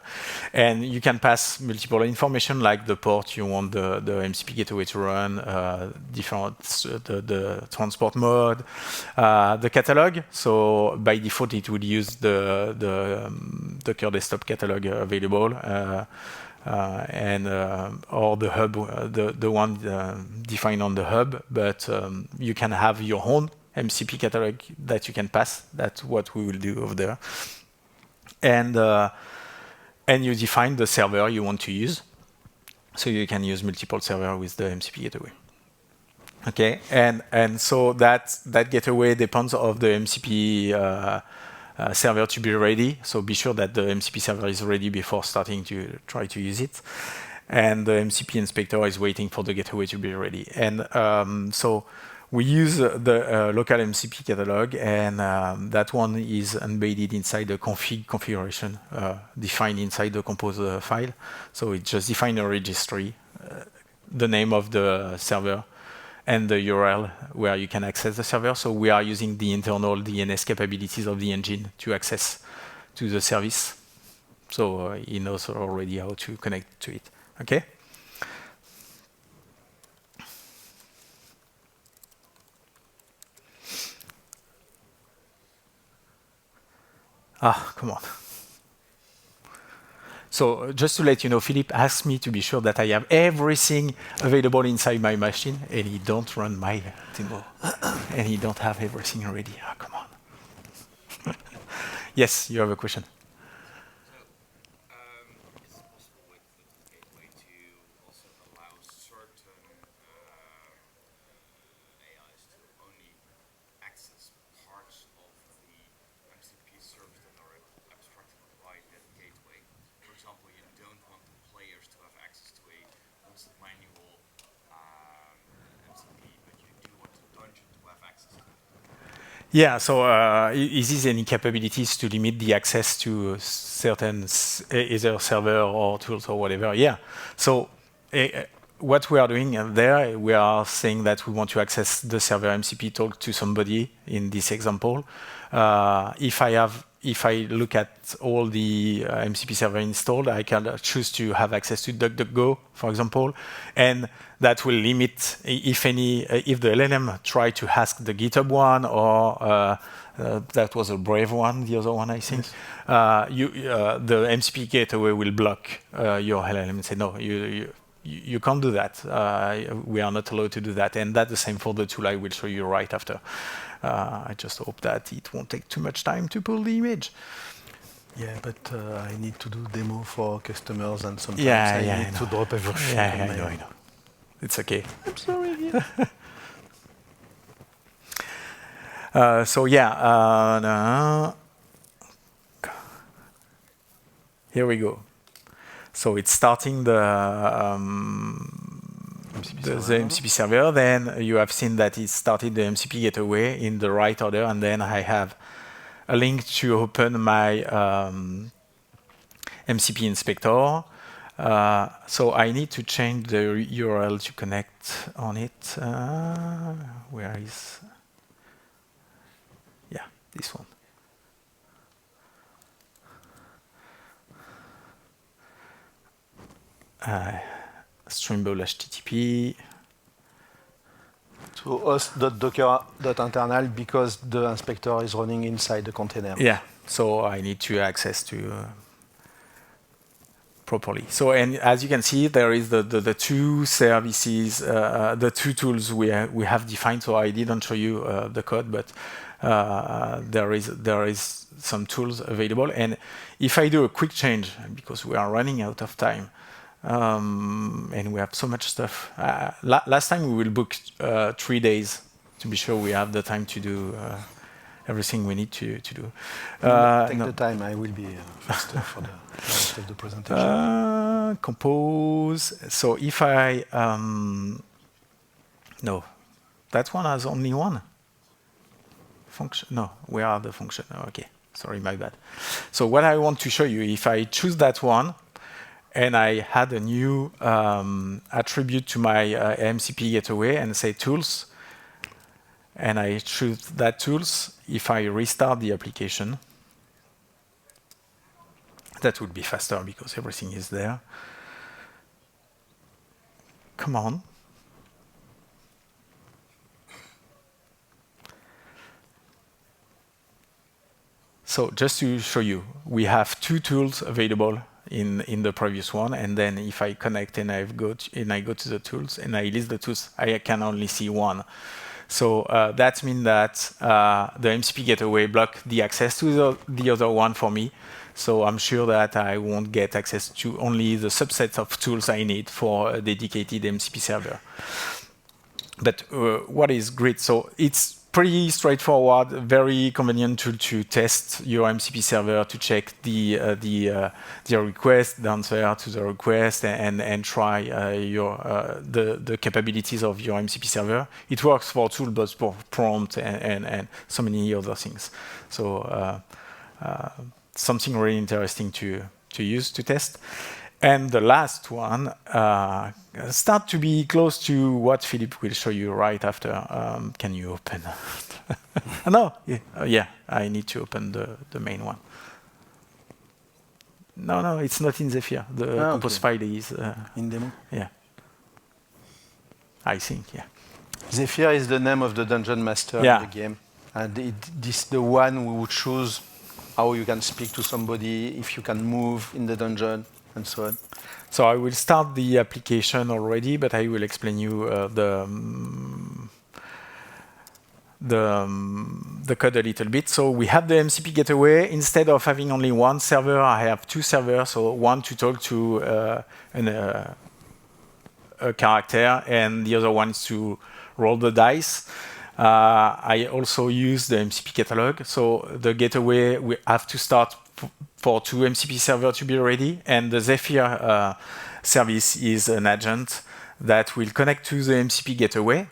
And you can pass multiple information like the port you want the MCP gateway to run, the transport mode, the catalog. So by default, it would use the Docker Desktop catalog available, or the hub, the one defined on the hub. But you can have your own MCP catalog that you can pass. That's what we will do over there. And you define the server you want to use. So you can use multiple servers with the MCP gateway. Okay, and so that gateway depends on the MCP server to be ready. So be sure that the MCP server is ready before starting to try to use it. And the MCP inspector is waiting for the gateway to be ready. And so we use the local MCP catalog, and that one is embedded inside the configuration defined inside the Compose file. So it just defines a registry, the name of the server, and the URL where you can access the server. So we are using the internal DNS capabilities of the engine to access to the service. So he knows already how to connect to it. Okay. Come on. So just to let you know, Philippe asked me to be sure that I have everything available inside my machine, and he don't run my demo, and he don't have everything ready. Come on. Yes, you have a question. Is it possible with the gateway to also allow certain AIs to only access parts of the MCP service that are abstracted by that gateway? For example, you don't want the players to have access to a constant manual MCP, but you do want the dungeon to have access to it. Yeah, so is this any capabilities to limit the access to certain either server or tools or whatever? Yeah. So what we are doing there, we are saying that we want to access the server MCP talk to somebody in this example. If I look at all the MCP server installed, I can choose to have access to DuckDuckGo, for example, and that will limit if the LLM try to ask the GitHub one or that was a Brave one, the other one I think. Yes. The MCP gateway will block your LLM and say no, you can't do that. We are not allowed to do that, and that's the same for the tool I will show you right after. I just hope that it won't take too much time to pull the image. Yeah, but I need to do demo for customers, and sometimes I need know. to drop everything. I know. It's okay. I'm sorry. Here we go. So it's starting the MCP server. Then you have seen that it started the MCP gateway in the right order, and then I have a link to open my MCP inspector. So I need to change the URL to connect on it. Where is? Yeah, this one. Streamable HTTP. To host.docker.internal because the inspector is running inside the container. Yeah, so I need to access to properly. So, and as you can see, there is the two services, the two tools we have defined. So I didn't show you the code, but there is some tools available. And if I do a quick change, because we are running out of time, and we have so much stuff. Last time we will book 3 days to be sure we have the time to do everything we need to do. Take the time. I will be faster for the rest of the presentation. Compose. So if I no, that one has only one function. No, where are the function? Oh, okay, sorry, my bad. So what I want to show you, if I choose that one, and I had a new attribute to my MCP gateway and say tools, and I choose that tools, if I restart the application, that would be faster because everything is there. Come on. So just to show you, we have two tools available in the previous one, and then if I connect and I go to the tools and I list the tools, I can only see one. So that means that the MCP gateway blocked the access to the other one for me. So I'm sure that I won't get access to only the subset of tools I need for a dedicated MCP server. But what is great, so it's pretty straightforward, very convenient tool to test your MCP server, to check the request, the answer to the request, and try the capabilities of your MCP server. It works for tool, but for prompt and so many other things. So something really interesting to use to test. And the last one start to be close to what Philippe will show you right after. Can you open? No, yeah, I need to open the main one. No, it's not in Zephyr. The compose file is in demo. Yeah, I think, yeah. Zephyr is the name of the dungeon master in the game, and this is the one we would choose how you can speak to somebody, if you can move in the dungeon, and so on. So I will start the application already, but I will explain you the code a little bit. So we have the MCP gateway. Instead of having only one server, I have two servers. So one to talk to a character, and the other one is to roll the dice. I also use the MCP catalog. So the gateway, we have to start for two MCP servers to be ready. And the Zephyr service is an agent that will connect to the MCP gateway.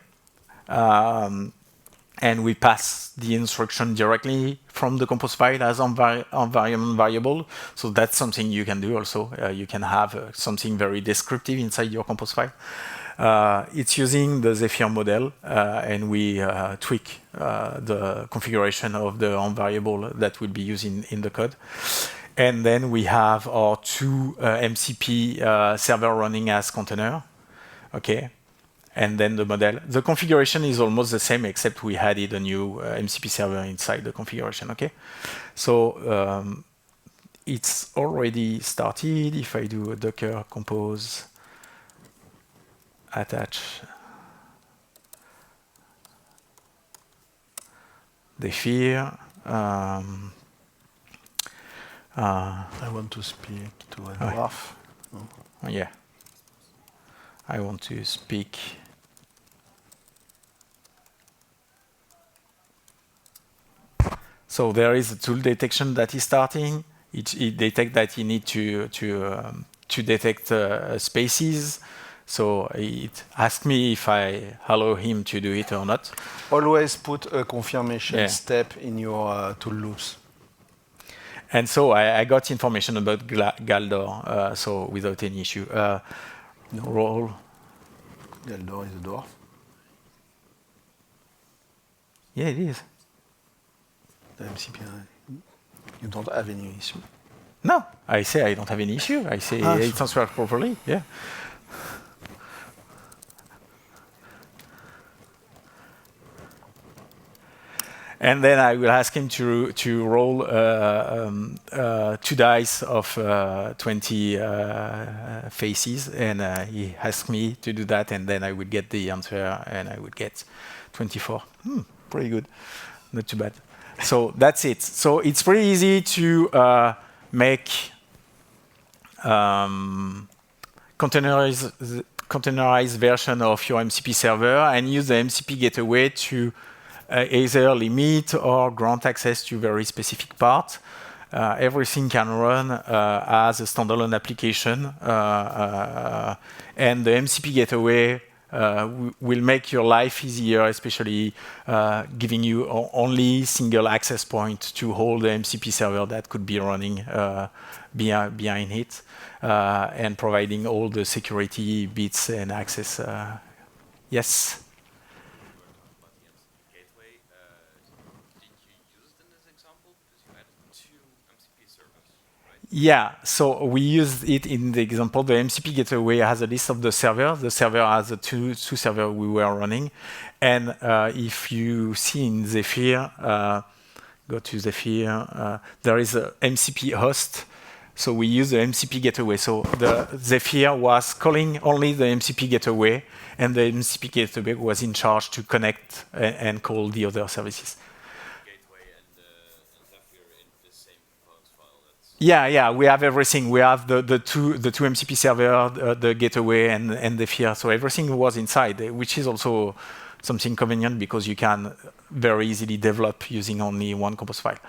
And we pass the instruction directly from the compose file as environment variable. So that's something you can do also. You can have something very descriptive inside your compose file. It's using the Zephyr model, and we tweak the configuration of the on variable that will be used in the code. And then we have our two MCP server running as container. Okay. And then the model. The configuration is almost the same, except we added a new MCP server inside the configuration. Okay. So it's already started. If I do a Docker compose attach Zephyr. I want to speak to a graph. Yeah. I want to speak. So there is a tool detection that is starting. It detects that you need to detect spaces. So it asks me if I allow him to do it or not. Always put a confirmation step in your tool loops. And so I got information about Galdor, so without any issue. Role. Galdor is a door. Yeah, it is. The MCP, you don't have any issue. No, I say I don't have any issue. I say it's answered properly. Yeah. And then I will ask him to roll 2 dice of 20 faces, and he asked me to do that, and then I would get the answer, and I would get 24. Pretty good, not too bad. So that's it. So it's pretty easy to make containerized version of your MCP server and use the MCP gateway to either limit or grant access to very specific part. Everything can run as a standalone application, and the MCP gateway will make your life easier, especially giving you only single access point to hold the MCP server that could be running behind it, and providing all the security bits and access. Yes? Yeah, so we used it in the example. The MCP gateway has a list of the servers. The server has the two servers we were running. And if you see in Zephyr, go to Zephyr, there is a MCP host. So we use the MCP gateway. So the Zephyr was calling only the MCP gateway, and the MCP gateway was in charge to connect and call the other services. Yeah, we have everything. We have the two MCP server, the gateway, and the Zephyr. So everything was inside, which is also something convenient because you can very easily develop using only one compose file.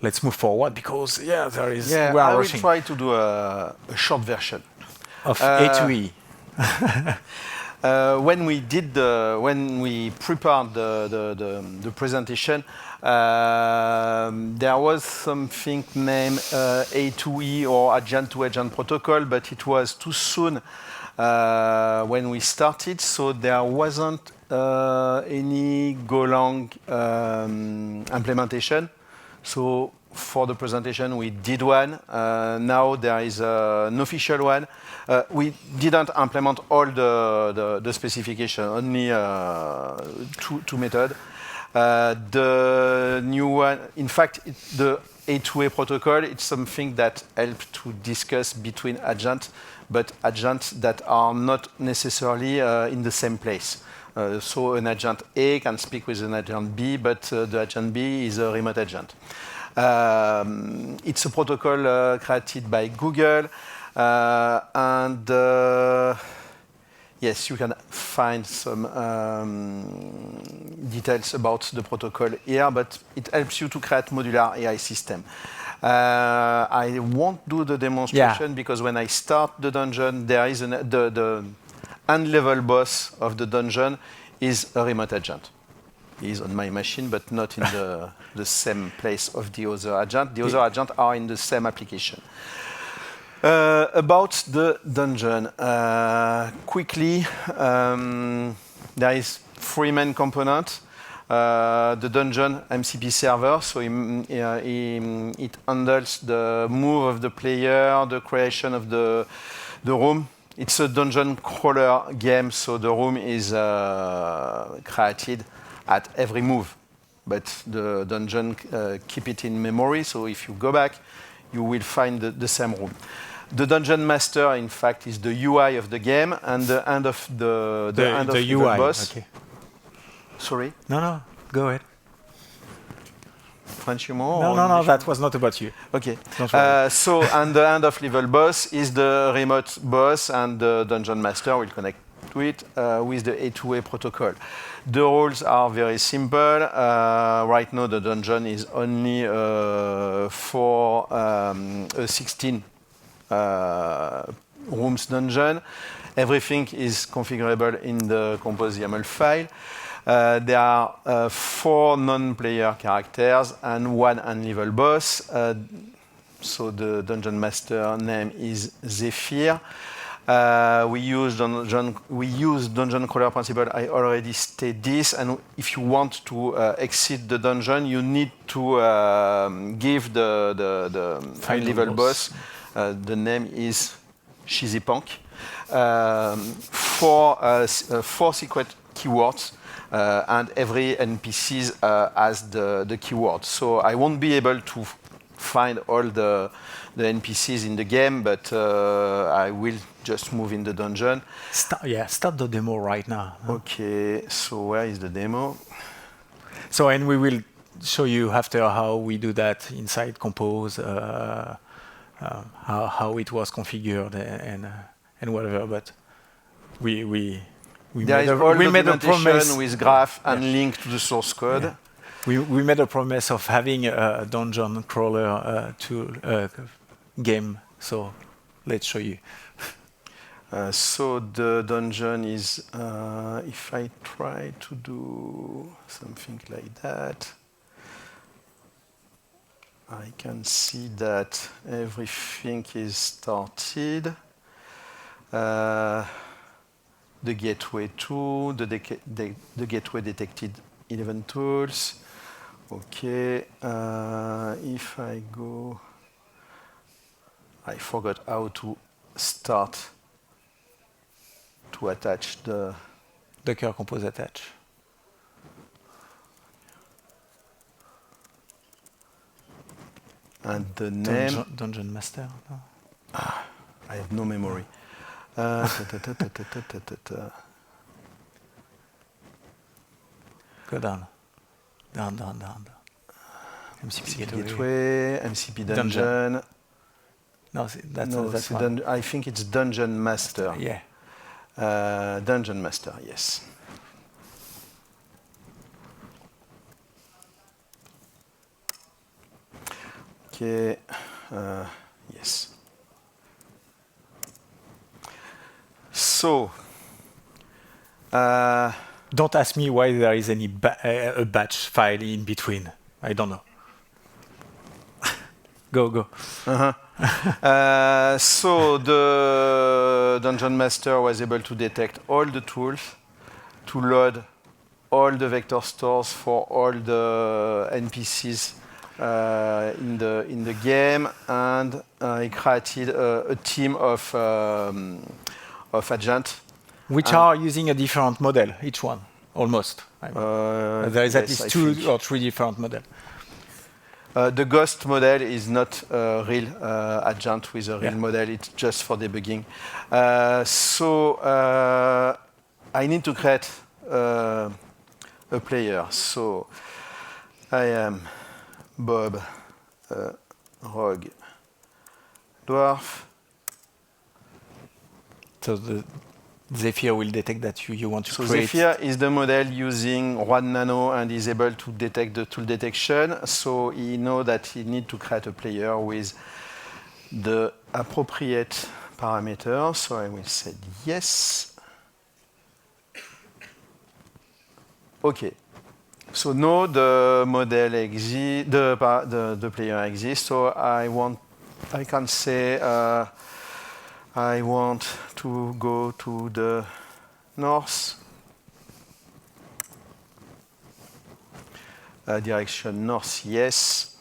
Let's move forward because there is. Yeah, we are I will rushing. try to do a short version Of A2E. When we prepared the presentation, there was something named A2E or agent-to-agent protocol, but it was too soon when we started, so there wasn't any Golang implementation. So for the presentation, we did one. Now there is an official one. We didn't implement all the specification, only two methods. The new one, in fact, the A2A protocol, it's something that helps to discuss between agents, but agents that are not necessarily in the same place. So an agent A can speak with an agent B, but the agent B is a remote agent. It's a protocol created by Google, and yes, you can find some details about the protocol here, but it helps you to create modular AI system. I won't do the demonstration because when I start the dungeon, there is the end level boss of the dungeon is a remote agent. He is on my machine, but not in the same place of the other agent. The other agents are in the same application. About the dungeon, quickly, there is 3 main components. The dungeon MCP server, so it handles the move of the player, the creation of the room. It's a dungeon crawler game, so the room is created at every move, but the dungeon keep it in memory, so if you go back, you will find the same room. The dungeon master, in fact, is the UI of the game, and the end of the end of the level UI. boss. Okay. Sorry, No, go ahead. French humor? No, or no, English? that was not about you. Okay. Don't worry. So, and the end of level boss is the remote boss, and the dungeon master will connect to it with the A2A protocol. The rules are very simple. Right now, the dungeon is only for a 16 rooms dungeon. Everything is configurable in the compose YAML file. There are 4 non-player characters and 1 unlevel boss. So the dungeon master name is Zephyr. We use dungeon crawler principle. I already stated this. And if you want to exit the dungeon, you need to give the unlevel boss. The name is Cheesy Punk. 4 secret keywords. And every NPC has the keyword. So I won't be able to find all the NPCs in the game, but I will just move in the dungeon. Start the demo right now. Okay, so where is the demo? So, and we will show you after how we do that inside Compose, how it was configured and whatever. But we made a promise with graph and link to the source code. Yeah. We made a promise of having a dungeon crawler game. So let's show you. So the dungeon is, if I try to do something like that, I can see that everything is started. The gateway tool, the gateway detected 11 tools. Okay, if I go, I forgot how to start to attach the Docker Compose attach. and the name. Dungeon Master. No? I have no memory. Go down. Down. MCP Gateway, MCP Dungeon. No, that's one. I think it's Dungeon Master. Yeah. Dungeon Master, yes. Okay, yes. So, don't ask me why there is any a batch file in between. I don't know. Go. So the Dungeon Master was able to detect all the tools, to load all the vector stores for all the NPCs in the game, and he created a team of agents. Which are using a different model, each one, almost. There is at least 2 or 3 different models. The ghost model is not a real agent with a real model. It's just for debugging. So I need to create a player. So I am Bob, Rogue, Dwarf. So the Zephyr will detect that you want to create. Zephyr is the model using 1 nano and is able to detect the tool detection. So he knows that he needs to create a player with the appropriate parameters. So I will say yes. Okay. So now the model exists, the player exists. So I can say I want to go to the north. Direction north, yes.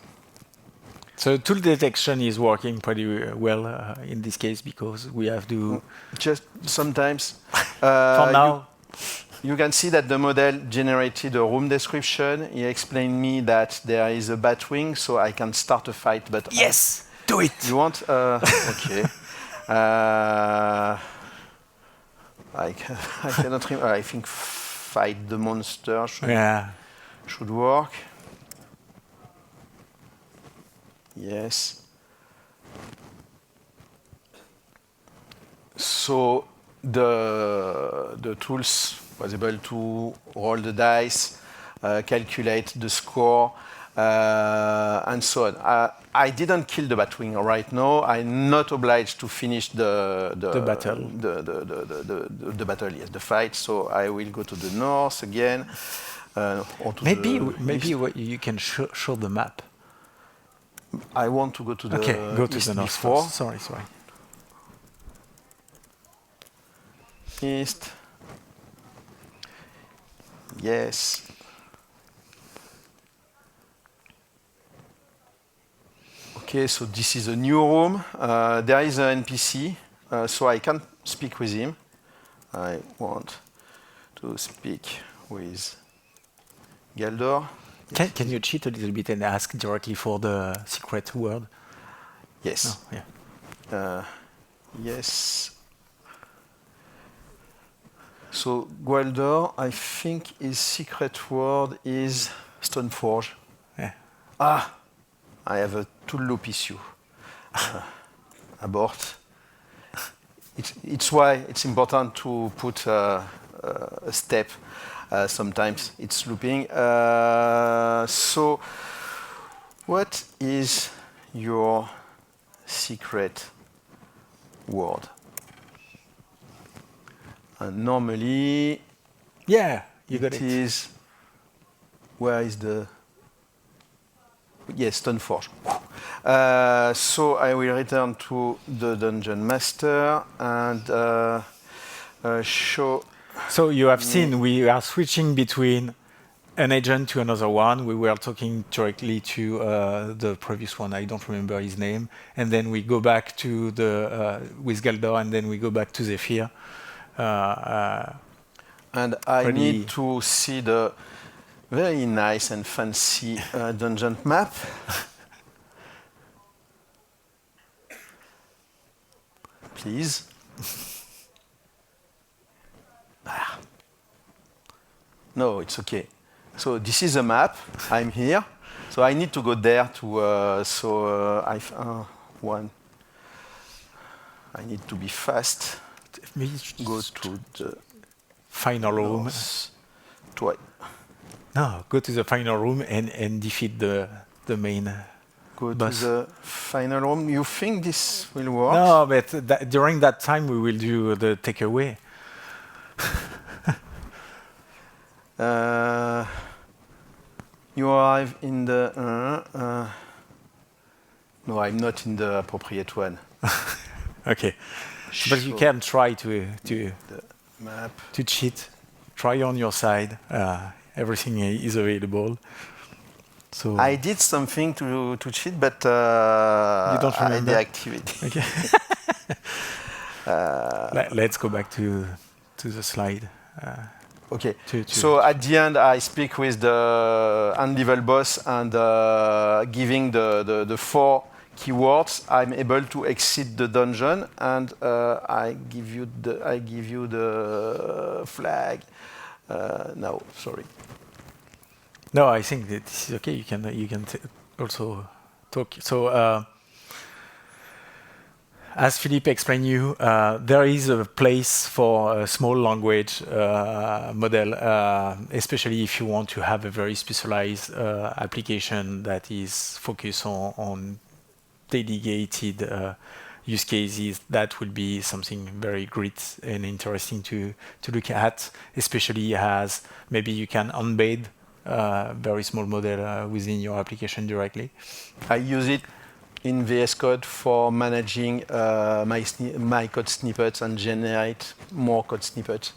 So tool detection is working pretty well in this case because we have to. Just sometimes. For now, You can see that the model generated a room description. He explained me that there is a bat wing, so I can start a fight. But yes, do it. you want? Okay. I cannot remember. I think fight the monster should work. Yes. So the tools was able to roll the dice, calculate the score, and so on. I didn't kill the Batwing right now. I'm not obliged to finish the battle. The battle, yes, the fight. So I will go to the north again. Or to maybe east. you can show the map. I want to go to the go to east the north before. first. Sorry. East. Yes. Okay, so this is a new room. There is an NPC, so I can speak with him. I want to speak with Galdor. Can you cheat a little bit and ask directly for the secret word? Yes. Oh, yeah. Yes. So Galdor, I think his secret word is Stoneforge. Yeah. I have a tool loop issue. Abort. It's why it's important to put a step. Sometimes it's looping. So, what is your secret word? Normally, Yeah, you got it. It is. Where is the? Yes, Stoneforge. So I will return to the Dungeon Master and show. So you have seen we are switching between an agent to another one. We were talking directly to the previous one. I don't remember his name. And then we go back to the with Galdor, and then we go back to Zephyr. And I need to see the very nice and fancy dungeon map. Please. No, it's okay. So this is a map. I'm here. So I need to go there to. I need to be fast. Go to the final room. No, go to the final room and defeat the main. Go boss. to the final room. You think this will work? No, but during that time we will do the takeaway. You arrive in the. No, I'm not in the appropriate one. Okay, but you can try to the map. To cheat. Try on your side. Everything is available. So I did something to cheat, but you don't remember? I deactivated. Okay. Let's go back to the slide. Okay. So at the end, I speak with the end-level boss and giving the 4 keywords, I'm able to exit the dungeon, and I give you the flag. No, sorry. No, I think that this is okay. You can also talk. So. As Philippe explained you, there is a place for a small language model, especially if you want to have a very specialized application that is focused on dedicated use cases. That will be something very great and interesting to look at, especially as maybe you can embed a very small model within your application directly. I use it in VS Code for managing my code snippets and generate more code snippets?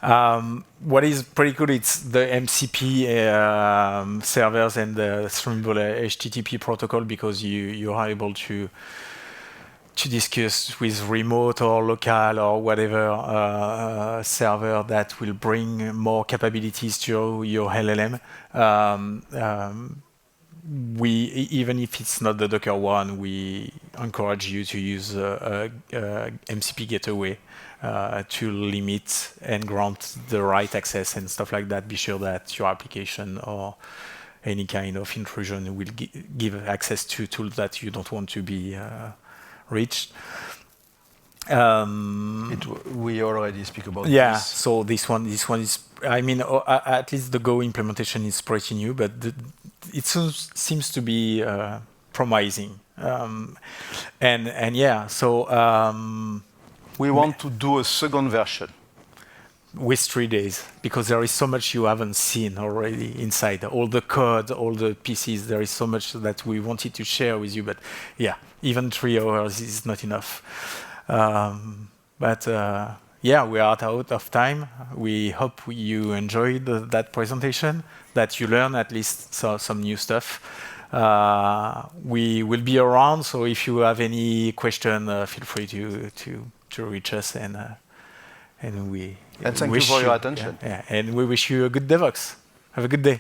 What is pretty good, it's the MCP servers and the streamable HTTP protocol, because you are able to discuss with remote or local or whatever server that will bring more capabilities to your LLM. Even if it's not the Docker one, we encourage you to use MCP gateway to limit and grant the right access and stuff like that. Be sure that your application or any kind of intrusion will give access to tools that you don't want to be reached. We already speak about this. So this one is, I mean, at least the Go implementation is pretty new, but it seems to be promising. We want to do a second version. With 3 days, because there is so much you haven't seen already inside. All the code, all the pieces, there is so much that we wanted to share with you, but yeah, even 3 hours is not enough. We are out of time. We hope you enjoyed that presentation, that you learn at least some new stuff. We will be around, so if you have any question, feel free to reach us, and thank you for your attention. And we wish you a good DevOps. Have a good day.